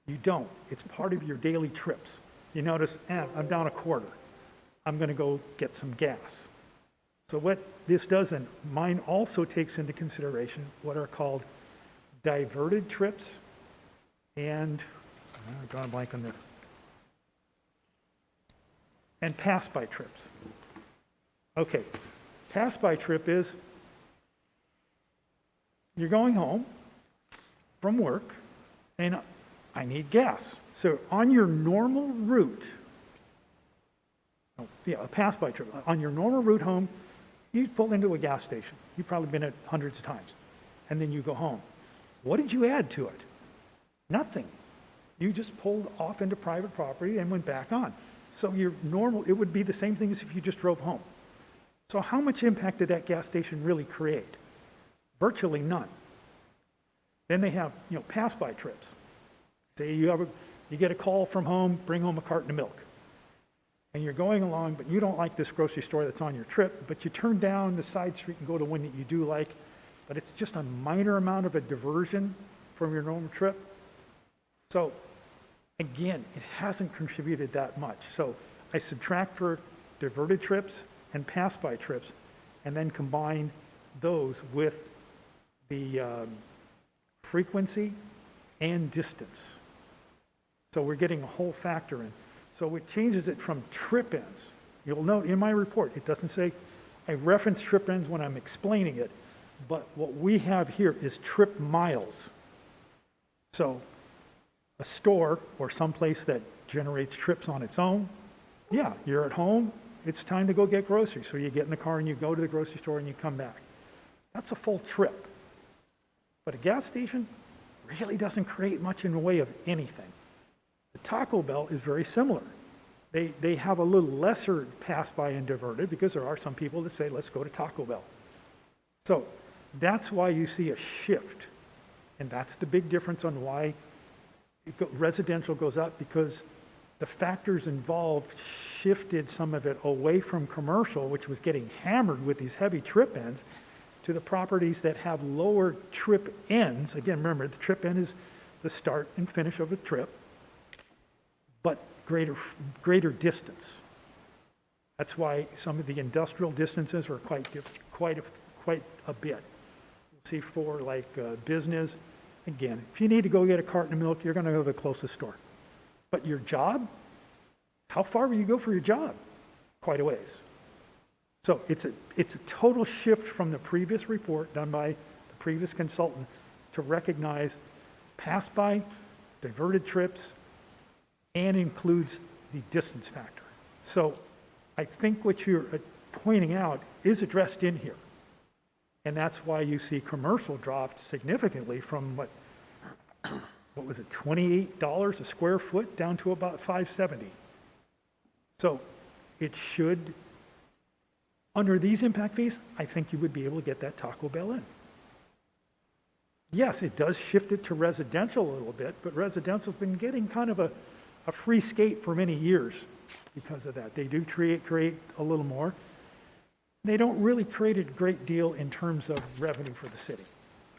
You don't. It's part of your daily trips. You notice, I'm down a quarter. I'm going to go get some gas. So what this does, and mine also takes into consideration what are called diverted trips and, I'm drawing a blank on this, and pass-by trips. Okay, pass-by trip is you're going home, from work and I need gas. So on your normal route, a pass-by trip, on your normal route home, you pull into a gas station. You've probably been at hundreds of times. And then you go home. What did you add to it? Nothing. You just pulled off into private property and went back on. So your normal, it would be the same thing as if you just drove home. So how much impact did that gas station really create? Virtually none. Then they have, pass-by trips. Say you get a call from home, bring home a carton of milk. And you're going along, but you don't like this grocery store that's on your trip, but you turn down the side street and go to one that you do like, but it's just a minor amount of a diversion from your normal trip. So again, it hasn't contributed that much. So I subtract for diverted trips and pass-by trips, and then combine those with the frequency and distance. So we're getting a whole factor in. So it changes it from trip ends. You'll note in my report, it doesn't say, I reference trip ends when I'm explaining it, but what we have here is trip miles. So a store or someplace that generates trips on its own, yeah, you're at home, it's time to go get groceries. So you get in the car and you go to the grocery store and you come back. That's a full trip. But a gas station really doesn't create much in the way of anything. The Taco Bell is very similar. They have a little lesser pass-by and diverted because there are some people that say, let's go to Taco Bell. So that's why you see a shift. And that's the big difference on why residential goes up, because the factors involved shifted some of it away from commercial, which was getting hammered with these heavy trip ends, to the properties that have lower trip ends. Again, remember, the trip end is the start and finish of a trip, but greater distance. That's why some of the industrial distances are quite a bit. You'll see for like business, again, if you need to go get a carton of milk, you're going to go to the closest store. But your job, how far will you go for your job? Quite a ways. So it's a total shift from the previous report done by the previous consultant to recognize pass-by, diverted trips, and includes the distance factor. So I think what you're pointing out is addressed in here. And that's why you see commercial dropped significantly from what was it, $28 a square foot down to about $5.70. So it should, under these impact fees, I think you would be able to get that Taco Bell in. Yes, it does shift it to residential a little bit, but residential's been getting kind of a free skate for many years because of that. They do create a little more. They don't really create a great deal in terms of revenue for the city.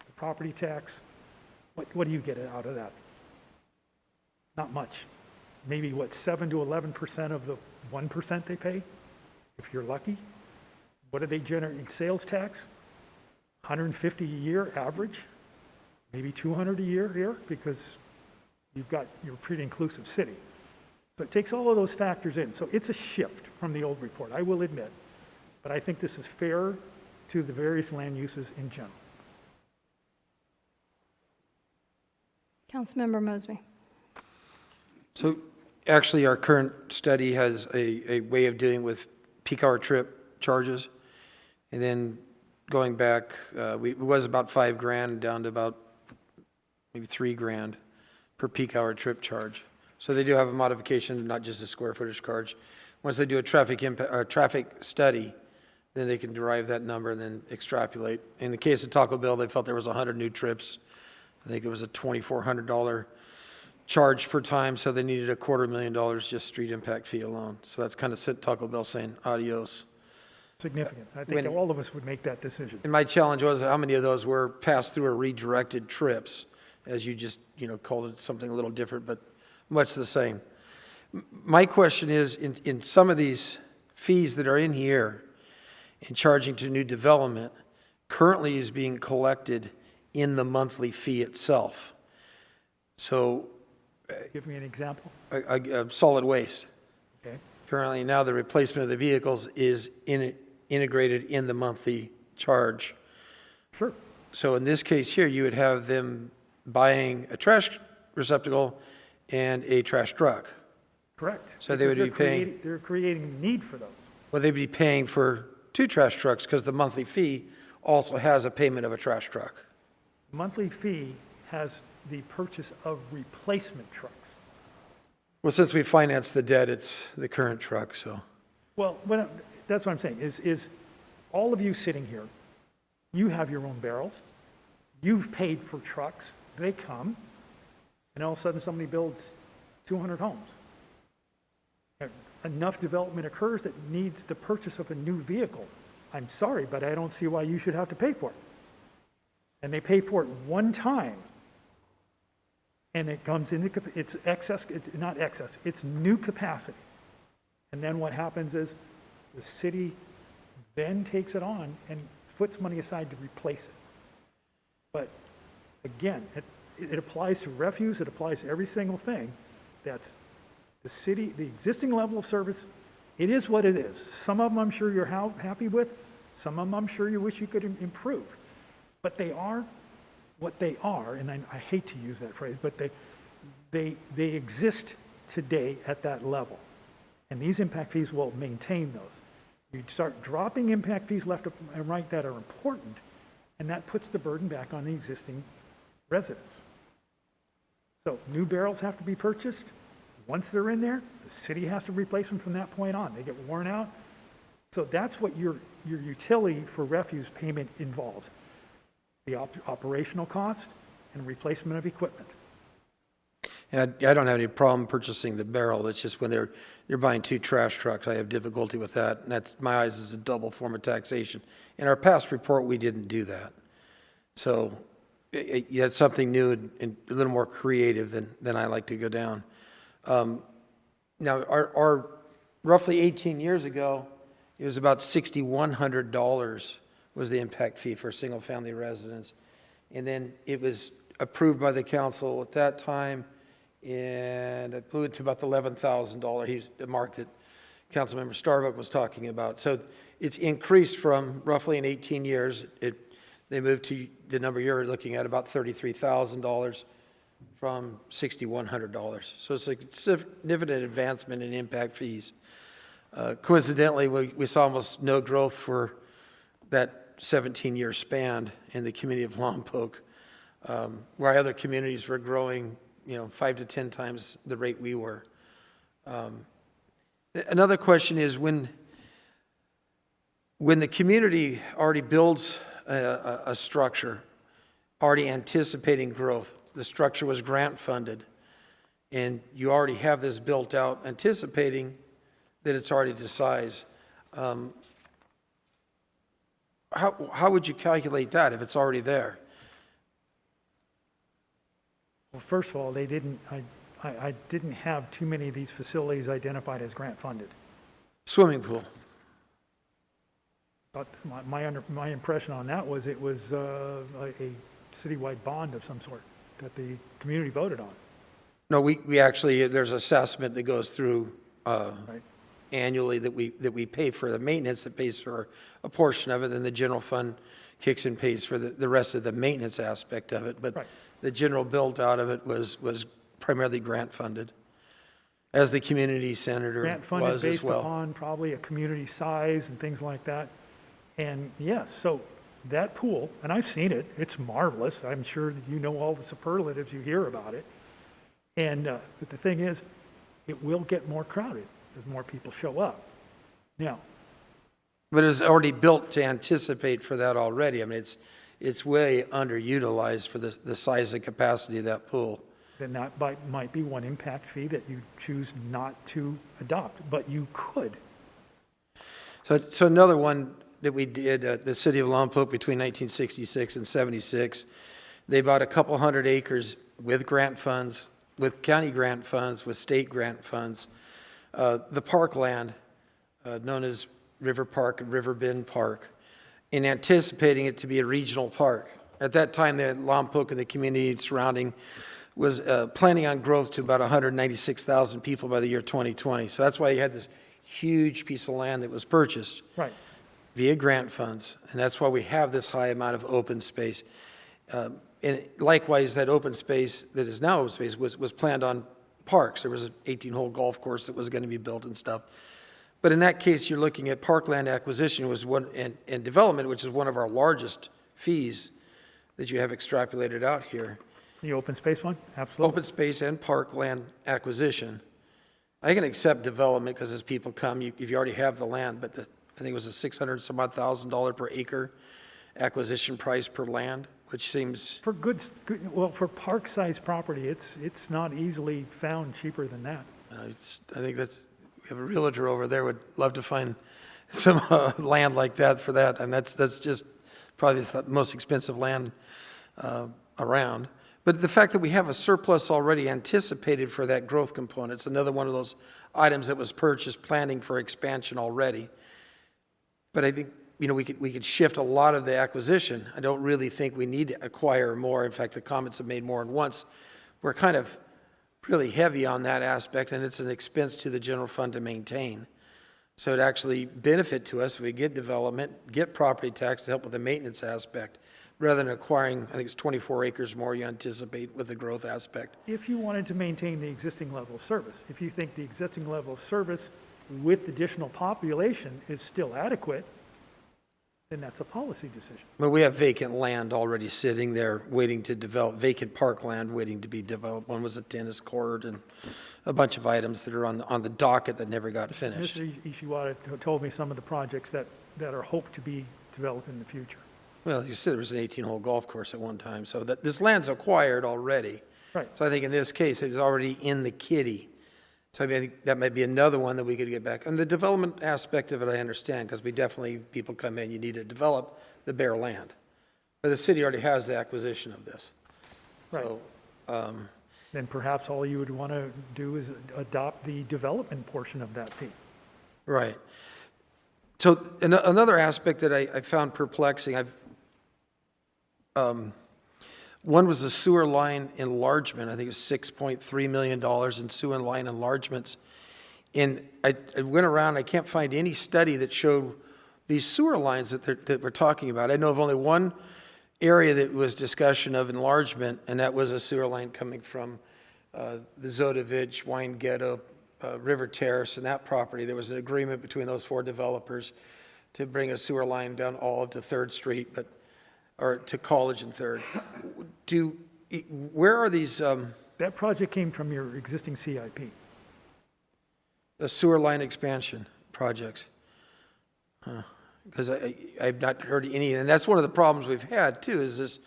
The property tax, what do you get out of that? Not much. Maybe, 7 to 11% of the 1% they pay, if you're lucky. What do they generate in sales tax? 150 a year average, maybe 200 a year here, because you're a pretty inclusive city. So it takes all of those factors in. So it's a shift from the old report, I will admit. But I think this is fair to the various land uses in general. Councilmember Mosby. So actually, our current study has a way of dealing with peak hour trip charges. And then going back, it was about $5,000 down to about maybe $3,000 per peak hour trip charge. So they do have a modification, not just a square footage charge. Once they do a traffic study, then they can derive that number and then extrapolate. In the case of Taco Bell, they felt there was 100 new trips. I think it was a $2,400 charge per time, so they needed $250,000 just street impact fee alone. So that's kind of sent Taco Bell saying adios. Significant. I think all of us would make that decision. And my challenge was how many of those were passed through or redirected trips, as you just called it something a little different, but much the same. My question is, in some of these fees that are in here and charging to new development, currently is being collected in the monthly fee itself. So, Give me an example. Solid waste. Okay. Currently now the replacement of the vehicles is integrated in the monthly charge. Sure. So in this case here, you would have them buying a trash receptacle and a trash truck. Correct. So they would Because be paying, they're creating a need for those. well, they'd be paying for 2 trash trucks because the monthly fee also has a payment of a trash truck. Monthly fee has the purchase of replacement trucks. Well, since we financed the debt, it's the current truck, so. Well, that's what I'm saying, is all of you sitting here, you have your own barrels, you've paid for trucks, they come, and all of a sudden somebody builds 200 homes. Enough development occurs that needs the purchase of a new vehicle. I'm sorry, but I don't see why you should have to pay for it. And they pay for it one time, and it comes into, it's excess, it's not excess, it's new capacity. And then what happens is the city then takes it on and puts money aside to replace it. But again, it applies to refuse, it applies to every single thing. That's the city, the existing level of service, it is what it is. Some of them I'm sure you're happy with, some of them I'm sure you wish you could improve. But they are what they are, and I hate to use that phrase, but they exist today at that level. And these impact fees will maintain those. You start dropping impact fees left and right that are important, and that puts the burden back on the existing residents. So new barrels have to be purchased. Once they're in there, the city has to replace them from that point on. They get worn out. So that's what your utility for refuse payment involves. The operational cost and replacement of equipment. And I don't have any problem purchasing the barrel. It's just when you're buying 2 trash trucks, I have difficulty with that. And that's, my eyes, is a double form of taxation. In our past report, we didn't do that. So that's something new and a little more creative than I like to go down. Now, our roughly 18 years ago, it was about $6,100 was the impact fee for single-family residence. And then it was approved by the council at that time, and it blew it to about the $11,000, the mark that Councilmember Starbuck was talking about. So it's increased from roughly in 18 years. They moved to the number you're looking at, about $33,000 from $6,100. So it's a significant advancement in impact fees. Coincidentally, we saw almost no growth for that 17-year span in the community of Lompoc, where other communities were growing, 5 to 10 times the rate we were. Another question is when the community already builds a structure, already anticipating growth, the structure was grant funded, and you already have this built out, anticipating that it's already to size. How would you calculate that if it's already there? Well, first of all, they didn't, I didn't have too many of these facilities identified as grant funded. Swimming pool. But my impression on that was it was a citywide bond of some sort that the community voted on. No, we actually, there's assessment that goes through Right. annually that we pay for the maintenance, that pays for a portion of it, and the general fund kicks and pays for the rest of the maintenance aspect of it. But Right. the general build out of it was primarily grant funded, as the community center Grant funded was as based well. upon probably a community size and things like that. And yes, so that pool, and I've seen it, it's marvelous. I'm sure that you know all the superlatives you hear about it. And but the thing is, it will get more crowded as more people show up. Now, But it's already built to anticipate for that already. I mean, it's way underutilized for the size and capacity of that pool. then that might be one impact fee that you choose not to adopt, but you could. So another one that we did, the city of Lompoc between 1966 and 76, they bought a couple hundred acres with grant funds, with county grant funds, with state grant funds. The parkland, known as River Park and River Bend Park, in anticipating it to be a regional park. At that time, the Lompoc and the community surrounding was planning on growth to about 196,000 people by the year 2020. So that's why you had this huge piece of land that was purchased Right. via grant funds, and that's why we have this high amount of open space. And likewise, that open space that is now open space was planned on parks. There was an 18-hole golf course that was going to be built and stuff. But in that case, you're looking at parkland acquisition was one, and development, which is one of our largest fees that you have extrapolated out here. The open space one? Absolutely. Open space and parkland acquisition. I can accept development because as people come, if you already have the land, but I think it was a $600,000 per acre acquisition price per land, which seems, For well, for park-sized property, it's not easily found cheaper than that. I think we have a realtor over there would love to find some land like that for that. And that's just probably the most expensive land around. But the fact that we have a surplus already anticipated for that growth component, it's another one of those items that was purchased planning for expansion already. But I think, we could shift a lot of the acquisition. I don't really think we need to acquire more. In fact, the comments have made more than once. We're kind of really heavy on that aspect, and it's an expense to the general fund to maintain. So it'd actually benefit to us if we get development, get property tax to help with the maintenance aspect, rather than acquiring, I think it's 24 acres more you anticipate with the growth aspect. If you wanted to maintain the existing level of service, if you think the existing level of service with additional population is still adequate, then that's a policy decision. But we have vacant land already sitting there waiting to develop, vacant parkland waiting to be developed. One was a tennis court and a bunch of items that are on the docket that never got finished. Mr. Ishiwata told me some of the projects that are hoped to be developed in the future. Well, you said there was an 18-hole golf course at one time, so that this land's acquired already. Right. So I think in this case, it's already in the kitty. So I think that might be another one that we could get back. And the development aspect of it, I understand, because people come in, you need to develop the bare land. But the city already has the acquisition of this. Right. So, Then perhaps all you would want to do is adopt the development portion of that fee. right. So another aspect that I found perplexing, one was the sewer line enlargement. I think it was $6.3 million in sewer line enlargements. And I went around, I can't find any study that showed these sewer lines that we're talking about. I know of only one area that was discussion of enlargement, and that was a sewer line coming from the Zodovich, Wine Ghetto, River Terrace, and that property. There was an agreement between those four developers to bring a sewer line down all to 3rd Street, or to College and 3rd. Where are these? That project came from your existing CIP. The sewer line expansion projects? Because I've not heard any, and that's one of the problems we've had too, is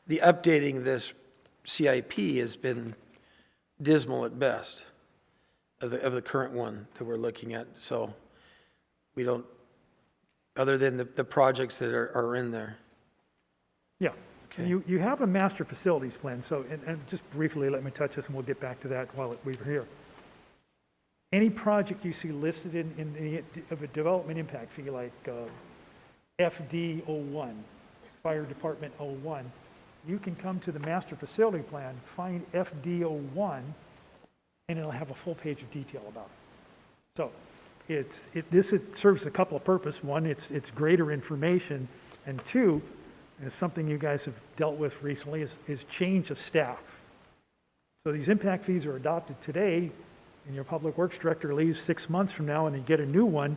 the updating this CIP has been dismal at best of the current one that we're looking at. So we don't, other than the projects that are in there. Yeah. Okay. You have a master facilities plan, so, and just briefly, let me touch this and we'll get back to that while we're here. Any project you see listed of a development impact fee, like FD 01, Fire Department 01, you can come to the master facility plan, find FD 01, and it'll have a full page of detail about it. So it serves a couple of purposes. One, it's greater information, and two, and something you guys have dealt with recently, is change of staff. So these impact fees are adopted today, and your public works director leaves 6 months from now and they get a new one,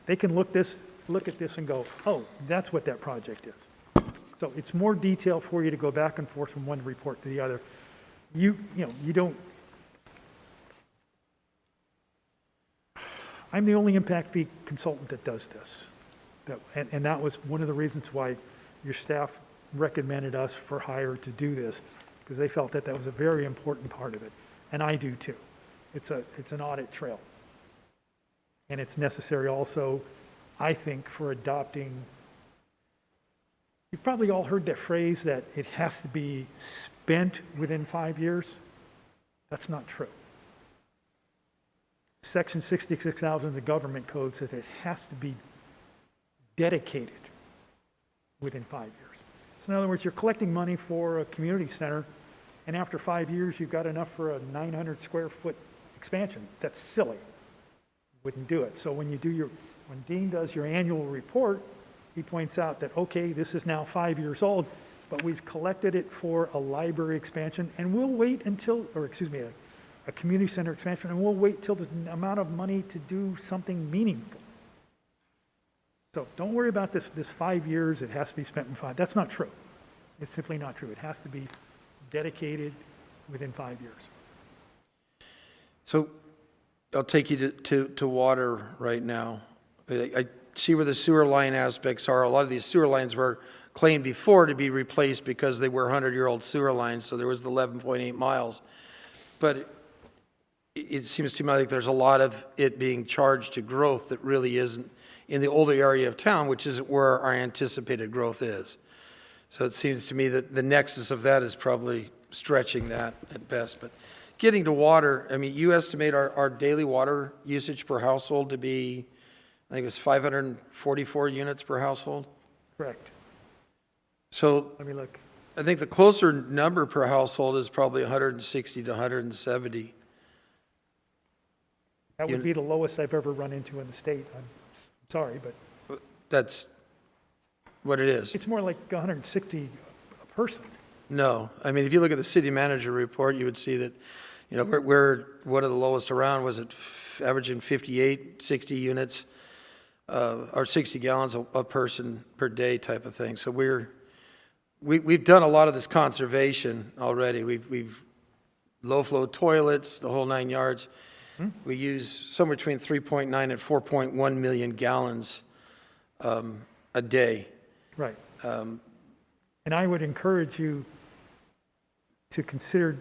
they can look at this and go, oh, that's what that project is. So it's more detail for you to go back and forth from one report to the other. You don't, I'm the only impact fee consultant that does this. And that was one of the reasons why your staff recommended us for hire to do this, because they felt that was a very important part of it. And I do too. It's an audit trail. And it's necessary also, I think, for adopting, you've probably all heard that phrase that it has to be spent within 5 years. That's not true. Section 66,000 of the government code says it has to be dedicated within 5 years. So in other words, you're collecting money for a community center, and after 5 years, you've got enough for a 900 square foot expansion. That's silly. Wouldn't do it. So when Dean does your annual report, he points out that, okay, this is now 5 years old, but we've collected it for a library expansion, and we'll wait until, or excuse me, a community center expansion, and we'll wait till the amount of money to do something meaningful. So don't worry about this 5 years, it has to be spent in 5. That's not true. It's simply not true. It has to be dedicated within 5 years. So I'll take you to water right now. I see where the sewer line aspects are. A lot of these sewer lines were claimed before to be replaced because they were 100-year-old sewer lines, so there was the 11.8 miles. But it seems to me like there's a lot of it being charged to growth that really isn't in the older area of town, which isn't where our anticipated growth is. So it seems to me that the nexus of that is probably stretching that at best. But getting to water, I mean, you estimate our daily water usage per household to be, I think it was 544 units per household? Correct. So Let me look. I think the closer number per household is probably 160 to 170. That would be the lowest I've ever run into in the state. I'm sorry, but That's what it is. it's more like 160 a person. No, I mean, if you look at the city manager report, you would see that, you know, we're one of the lowest around, was it averaging 58, 60 units, or 60 gallons a person per day type of thing. So we've done a lot of this conservation already. We've low-flow toilets, the whole 9 yards. We use somewhere between 3.9 and 4.1 million gallons a day. Right. And I would encourage you to consider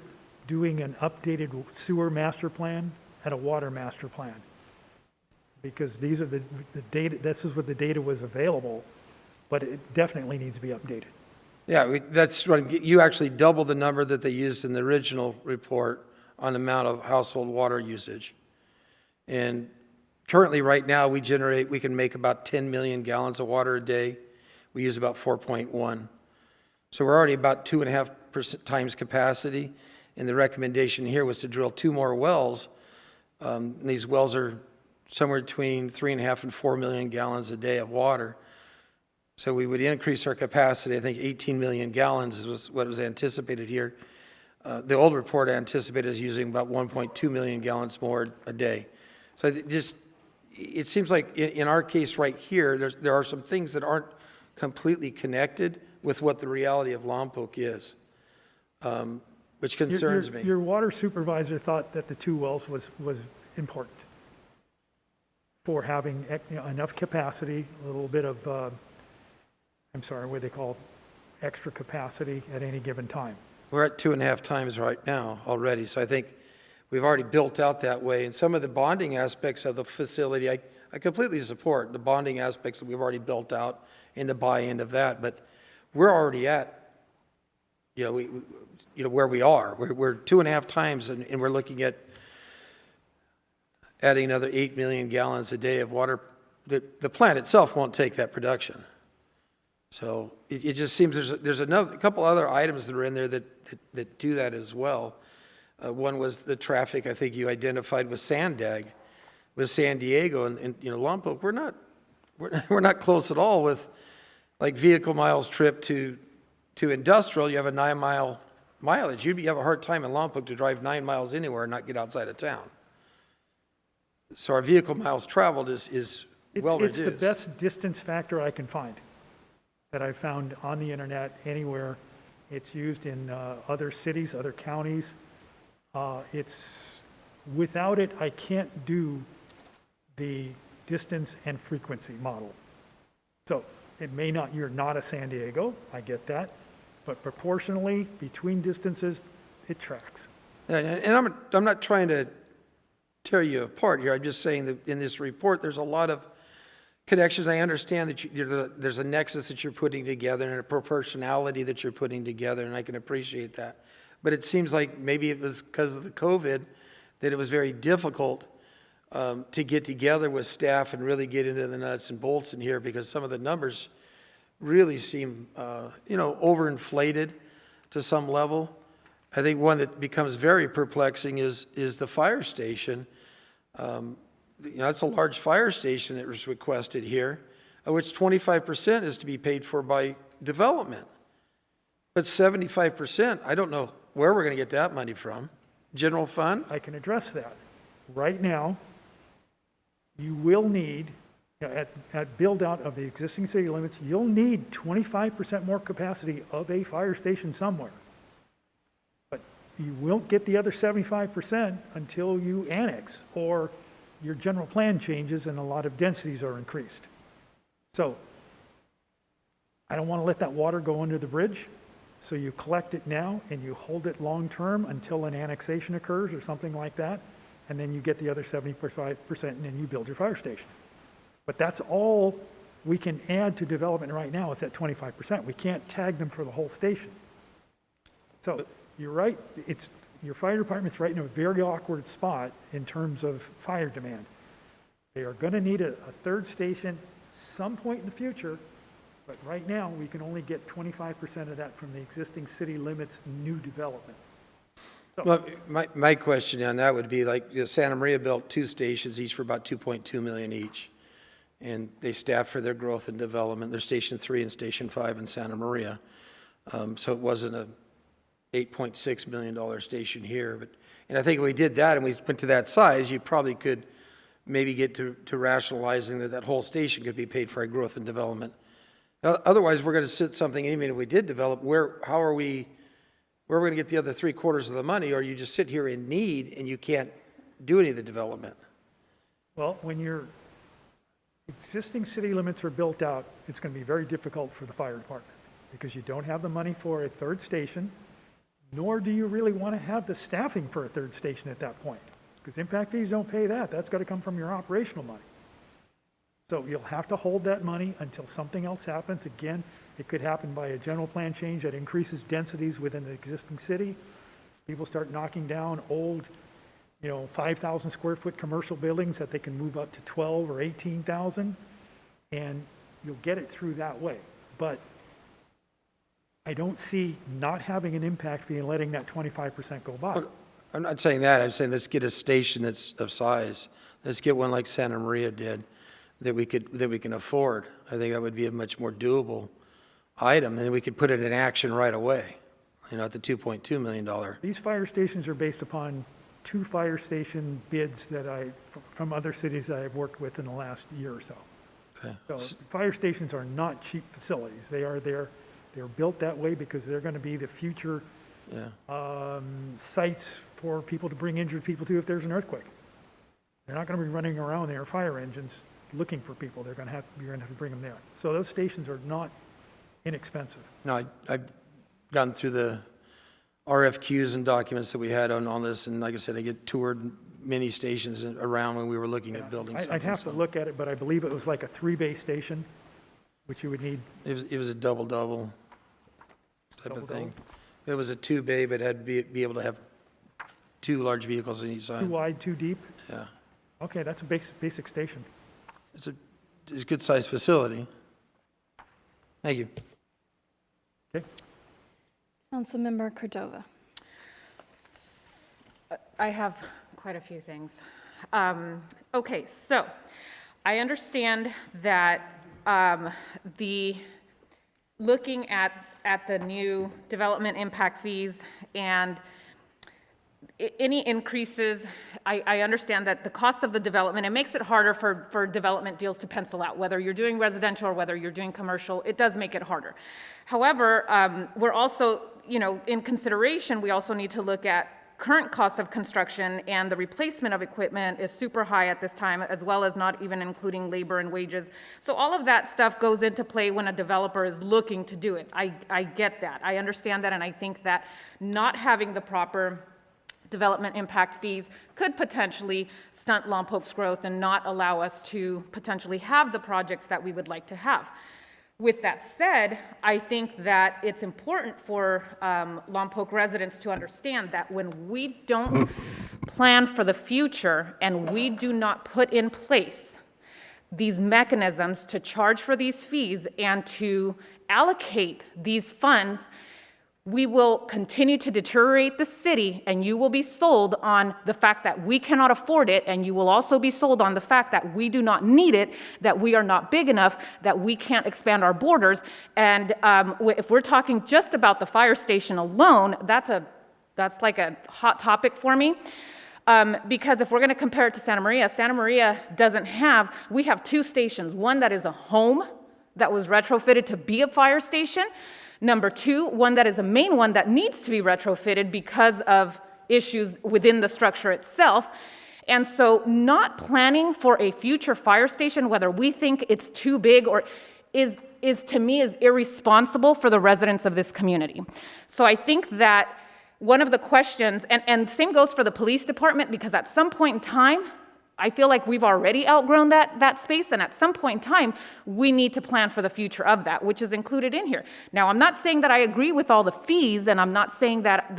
doing an updated sewer master plan and a water master plan. Because these are the data, this is what the data was available, but it definitely needs to be updated. Yeah, that's what, you actually double the number that they used in the original report on the amount of household water usage. And currently, right now, we can make about 10 million gallons of water a day. We use about 4.1. So we're already about 2.5 times capacity. And the recommendation here was to drill 2 more wells. And these wells are somewhere between 3.5 and 4 million gallons a day of water. So we would increase our capacity. I think 18 million gallons was what was anticipated here. The old report anticipated us using about 1.2 million gallons more a day. So it seems like in our case right here, there are some things that aren't completely connected with what the reality of Lompoc is, which concerns me. Your water supervisor thought that the 2 wells was important for having enough capacity, a little bit of, I'm sorry, what they call extra capacity at any given time. We're at 2.5 times right now already, so I think we've already built out that way. And some of the bonding aspects of the facility, I completely support the bonding aspects that we've already built out and the buy-in of that. But we're already at, where we are. We're 2.5 times, and we're looking at adding another 8 million gallons a day of water. The plant itself won't take that production. So it just seems there's a couple other items that are in there that do that as well. One was the traffic, I think you identified, with Sandag, with San Diego, and Lompoc. We're not close at all with, like, vehicle miles trip to industrial. You have a 9-mile mileage. You have a hard time in Lompoc to drive 9 miles anywhere and not get outside of town. So our vehicle miles traveled is well reduced. It's the best distance factor I can find, that I've found on the internet anywhere. It's used in other cities, other counties. Without it, I can't do the distance and frequency model. So you're not a San Diego, I get that, but proportionally between distances, it tracks. And I'm not trying to tear you apart here. I'm just saying that in this report, there's a lot of connections. I understand that there's a nexus that you're putting together and a proportionality that you're putting together, and I can appreciate that. But it seems like maybe it was because of the COVID that it was very difficult to get together with staff and really get into the nuts and bolts in here, because some of the numbers really seem, overinflated to some level. I think one that becomes very perplexing is the fire station. It's a large fire station that was requested here, of which 25% is to be paid for by development. But 75%, I don't know where we're going to get that money from. General fund? I can address that. Right now, you will need, at build-out of the existing city limits, you'll need 25% more capacity of a fire station somewhere. But you won't get the other 75% until you annex, or your general plan changes and a lot of densities are increased. So, I don't want to let that water go under the bridge, so you collect it now and you hold it long-term until an annexation occurs or something like that, and then you get the other 75% and then you build your fire station. But that's all we can add to development right now is that 25%. We can't tag them for the whole station. So you're right, your fire department's right in a very awkward spot in terms of fire demand. They are going to need a third station some point in the future, but right now we can only get 25% of that from the existing city limits new development. Well, my question on that would be like, Santa Maria built 2 stations, each for about 2.2 million each. And they staffed for their growth and development. They're Station 3 and Station 5 in Santa Maria. So it wasn't a $8.6 million station here. And I think if we did that and we went to that size, you probably could maybe get to rationalizing that whole station could be paid for growth and development. Otherwise, we're going to sit something, even if we did develop, where are we going to get the other 3/4 of the money? Or you just sit here in need and you can't do any of the development? Well, when your existing city limits are built out, it's going to be very difficult for the fire department because you don't have the money for a third station, nor do you really want to have the staffing for a third station at that point, because impact fees don't pay that. That's got to come from your operational money. So you'll have to hold that money until something else happens. Again, it could happen by a general plan change that increases densities within the existing city. People start knocking down old, 5,000 square foot commercial buildings that they can move up to 12 or 18,000, and you'll get it through that way. But I don't see not having an impact fee and letting that 25% go by. I'm not saying that. I'm saying let's get a station that's of size. Let's get one like Santa Maria did that we can afford. I think that would be a much more doable item, and we could put it in action right away, at the $2.2 million. These fire stations are based upon 2 fire station bids from other cities that I've worked with in the last year or so. Okay. So fire stations are not cheap facilities. They're built that way because they're going to be the future sites for people to bring injured people to if there's an earthquake. They're not going to be running around there fire engines looking for people. You're going to have to bring them there. So those stations are not inexpensive. No, I've gone through the RFQs and documents that we had on this, and like I said, I get toured many stations around when we were looking at building something. I'd have to look at it, but I believe it was like a 3-bay station, which you would need. It was a double type of thing. It was a 2-bay, but had to be able to have 2 large vehicles on each side. 2 wide, 2 deep? Yeah. Okay, that's a basic station. It's a good-sized facility. Thank you. Okay. Councilmember Cordova. I have quite a few things. Okay, so I understand that looking at the new development impact fees and any increases, I understand that the cost of the development, it makes it harder for development deals to pencil out. Whether you're doing residential or whether you're doing commercial, it does make it harder. However, we're also, in consideration, we also need to look at current costs of construction, and the replacement of equipment is super high at this time, as well as not even including labor and wages. So all of that stuff goes into play when a developer is looking to do it. I get that. I understand that, and I think that not having the proper development impact fees could potentially stunt Lompoc's growth and not allow us to potentially have the projects that we would like to have. With that said, I think that it's important for Lompoc residents to understand that when we don't plan for the future and we do not put in place these mechanisms to charge for these fees and to allocate these funds, we will continue to deteriorate the city, and you will be sold on the fact that we cannot afford it, and you will also be sold on the fact that we do not need it, that we are not big enough, that we can't expand our borders. And if we're talking just about the fire station alone, that's like a hot topic for me. Because if we're going to compare it to Santa Maria we have two stations, one that is a home that was retrofitted to be a fire station. Number two, one that is a main one that needs to be retrofitted because of issues within the structure itself. And so not planning for a future fire station, whether we think it's too big or is to me is irresponsible for the residents of this community. So I think that one of the questions, and same goes for the police department, because at some point in time, I feel like we've already outgrown that space, and at some point in time, we need to plan for the future of that, which is included in here. Now, I'm not saying that I agree with all the fees, and I'm not saying that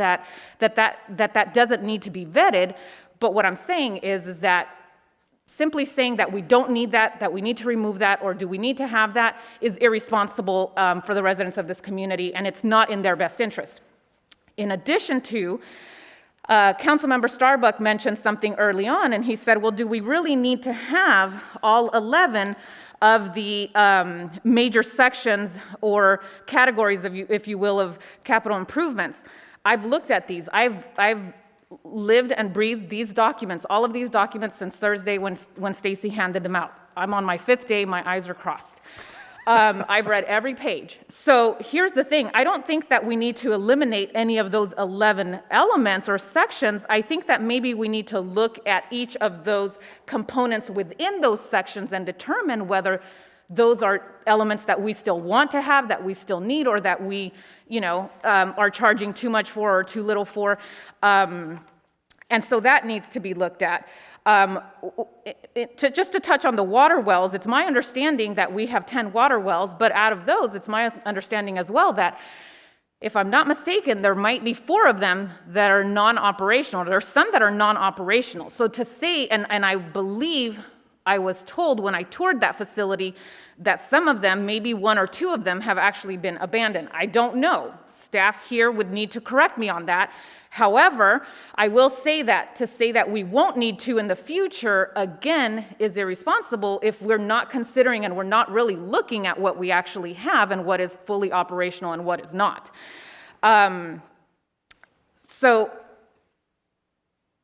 doesn't need to be vetted, but what I'm saying is that simply saying that we don't need that we need to remove that, or do we need to have that, is irresponsible for the residents of this community, and it's not in their best interest. In addition to, Councilmember Starbuck mentioned something early on, and he said, well, do we really need to have all 11 of the major sections or categories, if you will, of capital improvements? I've looked at these. I've lived and breathed these documents, all of these documents, since Thursday when Stacy handed them out. I'm on my 5th day, my eyes are crossed. I've read every page. So here's the thing. I don't think that we need to eliminate any of those 11 elements or sections. I think that maybe we need to look at each of those components within those sections and determine whether those are elements that we still want to have, that we still need, or that we, are charging too much for or too little for. And so that needs to be looked at. Just to touch on the water wells, it's my understanding that we have 10 water wells, but out of those, it's my understanding as well that, if I'm not mistaken, there might be 4 of them that are non-operational. There are some that are non-operational. So to say, and I believe I was told when I toured that facility that some of them, maybe 1 or 2 of them, have actually been abandoned. I don't know. Staff here would need to correct me on that. However, I will say that to say that we won't need to in the future, again, is irresponsible if we're not considering and we're not really looking at what we actually have and what is fully operational and what is not. So,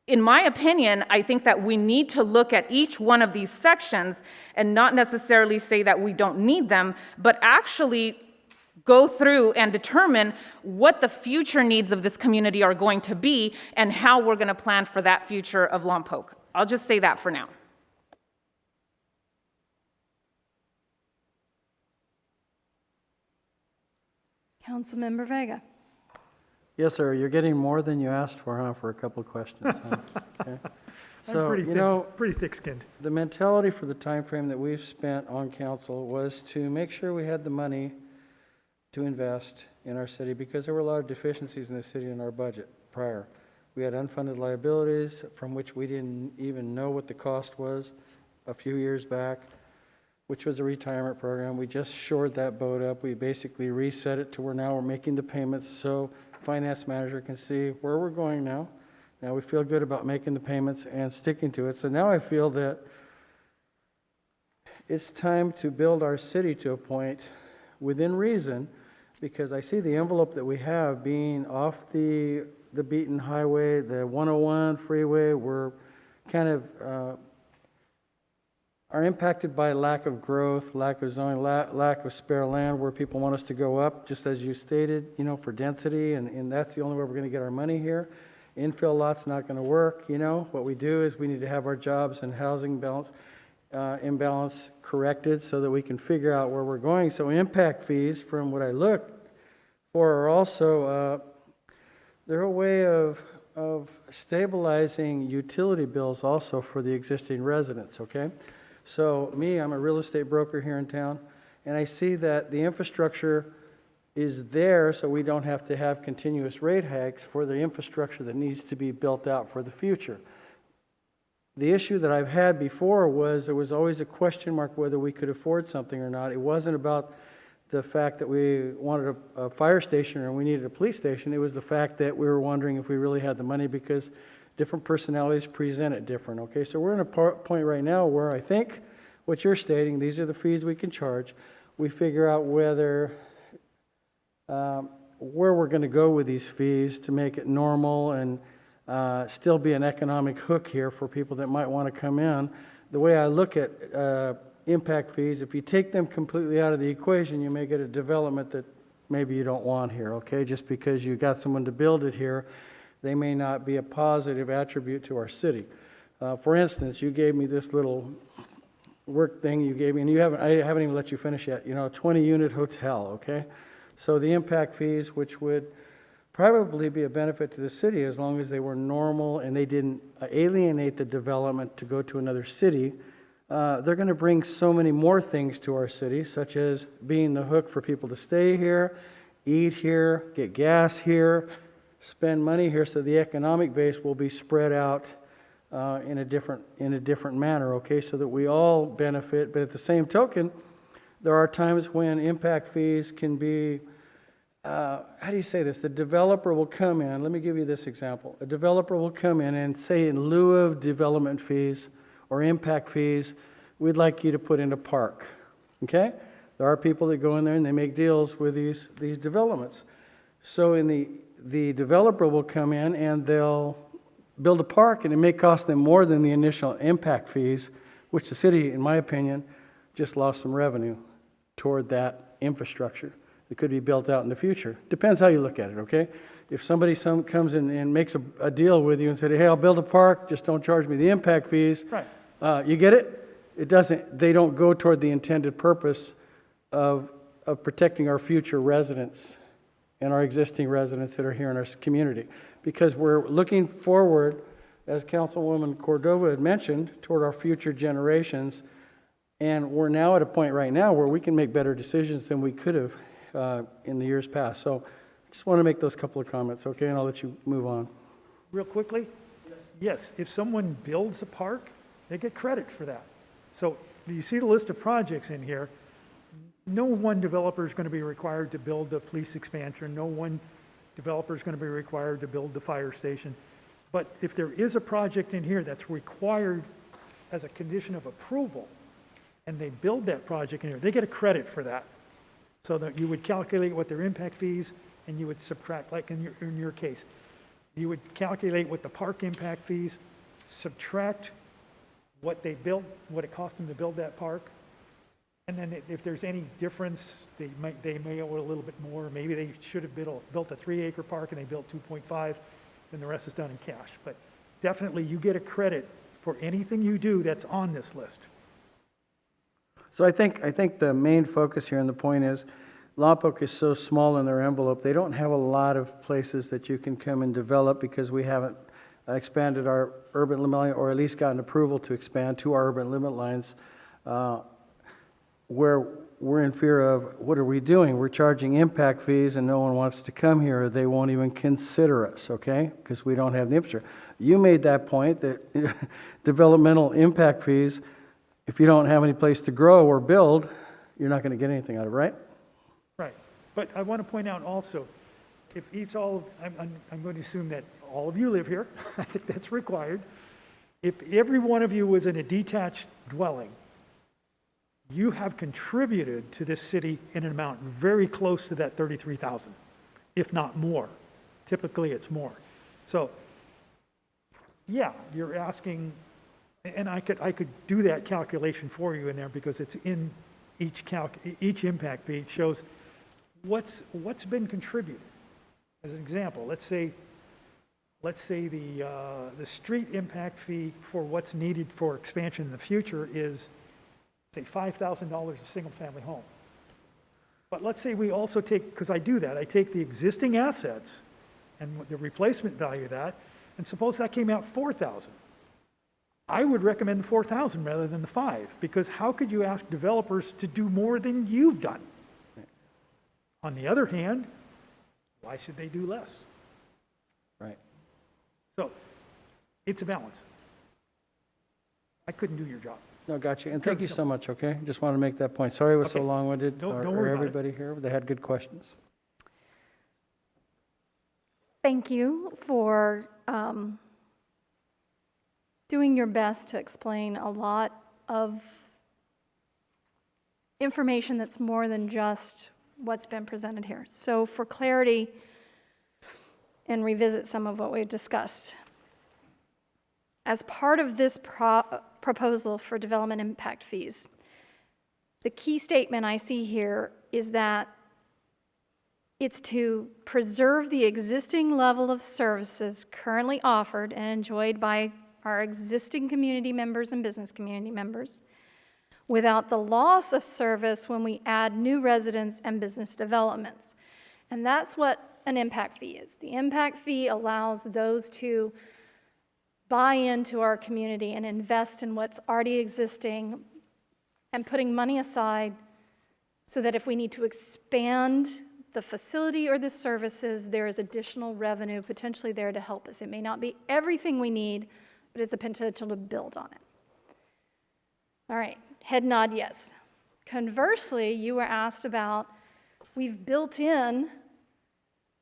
in my opinion, I think that we need to look at each one of these sections and not necessarily say that we don't need them, but actually go through and determine what the future needs of this community are going to be and how we're going to plan for that future of Lompoc. I'll just say that for now. Councilmember Vega. Yes, sir, you're getting more than you asked for, huh, for a couple of questions, huh? Okay. So, pretty thick-skinned. The mentality for the time frame that we've spent on council was to make sure we had the money to invest in our city, because there were a lot of deficiencies in the city in our budget prior. We had unfunded liabilities from which we didn't even know what the cost was a few years back, which was a retirement program. We just shored that boat up. We basically reset it to where now we're making the payments so finance manager can see where we're going now. Now we feel good about making the payments and sticking to it. So now I feel that it's time to build our city to a point within reason, because I see the envelope that we have being off the beaten highway, the 101 freeway. We're kind of are impacted by lack of growth, lack of zoning, lack of spare land where people want us to go up, just as you stated, for density, and that's the only way we're going to get our money here. Infill lots not going to work. What we do is we need to have our jobs and housing imbalance corrected so that we can figure out where we're going. So impact fees, from what I look for, are also they're a way of stabilizing utility bills also for the existing residents. Okay, so I'm a real estate broker here in town, and I see that the infrastructure is there, so we don't have to have continuous rate hikes for the infrastructure that needs to be built out for the future. The issue that I've had before was there was always a question mark whether we could afford something or not. It wasn't about the fact that we wanted a fire station or we needed a police station. It was the fact that we were wondering if we really had the money because different personalities present it different, okay? So we're in a point right now where I think what you're stating, these are the fees we can charge. We figure out whether, where we're going to go with these fees to make it normal and still be an economic hook here for people that might want to come in. The way I look at impact fees, if you take them completely out of the equation, you may get a development that maybe you don't want here, okay? Just because you got someone to build it here, they may not be a positive attribute to our city. For instance, you gave me this little work thing you gave me, and I haven't even let you finish yet, you know, a 20-unit hotel, okay? So the impact fees, which would probably be a benefit to the city as long as they were normal and they didn't alienate the development to go to another city, they're going to bring so many more things to our city, such as being the hook for people to stay here, eat here, get gas here, spend money here, so the economic base will be spread out in a different manner, okay, so that we all benefit. But at the same token, there are times when impact fees can be, how do you say this? The developer will come in, let me give you this example. A developer will come in and say, in lieu of development fees or impact fees, we'd like you to put in a park, okay? There are people that go in there and they make deals with these developments. So the developer will come in and they'll build a park, and it may cost them more than the initial impact fees, which the city, in my opinion, just lost some revenue toward that infrastructure that could be built out in the future. Depends how you look at it, okay? If somebody comes in and makes a deal with you and said, hey, I'll build a park, just don't charge me the impact fees. Right. You get it? They don't go toward the intended purpose of protecting our future residents and our existing residents that are here in our community. Because we're looking forward, as Councilwoman Cordova had mentioned, toward our future generations. And we're now at a point right now where we can make better decisions than we could have in the years past. So I just want to make those couple of comments, okay? And I'll let you move on. Real quickly? Yes, if someone builds a park, they get credit for that. So you see the list of projects in here. No one developer is going to be required to build the police expansion. No one developer is going to be required to build the fire station. But if there is a project in here that's required as a condition of approval, and they build that project in here, they get a credit for that. So that you would calculate what their impact fees, and you would subtract, like in your case, you would calculate what the park impact fees, subtract what they built, what it cost them to build that park, and then if there's any difference, they may owe a little bit more. Maybe they should have built a 3-acre park and they built 2.5, and the rest is done in cash. But definitely you get a credit for anything you do that's on this list. So I think the main focus here and the point is Lompoc is so small in their envelope, they don't have a lot of places that you can come and develop because we haven't expanded our urban limit line, or at least gotten approval to expand to our urban limit lines, where we're in fear of, what are we doing? We're charging impact fees and no one wants to come here, or they won't even consider us, okay? Because we don't have the infrastructure. You made that point that developmental impact fees, if you don't have any place to grow or build, you're not going to get anything out of it, right? Right. But I want to point out also, if I'm going to assume that all of you live here, I think that's required. If every one of you was in a detached dwelling, you have contributed to this city in an amount very close to that 33,000, if not more. Typically, it's more. So, yeah, you're asking, and I could do that calculation for you in there because it's in each impact fee. It shows what's been contributed. As an example, let's say the street impact fee for what's needed for expansion in the future is, say, $5,000 a single-family home. But let's say we also take, because I do that, I take the existing assets and the replacement value of that, and suppose that came out $4,000. I would recommend the $4,000 rather than the $5,000, because how could you ask developers to do more than you've done? On the other hand, why should they do less? Right. So, it's a balance. I couldn't do your job. No, got you. And thank you so much, okay? Just wanted to make that point. Sorry it was so Okay. long-winded, Don't or worry about it. everybody here, they had good questions. Thank you for doing your best to explain a lot of information that's more than just what's been presented here. So for clarity, and revisit some of what we've discussed. As part of this proposal for development impact fees, the key statement I see here is that it's to preserve the existing level of services currently offered and enjoyed by our existing community members and business community members, without the loss of service when we add new residents and business developments. And that's what an impact fee is. The impact fee allows those to buy into our community and invest in what's already existing and putting money aside so that if we need to expand the facility or the services, there is additional revenue potentially there to help us. It may not be everything we need, but it's a potential to build on it. All right, head nod yes. Conversely, you were asked about, we've built in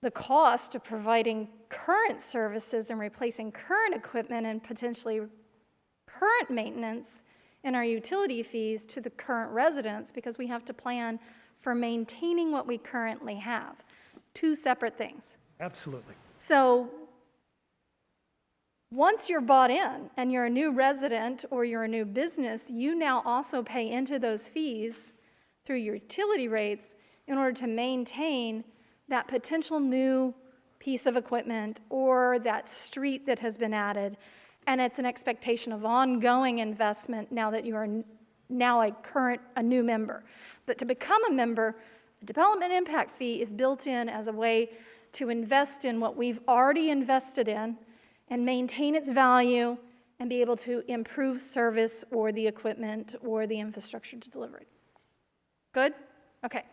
the cost of providing current services and replacing current equipment and potentially current maintenance in our utility fees to the current residents because we have to plan for maintaining what we currently have. Two separate things. Absolutely. So once you're bought in and you're a new resident or you're a new business, you now also pay into those fees through your utility rates in order to maintain that potential new piece of equipment or that street that has been added. And it's an expectation of ongoing investment now that you are now a new member. But to become a member, a development impact fee is built in as a way to invest in what we've already invested in and maintain its value and be able to improve service or the equipment or the infrastructure to deliver it. Good? Okay.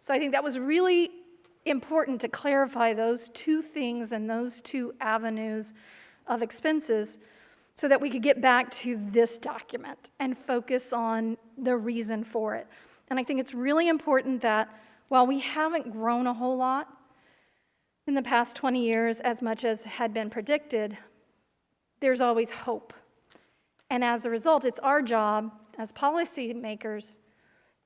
So I think that was really important to clarify those two things and those two avenues of expenses so that we could get back to this document and focus on the reason for it. And I think it's really important that while we haven't grown a whole lot in the past 20 years as much as had been predicted, there's always hope. And as a result, it's our job as policymakers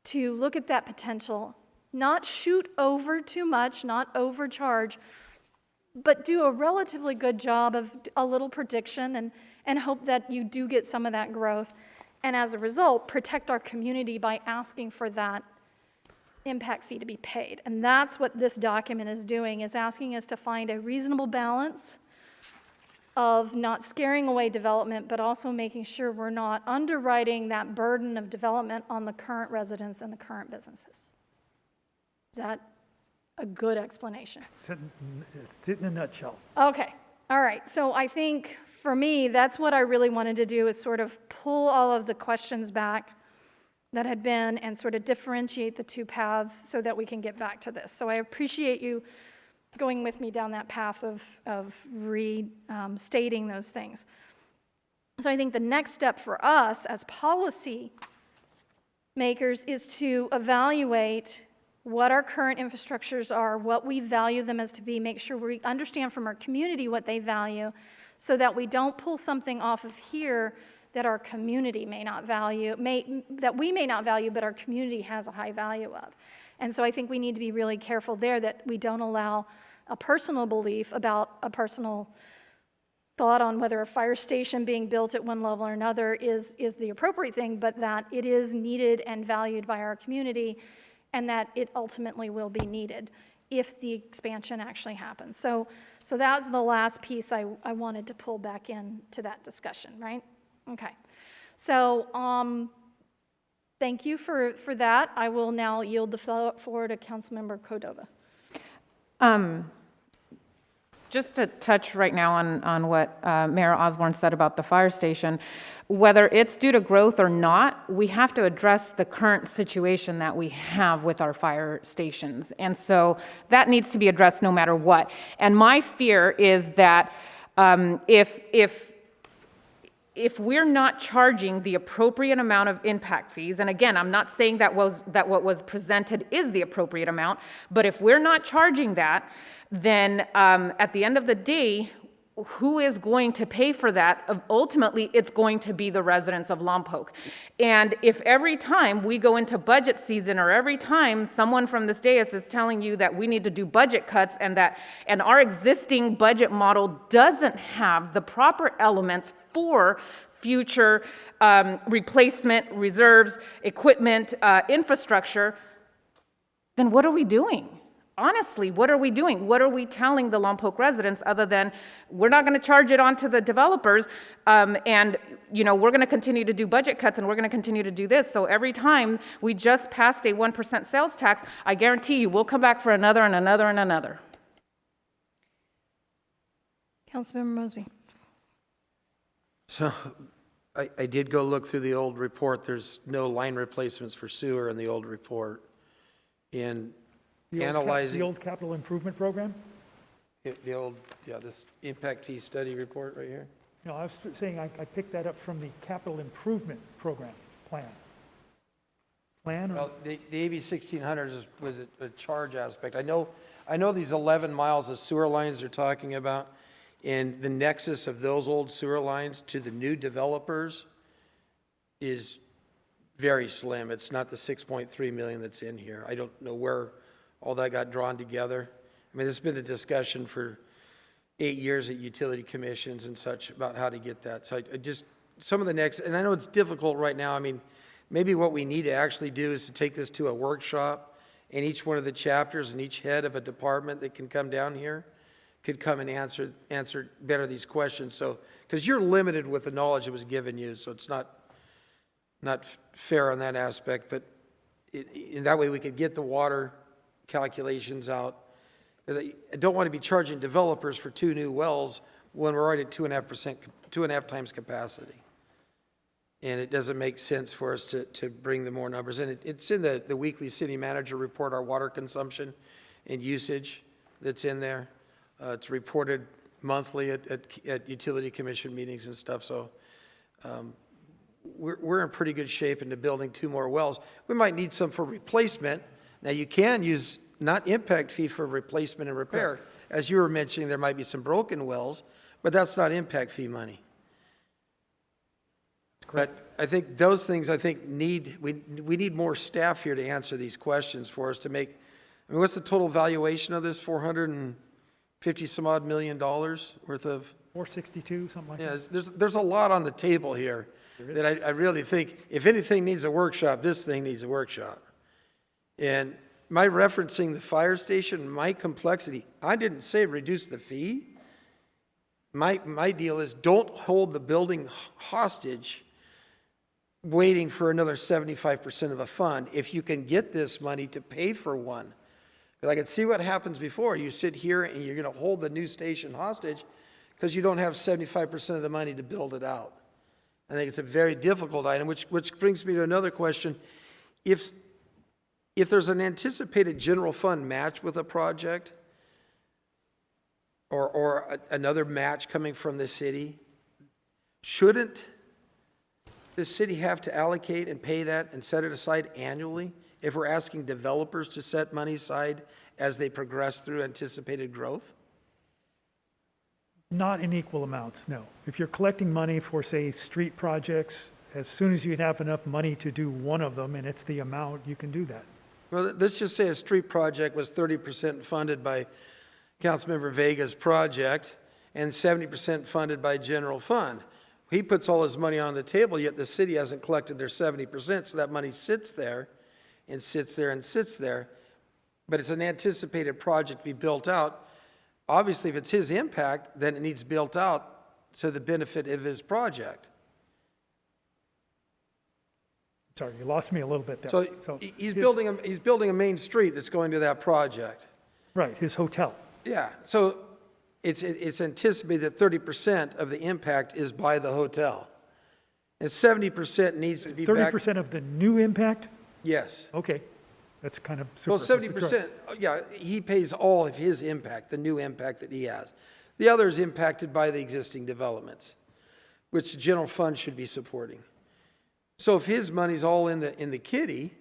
to look at that potential, not shoot over too much, not overcharge, but do a relatively good job of a little prediction and hope that you do get some of that growth. And as a result, protect our community by asking for that impact fee to be paid. And that's what this document is doing, is asking us to find a reasonable balance of not scaring away development, but also making sure we're not underwriting that burden of development on the current residents and the current businesses. Is that a good explanation? It's in a nutshell. Okay, all right. So I think for me, that's what I really wanted to do, is sort of pull all of the questions back that had been and sort of differentiate the two paths so that we can get back to this. So I appreciate you going with me down that path of restating those things. So I think the next step for us as policy makers is to evaluate what our current infrastructures are, what we value them as to be, make sure we understand from our community what they value so that we don't pull something off of here that our community may not value, that we may not value, but our community has a high value of. And so I think we need to be really careful there that we don't allow a personal belief about a personal thought on whether a fire station being built at one level or another is the appropriate thing, but that it is needed and valued by our community and that it ultimately will be needed if the expansion actually happens. So that's the last piece I wanted to pull back into that discussion, right? Okay. So thank you for that. I will now yield the floor to Councilmember Cordova. Just to touch right now on what Mayor Osborne said about the fire station, whether it's due to growth or not, we have to address the current situation that we have with our fire stations. And so that needs to be addressed no matter what. And my fear is that if if we're not charging the appropriate amount of impact fees, and again, I'm not saying that what was presented is the appropriate amount, but if we're not charging that, then at the end of the day, who is going to pay for that? Ultimately, it's going to be the residents of Lompoc. And if every time we go into budget season, or every time someone from this dais is telling you that we need to do budget cuts, and our existing budget model doesn't have the proper elements for future replacement, reserves, equipment, infrastructure, then what are we doing? Honestly, what are we doing? What are we telling the Lompoc residents other than we're not going to charge it on to the developers, and we're going to continue to do budget cuts, and we're going to continue to do this. So every time we just passed a 1% sales tax, I guarantee you we'll come back for another and another and another. Councilmember Mosby. So I did go look through the old report. There's no line replacements for sewer in the old report. And analyzing The old capital improvement program? this impact fee study report right here. No, I was saying I picked that up from the capital improvement program plan. Well, the AB 1600 was a charge aspect. I know these 11 miles of sewer lines they're talking about, and the nexus of those old sewer lines to the new developers is very slim. It's not the 6.3 million that's in here. I don't know where all that got drawn together. I mean, this has been a discussion for 8 years at utility commissions and such about how to get that. So I just, some of the next, and I know it's difficult right now. I mean, maybe what we need to actually do is to take this to a workshop, and each one of the chapters and each head of a department that can come down here could come and answer better these questions. So, because you're limited with the knowledge that was given you, so it's not fair on that aspect, but in that way we could get the water calculations out, because I don't want to be charging developers for 2 new wells when we're already at 2.5 times capacity. And it doesn't make sense for us to bring the more numbers. And it's in the weekly city manager report, our water consumption and usage that's in there. It's reported monthly at utility commission meetings and stuff. So we're in pretty good shape into building 2 more wells. We might need some for replacement. Now, you can use not impact fee for replacement and repair. As you were mentioning, there might be some broken wells, but that's not impact fee money. But I think those things, we need more staff here to answer these questions for us to make. I mean, what's the total valuation of this? $450 some odd million worth of? 462, something like that. Yeah, there's a lot on the table here that I really think, if anything needs a workshop, this thing needs a workshop. And my referencing the fire station, my complexity, I didn't say reduce the fee. My deal is don't hold the building hostage waiting for another 75% of a fund if you can get this money to pay for one. Because I can see what happens before. You sit here and you're going to hold the new station hostage because you don't have 75% of the money to build it out. I think it's a very difficult item, which brings me to another question. If there's an anticipated general fund match with a project, or another match coming from the city, shouldn't the city have to allocate and pay that and set it aside annually if we're asking developers to set money aside as they progress through anticipated growth? Not in equal amounts, no. If you're collecting money for, say, street projects, as soon as you have enough money to do one of them and it's the amount, you can do that. Well, let's just say a street project was 30% funded by Councilmember Vega's project and 70% funded by general fund. He puts all his money on the table, yet the city hasn't collected their 70%, so that money sits there and sits there and sits there. But it's an anticipated project to be built out. Obviously, if it's his impact, then it needs built out to the benefit of his project. Sorry, you lost me a little bit there. So he's building a main street that's going to that project. Right, his hotel. Yeah, so it's anticipated that 30% of the impact is by the hotel. And 70% needs to be 30% of the new impact? Yes. Okay, that's kind of super. Well, 70%, yeah, he pays all of his impact, the new impact that he has. The other is impacted by the existing developments. which the general fund should be supporting. So if his money's all in the kitty,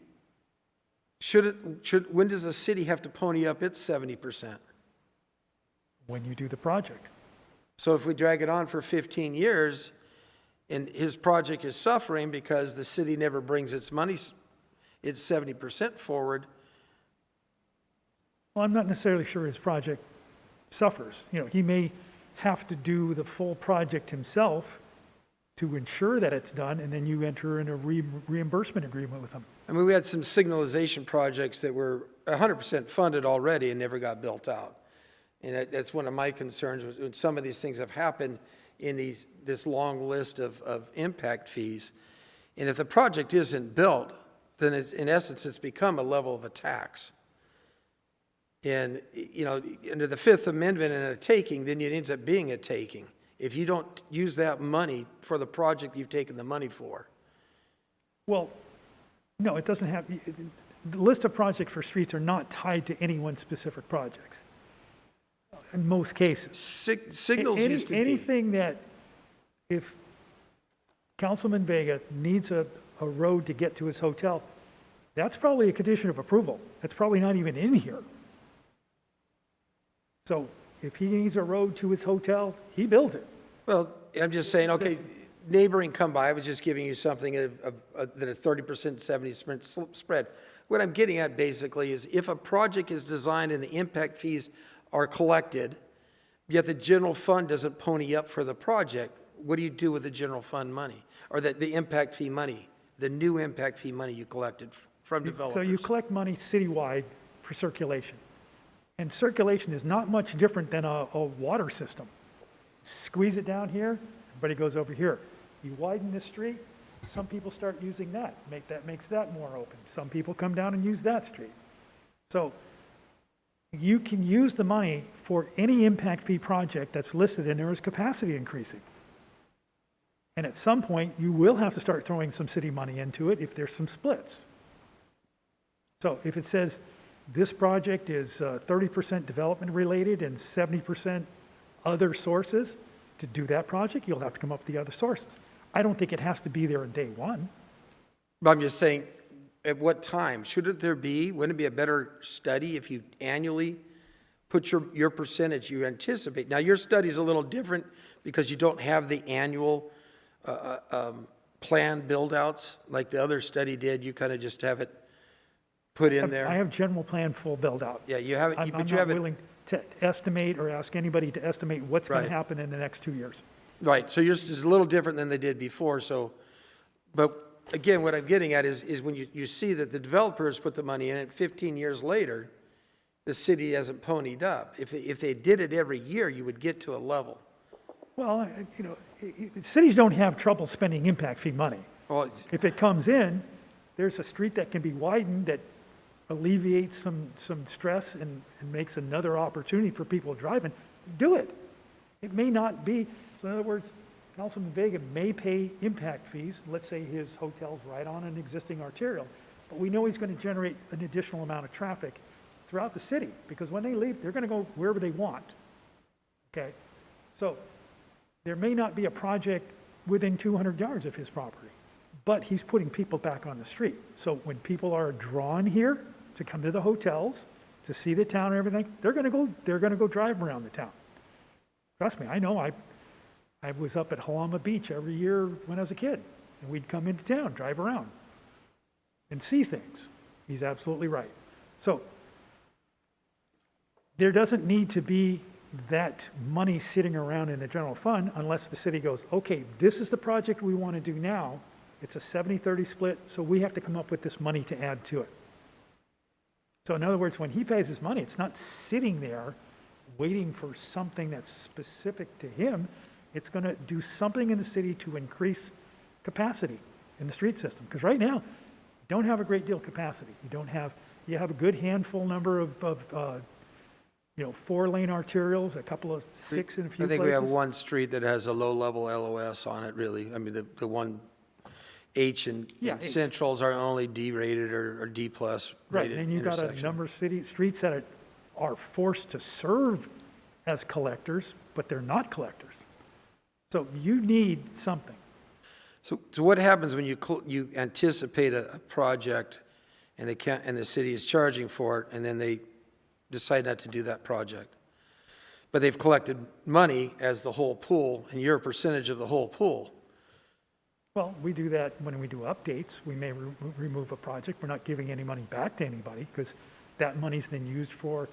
when does the city have to pony up its 70%? When you do the project. So if we drag it on for 15 years and his project is suffering because the city never brings its money, its 70% forward. Well, I'm not necessarily sure his project suffers. You know, he may have to do the full project himself to ensure that it's done, and then you enter in a reimbursement agreement with him. I mean, we had some signalization projects that were 100% funded already and never got built out. And that's one of my concerns, was when some of these things have happened in this long list of impact fees. And if the project isn't built, then it's, in essence, it's become a level of a tax. And, you know, under the Fifth Amendment and a taking, then it ends up being a taking if you don't use that money for the project you've taken the money for. Well, no, it doesn't have, the list of projects for streets are not tied to any one specific project. In most cases. Signals used to be. Anything that, if Councilman Vega needs a road to get to his hotel, that's probably a condition of approval. That's probably not even in here. So if he needs a road to his hotel, he builds it. Well, I'm just saying, okay, neighboring come by, I was just giving you something that a 30%, 70% spread. What I'm getting at basically is if a project is designed and the impact fees are collected, yet the general fund doesn't pony up for the project, what do you do with the general fund money? Or the impact fee money, the new impact fee money you collected from developers? So you collect money citywide for circulation. And circulation is not much different than a water system. Squeeze it down here, everybody goes over here. You widen the street, some people start using that. Makes that more open. Some people come down and use that street. So you can use the money for any impact fee project that's listed in there as capacity increasing. And at some point, you will have to start throwing some city money into it if there's some splits. So if it says this project is 30% development related and 70% other sources, to do that project, you'll have to come up with the other sources. I don't think it has to be there on day one. But I'm just saying, at what time? Wouldn't it be a better study if you annually put your percentage you anticipate? Now, your study's a little different because you don't have the annual plan build-outs like the other study did. You kind of just have it put in there. I have general plan full build out. Yeah, you have it, I'm but you not have it. willing to estimate or ask anybody to estimate what's going Right. to happen in the next 2 years. Right, so yours is a little different than they did before, so, but again, what I'm getting at is when you see that the developers put the money in it, 15 years later, the city hasn't ponied up. If they did it every year, you would get to a level. Well, you know, cities don't have trouble spending impact fee money. Well, If it comes in, there's a street that can be widened that alleviates some stress and makes another opportunity for people driving, do it. It may not be, so in other words, Councilman Vega may pay impact fees, let's say his hotel's right on an existing arterial, but we know he's going to generate an additional amount of traffic throughout the city, because when they leave, they're going to go wherever they want, okay? So there may not be a project within 200 yards of his property, but he's putting people back on the street. So when people are drawn here to come to the hotels, to see the town and everything, they're going to go drive around the town. Trust me, I know. I was up at Halama Beach every year when I was a kid, and we'd come into town, drive around, and see things. He's absolutely right. So there doesn't need to be that money sitting around in the general fund unless the city goes, okay, this is the project we want to do now. It's a 70-30 split, so we have to come up with this money to add to it. So in other words, when he pays his money, it's not sitting there waiting for something that's specific to him. It's going to do something in the city to increase capacity in the street system. Because right now, you don't have a great deal of capacity. You have a good handful number of 4-lane arterials, a couple of 6 in a few places. I think we have one street that has a low-level LOS on it, really. I mean, the one H and Centrals are only D-rated or D-plus Right, rated and you've got a number of streets that are forced to serve as collectors, but they're not collectors. So you need something. So what happens when you anticipate a project and they can't, and the city is charging for it, and then they decide not to do that project? But they've collected money as the whole pool, and you're a percentage of the whole pool. Well, we do that when we do updates. We may remove a project. We're not giving any money back to anybody because that money's then used for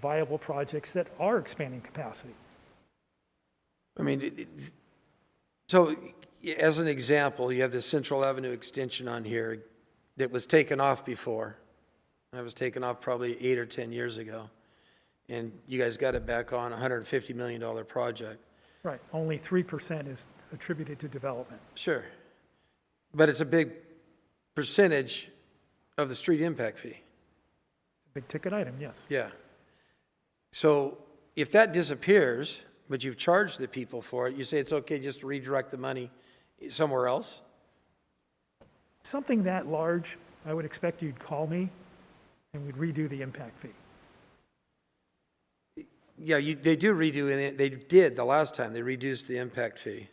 viable projects that are expanding capacity. I mean, so as an example, you have the Central Avenue extension on here that was taken off before. That was taken off probably 8 or 10 years ago. And you guys got it back on, a $150 million project. Right, only 3% is attributed to development. Sure. But it's a big percentage of the street impact fee. It's a big ticket item, yes. Yeah. So if that disappears, but you've charged the people for it, you say it's okay just to redirect the money somewhere else? Something that large, I would expect you'd call me and we'd redo the impact fee. Yeah, they do redo, and they did the last time, they reduced the impact fee.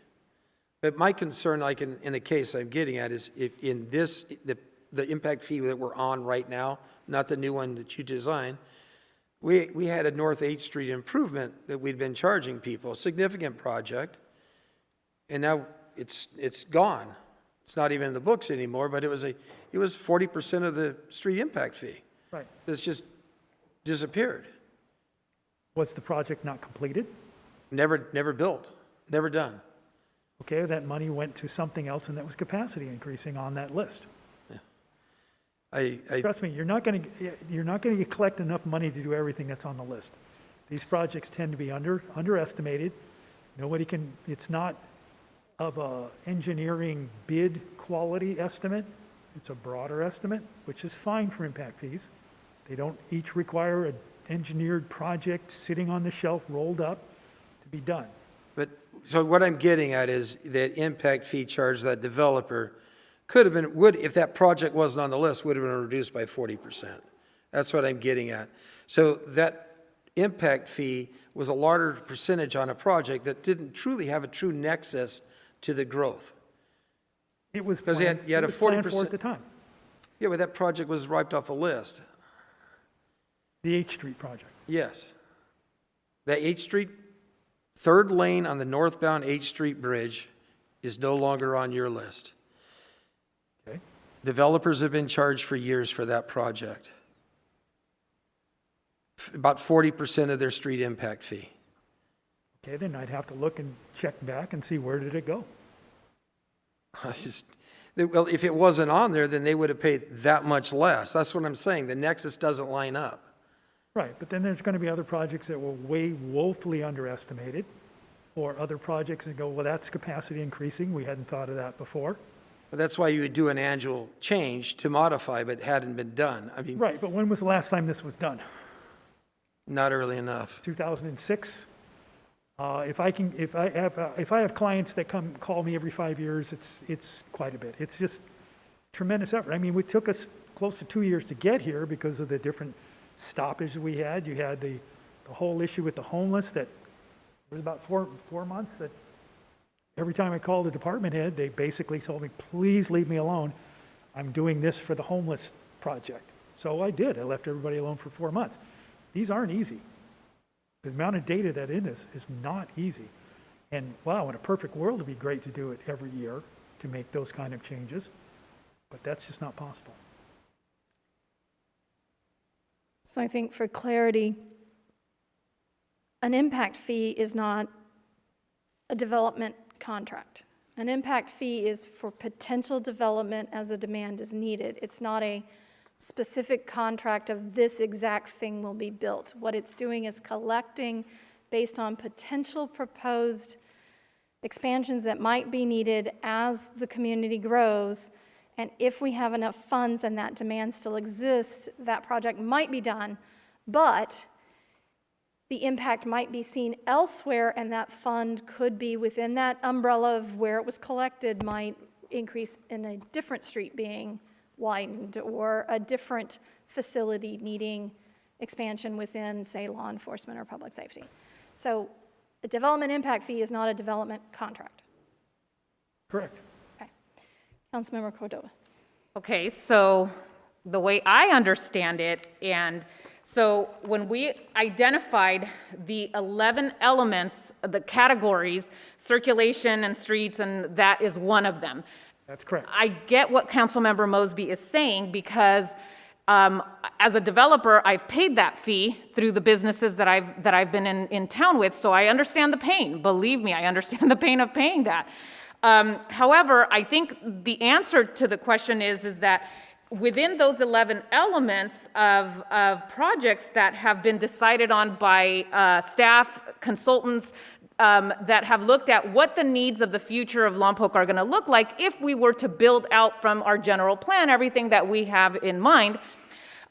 But my concern, like in the case I'm getting at, is if in this, the impact fee that we're on right now, not the new one that you designed, we had a North 8th Street improvement that we'd been charging people, a significant project, and now it's gone. It's not even in the books anymore, but it was 40% of the street impact fee. Right. It's just disappeared. Was the project not completed? Never built, never done. Okay, that money went to something else and that was capacity increasing on that list. Trust me, you're not going to collect enough money to do everything that's on the list. These projects tend to be underestimated. Nobody can, it's not of a engineering bid quality estimate. It's a broader estimate, which is fine for impact fees. They don't each require an engineered project sitting on the shelf rolled up to be done. But, so what I'm getting at is that impact fee charge that developer could have been, if that project wasn't on the list, would have been reduced by 40%. That's what I'm getting at. So that impact fee was a larger percentage on a project that didn't truly have a true nexus to the growth. It was because planned, you had a 40% at the time. Yeah, but that project was wiped off the list. The 8th Street project. Yes. The 8th Street, third lane on the northbound 8th Street bridge is no longer on your list. Okay. Developers have been charged for years for that project. About 40% of their street impact fee. Okay, then I'd have to look and check back and see where did it go. Well, if it wasn't on there, then they would have paid that much less. That's what I'm saying. The nexus doesn't line up. Right, but then there's going to be other projects that were way woefully underestimated, or other projects that go, well, that's capacity increasing. We hadn't thought of that before. But that's why you would do an annual change to modify, but it hadn't been done. I mean, right, but when was the last time this was done? Not early enough. 2006. If I have clients that call me every 5 years, it's quite a bit. It's just tremendous effort. I mean, it took us close to 2 years to get here because of the different stoppage we had. You had the whole issue with the homeless that was about four months that every time I called the department head, they basically told me, please leave me alone. I'm doing this for the homeless project. So I did. I left everybody alone for 4 months. These aren't easy. The amount of data that in this is not easy. And wow, in a perfect world, it'd be great to do it every year to make those kind of changes, but that's just not possible. So I think for clarity, an impact fee is not a development contract. An impact fee is for potential development as a demand is needed. It's not a specific contract of this exact thing will be built. What it's doing is collecting based on potential proposed expansions that might be needed as the community grows. And if we have enough funds and that demand still exists, that project might be done, but the impact might be seen elsewhere, and that fund could be within that umbrella of where it was collected might increase in a different street being widened or a different facility needing expansion within, say, law enforcement or public safety. So The development impact fee is not a development contract. Correct. Okay. Councilmember Cordova. Okay, so the way I understand it, and so when we identified the 11 elements, the categories, circulation and streets, and that is one of them. That's correct. I get what Councilmember Mosby is saying because as a developer, I've paid that fee through the businesses that I've been in town with, so I understand the pain. Believe me, I understand the pain of paying that. However, I think the answer to the question is that within those 11 elements of projects that have been decided on by staff, consultants, that have looked at what the needs of the future of Lompoc are going to look like if we were to build out from our general plan everything that we have in mind,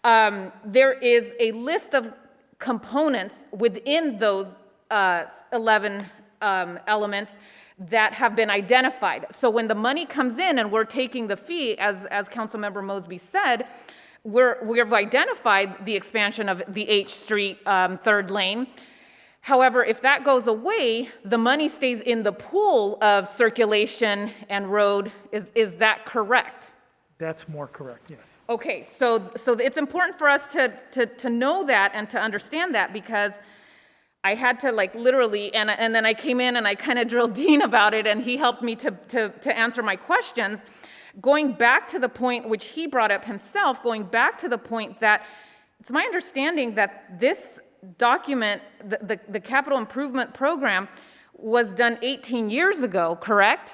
there is a list of components within those 11 elements that have been identified. So when the money comes in and we're taking the fee, as Councilmember Mosby said, we've identified the expansion of the H Street third lane. However, if that goes away, the money stays in the pool of circulation and road. Is that correct? That's more correct, yes. Okay, so it's important for us to know that and to understand that, because I had to like literally, and then I came in and I kind of drilled Dean about it, and he helped me to answer my questions. Going back to the point which he brought up himself, going back to the point that it's my understanding that this document, the capital improvement program, was done 18 years ago, correct?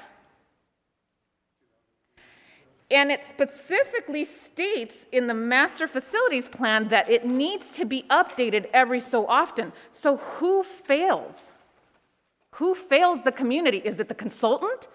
And it specifically states in the master facilities plan that it needs to be updated every so often. So who fails? Who fails the community? Is it the consultant?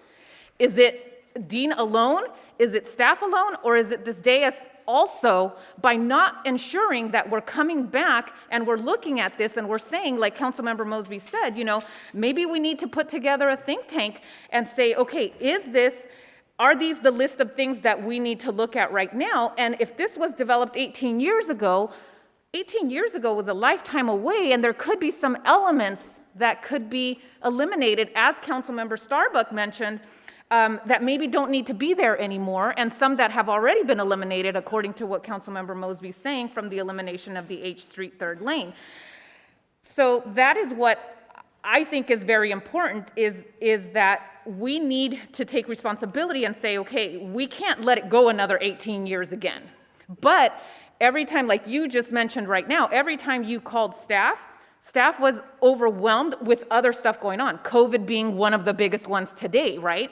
Is it Dean alone? Is it staff alone? Or is it this dais also, by not ensuring that we're coming back and we're looking at this and we're saying, like Councilmember Mosby said, you know, maybe we need to put together a think tank and say, okay, are these the list of things that we need to look at right now? And if this was developed 18 years ago was a lifetime away, and there could be some elements that could be eliminated, as Councilmember Starbuck mentioned, that maybe don't need to be there anymore, and some that have already been eliminated, according to what Councilmember Mosby is saying, from the elimination of the H Street third lane. So that is what I think is very important, is that we need to take responsibility and say, okay, we can't let it go another 18 years again. But every time, like you just mentioned right now, every time you called staff was overwhelmed with other stuff going on, COVID being one of the biggest ones today, right?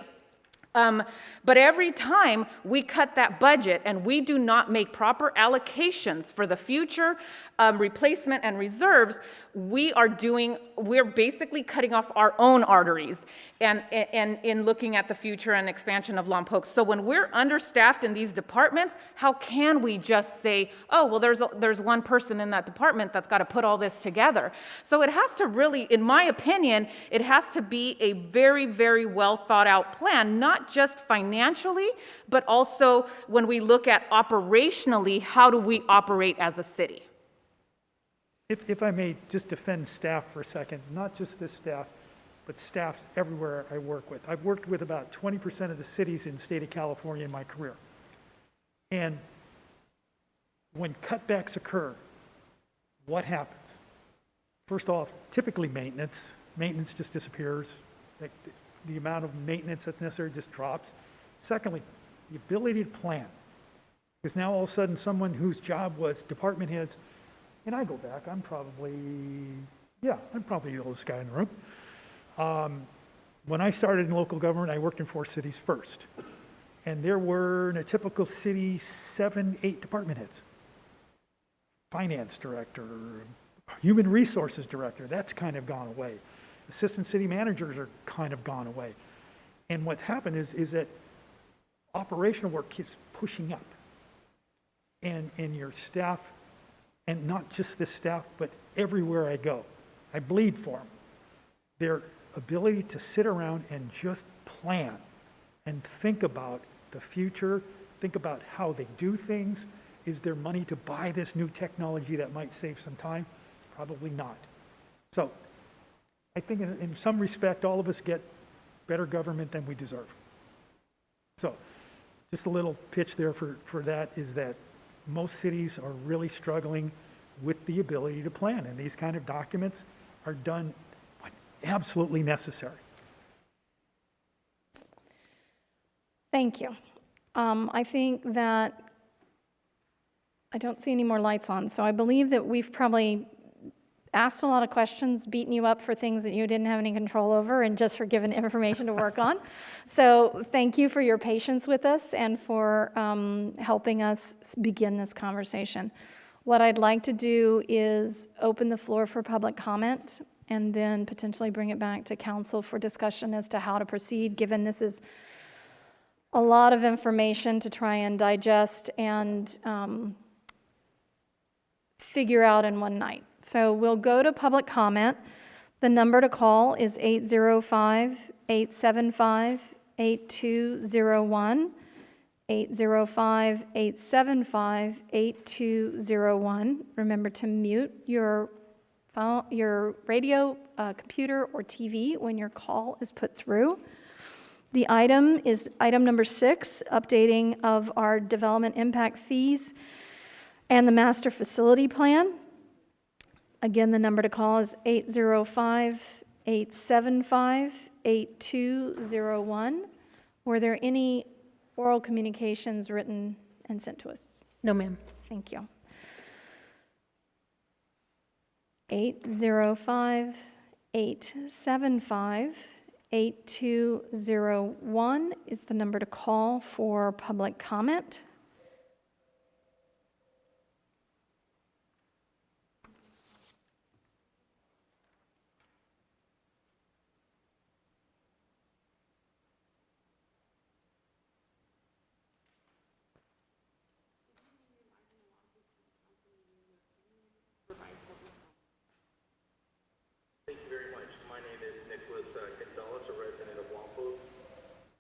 But every time we cut that budget and we do not make proper allocations for the future replacement and reserves, we're basically cutting off our own arteries and in looking at the future and expansion of Lompoc. So when we're understaffed in these departments, how can we just say, oh, well, there's one person in that department that's got to put all this together? So it has to really, in my opinion, it has to be a very, very well thought out plan, not just financially, but also when we look at operationally, how do we operate as a city? If I may just defend staff for a second, not just this staff, but staff everywhere I work with. I've worked with about 20% of the cities in the state of California in my career. And when cutbacks occur, what happens? First off, typically maintenance. Maintenance just disappears. Like the amount of maintenance that's necessary just drops. Secondly, the ability to plan. Because now all of a sudden someone whose job was department heads, and I go back, I'm probably the oldest guy in the room. When I started in local government, I worked in 4 cities first. And there were, in a typical city, 7, 8 department heads. Finance director, human resources director, that's kind of gone away. Assistant city managers are kind of gone away. And what's happened is that operational work keeps pushing up. And your staff, and not just this staff, but everywhere I go, I bleed for them. Their ability to sit around and just plan and think about the future, think about how they do things. Is there money to buy this new technology that might save some time? Probably not. So I think in some respect, all of us get better government than we deserve. So just a little pitch there for that is that most cities are really struggling with the ability to plan, and these kind of documents are done when absolutely necessary. Thank you. I think that I don't see any more lights on, so I believe that we've probably asked a lot of questions, beaten you up for things that you didn't have any control over, and just for given information to work on. So thank you for your patience with us and for helping us begin this conversation. What I'd like to do is open the floor for public comment and then potentially bring it back to council for discussion as to how to proceed, given this is a lot of information to try and digest and figure out in one night. So we'll go to public comment. The number to call is 805-875-8201, 805-875-8201. Remember to mute your phone, your radio, computer, or TV when your call is put through. The item is item number 6, updating of our development impact fees and the master facility plan. Again, the number to call is 805-875-8201. Were there any oral communications written and sent to us? No, ma'am. Thank you. 805-875-8201 is the number to call for public comment. Thank you very much. My name is Nicholas Gonzalez, a resident of Lompoc.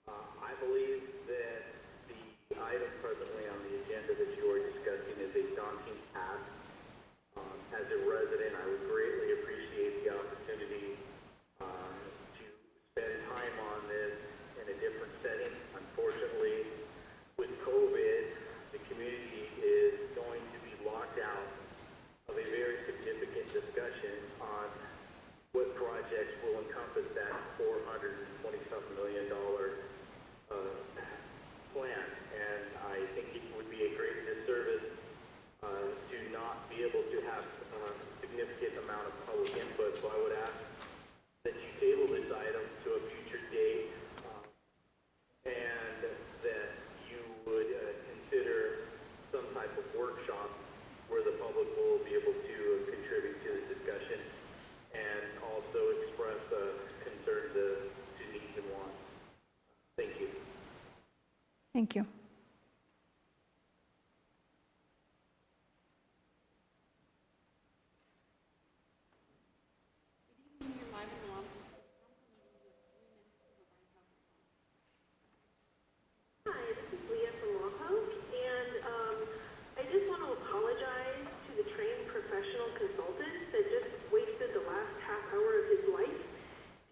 I believe that the item presently on the agenda that you are discussing is a daunting task. As a resident, I would greatly appreciate the opportunity to spend time on this in a different setting. Unfortunately, with COVID, the community is going to be locked out of a very significant discussion on what projects will encompass that $420-something million plan. And I think it would be a great disservice to not be able to have a significant amount of public input. So I would ask that you table this item to a future date and that you would consider some type of workshop where the public will be able to contribute to the discussion and also express concerns to needs and wants. Thank you. Thank you. Hi, this is Leah from Lompoc, and I just want to apologize to the trained professional consultant that just wasted the last half hour of his life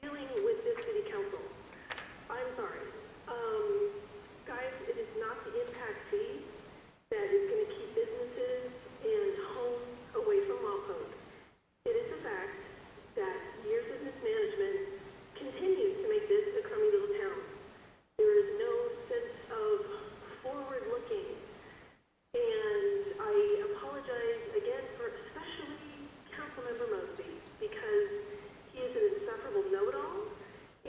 dealing with this city council. I'm sorry. Guys, it is not the impact fee that is going to keep businesses and homes away from Lompoc. It is the fact that years of mismanagement continues to make this a crummy little town. There is no sense of forward-looking, and I apologize again for especially Councilmember Mosby, because he is an insufferable know-it-all,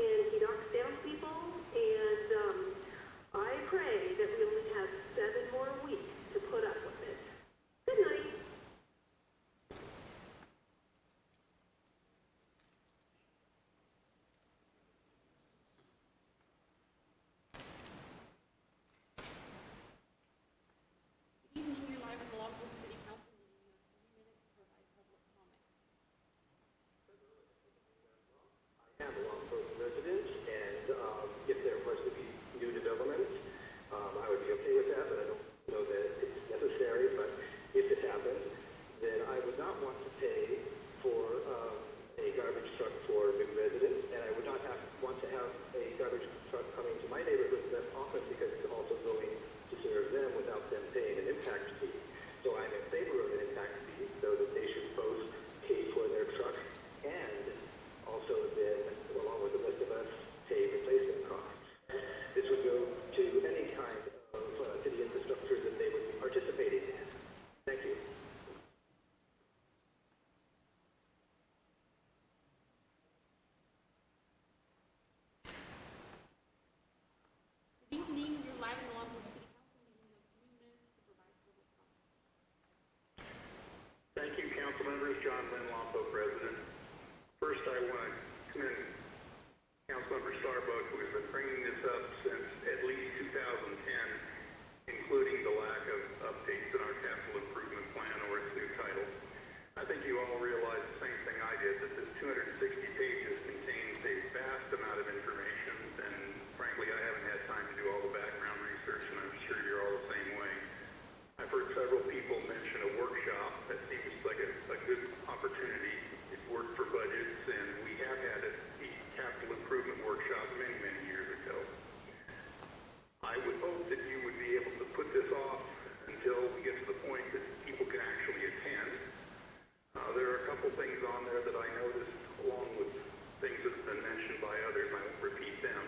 and he knocks down people, and I pray that we only have 7 more weeks to put up with it. Good night. I am a Lompoc resident, and if there was to be new development, I would be okay with that, but I don't know that it's necessary. But if it happens, then I would not want to pay for a garbage truck for John Lynn, Lompoc resident. First, I want to commend Councilmember Starbuck, who has been bringing this up since at least 2010, including the lack of updates in our capital improvement plan or its new title. I think you all realize the same thing I did, that this 260 pages contains a vast amount of information, and frankly, I haven't had time to do all the background research, and I'm sure you're all the same way. I've heard several people mention a workshop. That seems like a good opportunity. It worked for budgets, and we have had a capital improvement workshop many, many years ago. I would hope that you would be able to put this off until we get to the point that people can actually attend. There are a couple things on there that I noticed, along with things that have been mentioned by others. I won't repeat them.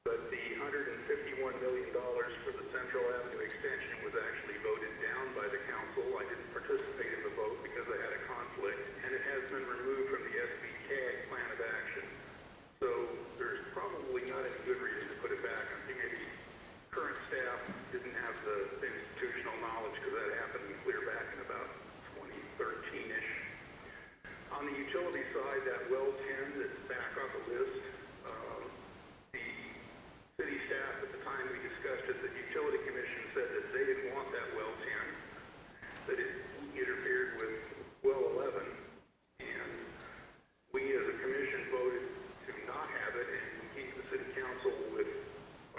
But the $151 million for the Central Avenue extension was actually voted down by the council. I didn't participate in the vote because I had a conflict, and it has been removed from the SBK plan of action. So there's probably not any good reason to put it back. I think maybe current staff didn't have the institutional knowledge because that happened clear back in about 2013-ish. On the utility side, that well 10 that's back on the list, the city staff at the time we discussed it, the utility commission said that they didn't want that well 10, that it interfered with well 11, and we as a commission voted to not have it, and we came to the city council with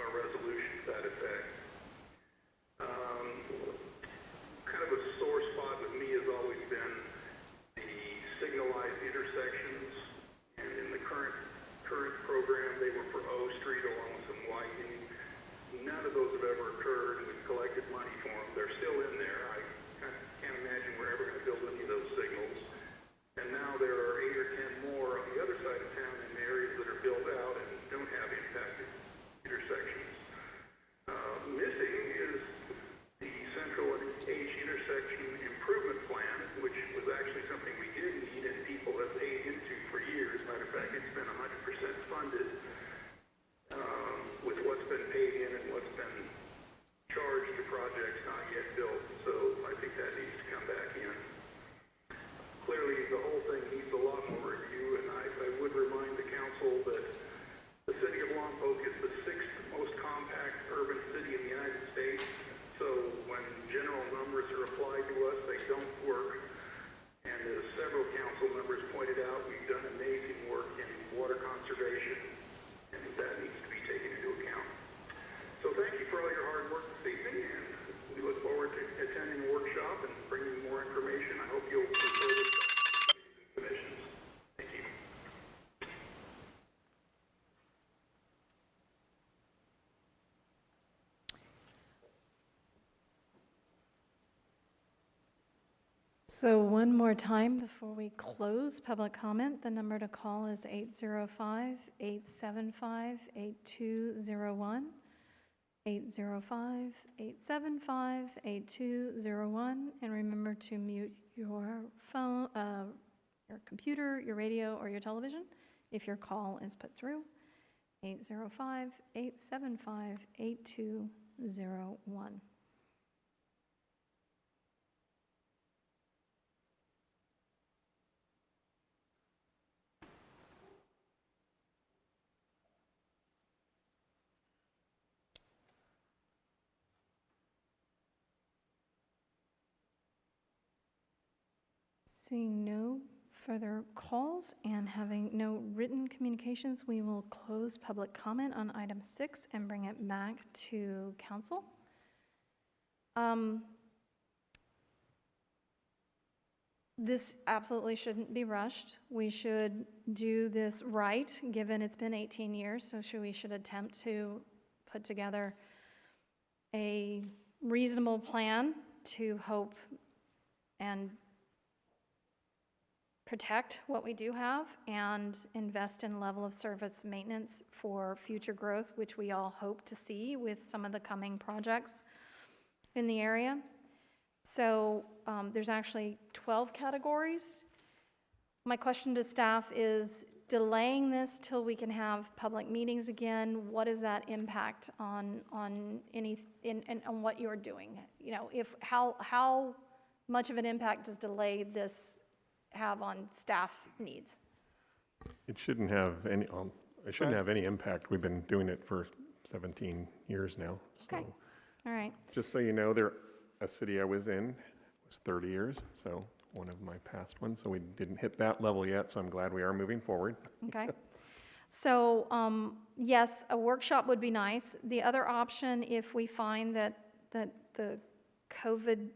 our resolution to that effect. Kind of a sore spot with me has always been the signalized intersections, and in the current program, they were for O Street along with some widening. None of those have ever occurred. We've collected money for them. They're still in there. I can't imagine we're ever going to build any of those signals. And now there are 8 or 10 more on the other side of town in areas that are built out and don't have impacted intersections. Missing is the Central H intersection improvement plan, which was actually something we did need and people have paid into for years. Matter of fact, it's been 100% funded with what's been paid in and what's been charged to projects not yet built. So I think that needs to come back in. Clearly, the whole thing needs a lot more review, and I would remind the council that the city of Lompoc is the 6th most compact urban city in the United States. So when general numbers are applied to us, they don't work. And as several council members pointed out, we've done amazing work in water conservation, and that needs to be taken into account. So thank you for all your hard work this evening, and we look forward to attending the workshop and bringing more information. I hope you'll consider this commissions. Thank you. So one more time before we close public comment, the number to call is 805-875-8201. 805-875-8201, and remember to mute your phone, your computer, your radio, or your television if your call is put through. 805-875-8201. Seeing no further calls and having no written communications, we will close public comment on item 6 and bring it back to council. This absolutely shouldn't be rushed. We should do this right, given it's been 18 years, so we should attempt to put together a reasonable plan to hope and protect what we do have and invest in level of service maintenance for future growth, which we all hope to see with some of the coming projects in the area. So there's actually 12 categories. My question to staff is, delaying this till we can have public meetings again, what does that impact on what you're doing? You know, how much of an impact does delay this have on staff needs. It shouldn't have any, it shouldn't have any impact. We've been doing it for 17 years now. So Okay, all right. just so you know, a city I was in was 30 years, so one of my past ones. So we didn't hit that level yet, so I'm glad we are moving forward. Okay. So, yes, a workshop would be nice. The other option, if we find that the COVID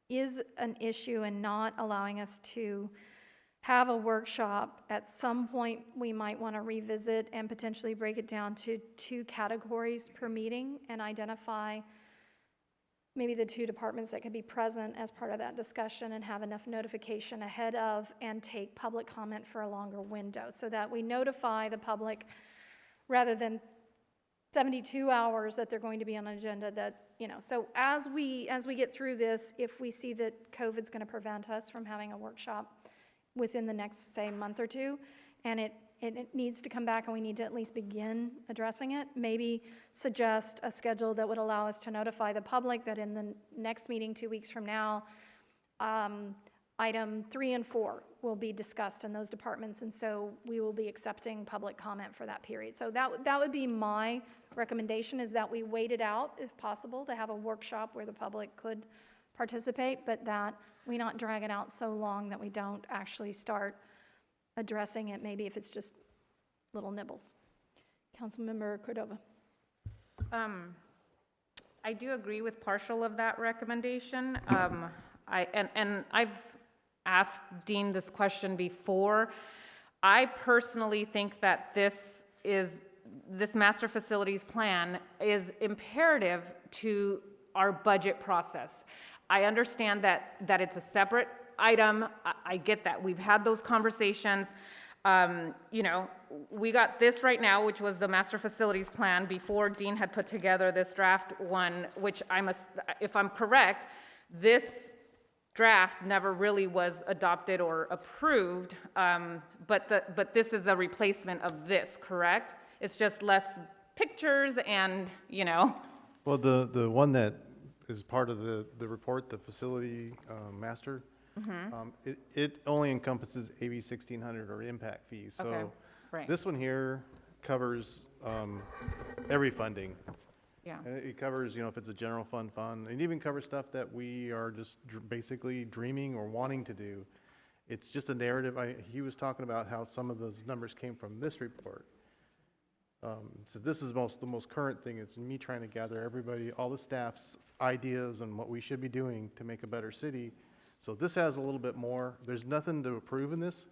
is an issue and not allowing us to have a workshop, at some point, we might want to revisit and potentially break it down to 2 categories per meeting and identify maybe the 2 departments that could be present as part of that discussion and have enough notification ahead of and take public comment for a longer window so that we notify the public rather than 72 hours that they're going to be on an agenda that, so as we get through this, if we see that COVID's going to prevent us from having a workshop within the next, say, month or 2, and it needs to come back and we need to at least begin addressing it, maybe suggest a schedule that would allow us to notify the public that in the next meeting 2 weeks from now, item 3 and 4 will be discussed in those departments, and so we will be accepting public comment for that period. So that would be my recommendation, is that we wait it out, if possible, to have a workshop where the public could participate, but that we not drag it out so long that we don't actually start addressing it, maybe if it's just little nibbles. Councilmember Cordova. I do agree with partial of that recommendation. I've asked Dean this question before. I personally think that this master facilities plan is imperative to our budget process. I understand that it's a separate item. I get that. We've had those conversations. We got this right now, which was the master facilities plan before Dean had put together this draft one, which if I'm correct, this draft never really was adopted or approved, but this is a replacement of this, correct? It's just less pictures and, Well, the one that is part of the report, the facility master, it only encompasses AB 1600 or impact fees. So Okay, right. this one here covers every funding. Yeah. And it covers, if it's a general fund, it even covers stuff that we are just basically dreaming or wanting to do. It's just a narrative. He was talking about how some of those numbers came from this report. So this is the most current thing. It's me trying to gather everybody, all the staff's ideas on what we should be doing to make a better city. So this has a little bit more. There's nothing to approve in this.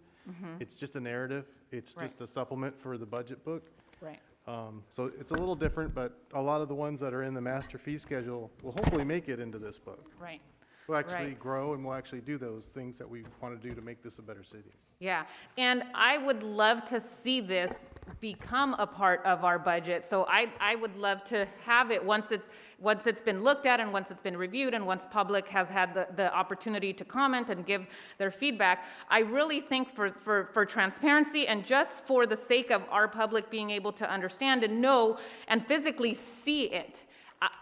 It's just a narrative. It's just a supplement for the budget book. Right. So it's a little different, but a lot of the ones that are in the master fee schedule will hopefully make it into this book. Right. We'll actually Right. grow and we'll actually do those things that we want to do to make this a better city. Yeah, and I would love to see this become a part of our budget. So I would love to have it once it's been looked at and once it's been reviewed and once public has had the opportunity to comment and give their feedback. I really think for transparency and just for the sake of our public being able to understand and know and physically see it,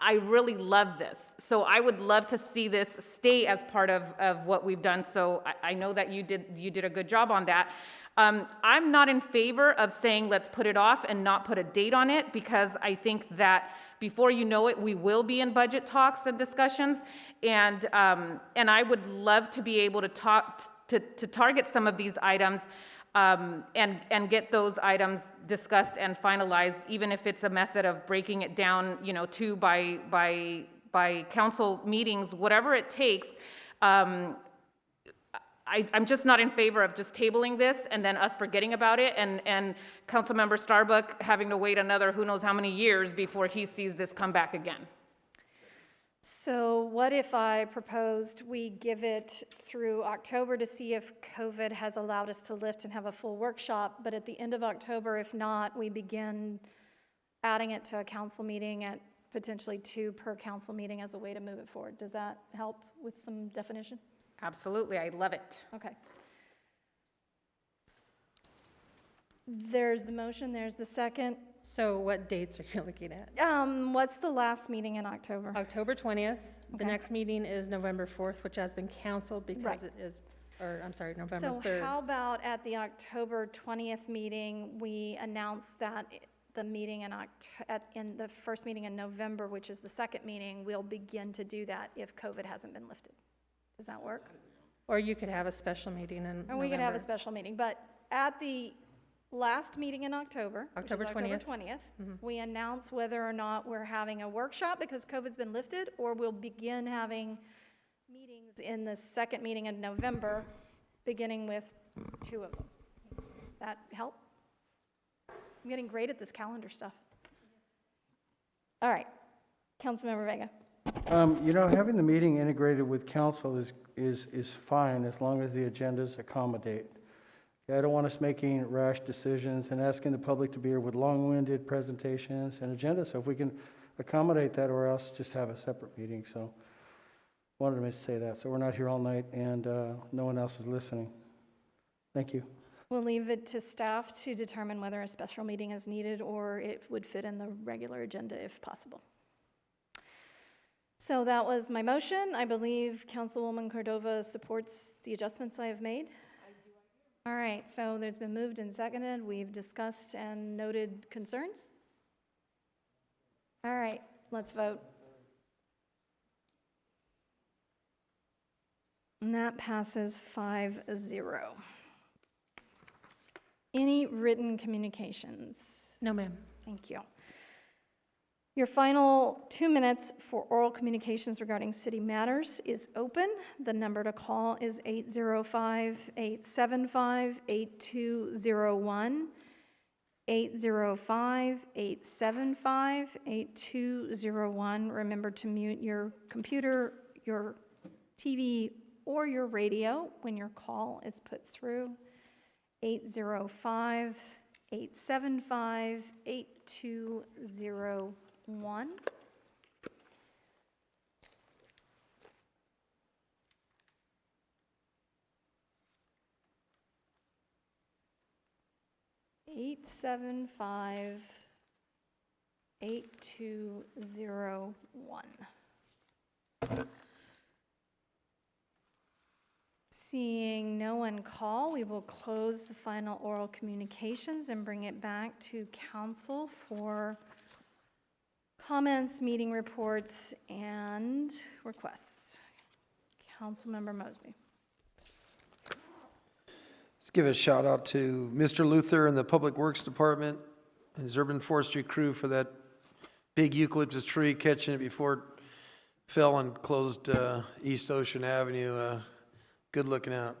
I really love this. So I would love to see this stay as part of what we've done. So I know that you did a good job on that. I'm not in favor of saying let's put it off and not put a date on it, because I think that before you know it, we will be in budget talks and discussions. And I would love to be able to target some of these items and get those items discussed and finalized, even if it's a method of breaking it down, 2 by council meetings, whatever it takes. I'm just not in favor of just tabling this and then us forgetting about it and Councilmember Starbuck having to wait another who knows how many years before he sees this come back again. So what if I proposed we give it through October to see if COVID has allowed us to lift and have a full workshop, but at the end of October, if not, we begin adding it to a council meeting at potentially 2 per council meeting as a way to move it forward? Does that help with some definition? Absolutely, I love it. Okay. There's the motion, there's the second. So what dates are you looking at? What's the last meeting in October? October 20th. The Okay. next meeting is November 4th, which has been canceled because Right. it is or, I'm sorry, November So 3rd. how about at the October 20th meeting, we announce that the meeting in the first meeting in November, which is the second meeting, we'll begin to do that if COVID hasn't been lifted. Does that work? Or you could have a special meeting in November. And we could have a special meeting, but at the last meeting in October, which is October October 20th. 20th, we announce whether or not we're having a workshop because COVID's been lifted, or we'll begin having meetings in the second meeting in November, beginning with 2 of them. That help? I'm getting great at this calendar stuff. All right, Councilmember Vega. Having the meeting integrated with council is fine as long as the agendas accommodate. I don't want us making rash decisions and asking the public to be here with long-winded presentations and agendas. So if we can accommodate that, or else just have a separate meeting. So wanted to say that. So we're not here all night and no one else is listening. Thank you. We'll leave it to staff to determine whether a special meeting is needed or it would fit in the regular agenda if possible. So that was my motion. I believe Councilwoman Cordova supports the adjustments I have made. All right, so there's been moved and seconded. We've discussed and noted concerns. All right, let's vote. And that passes 5-0. Any written communications? No, ma'am. Thank you. Your final 2 minutes for oral communications regarding city matters is open. The number to call is 805-875-8201. 805-875-8201. Remember to mute your computer, your TV, or your radio when your call is put through. 805-875-8201. Eight, 8201. Seeing no one call, we will close the final oral communications and bring it back to council for comments, meeting reports, and requests. Councilmember Mosby. Let's give a shout out to Mr. Luther and the Public Works Department and his urban forestry crew for that big eucalyptus tree, catching it before it fell and closed East Ocean Avenue. Good looking out.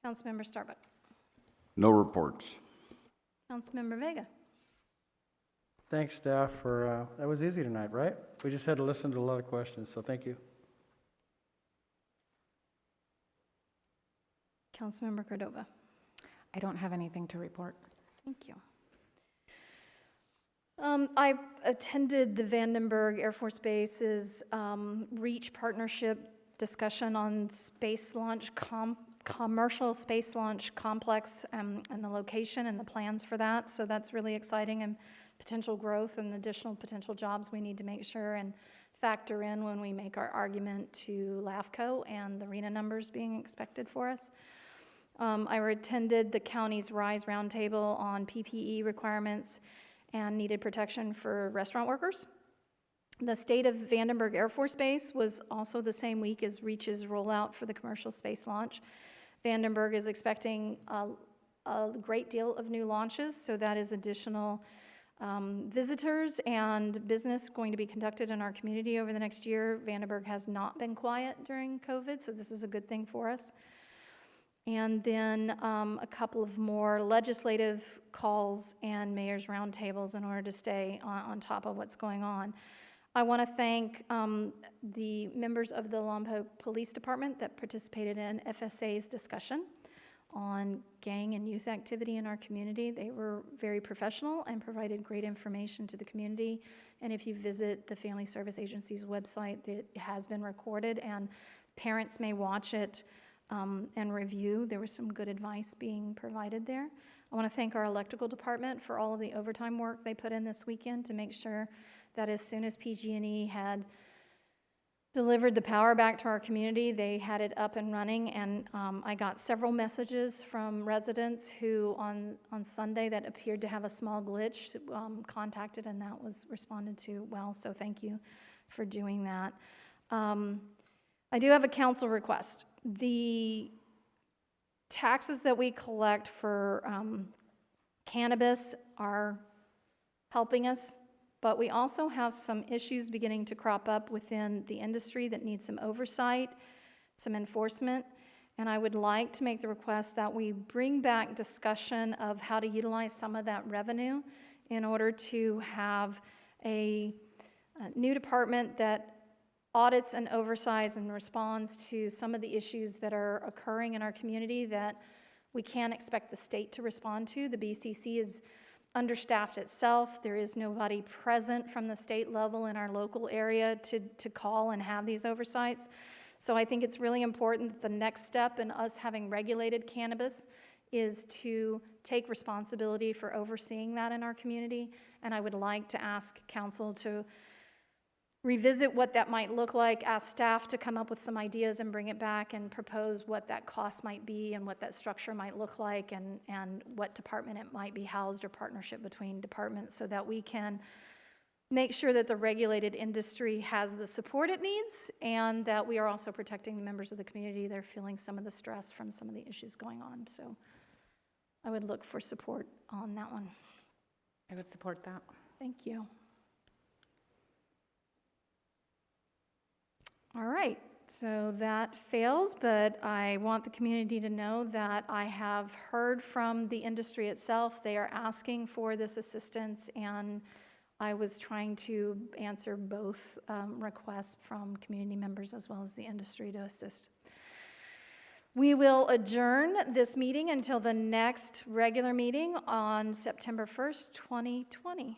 Councilmember Starbuck. No reports. Councilmember Vega. Thanks, staff, for, that was easy tonight, right? We just had to listen to a lot of questions, so thank you. Councilmember Cordova. I don't have anything to report. Thank you. I attended the Vandenberg Air Force Base's REACH partnership discussion on space launch, commercial space launch complex, and the location and the plans for that. So that's really exciting, and potential growth and additional potential jobs we need to make sure and factor in when we make our argument to LAFCO and the RENA numbers being expected for us. I attended the county's RISE roundtable on PPE requirements and needed protection for restaurant workers. The state of Vandenberg Air Force Base was also the same week as REACH's rollout for the commercial space launch. Vandenberg is expecting a great deal of new launches, so that is additional visitors and business going to be conducted in our community over the next year. Vandenberg has not been quiet during COVID, so this is a good thing for us. And then a couple of more legislative calls and mayor's roundtables in order to stay on top of what's going on. I want to thank the members of the Lompoc Police Department that participated in FSA's discussion on gang and youth activity in our community. They were very professional and provided great information to the community. And if you visit the Family Service Agency's website, it has been recorded and parents may watch it and review. There was some good advice being provided there. I want to thank our electrical department for all of the overtime work they put in this weekend to make sure that as soon as PG&E had delivered the power back to our community. They had it up and running, and I got several messages from residents who on Sunday that appeared to have a small glitch contacted, and that was responded to well, so thank you for doing that. I do have a council request. The taxes that we collect for cannabis are helping us, but we also have some issues beginning to crop up within the industry that need some oversight, some enforcement, and I would like to make the request that we bring back discussion of how to utilize some of that revenue in order to have a new department that audits and oversights and responds to some of the issues that are occurring in our community that we can't expect the state to respond to. The BCC is understaffed itself. There is nobody present from the state level in our local area to call and have these oversights. So I think it's really important that the next step in us having regulated cannabis is to take responsibility for overseeing that in our community. And I would like to ask council to revisit what that might look like, ask staff to come up with some ideas and bring it back and propose what that cost might be and what that structure might look like and what department it might be housed or partnership between departments so that we can make sure that the regulated industry has the support it needs and that we are also protecting the members of the community that are feeling some of the stress from some of the issues going on. So I would look for support on that one. I would support that. Thank you. All right, so that fails, but I want the community to know that I have heard from the industry itself. They are asking for this assistance, and I was trying to answer both requests from community members as well as the industry to assist. We will adjourn this meeting until the next regular meeting on September 1st, 2020.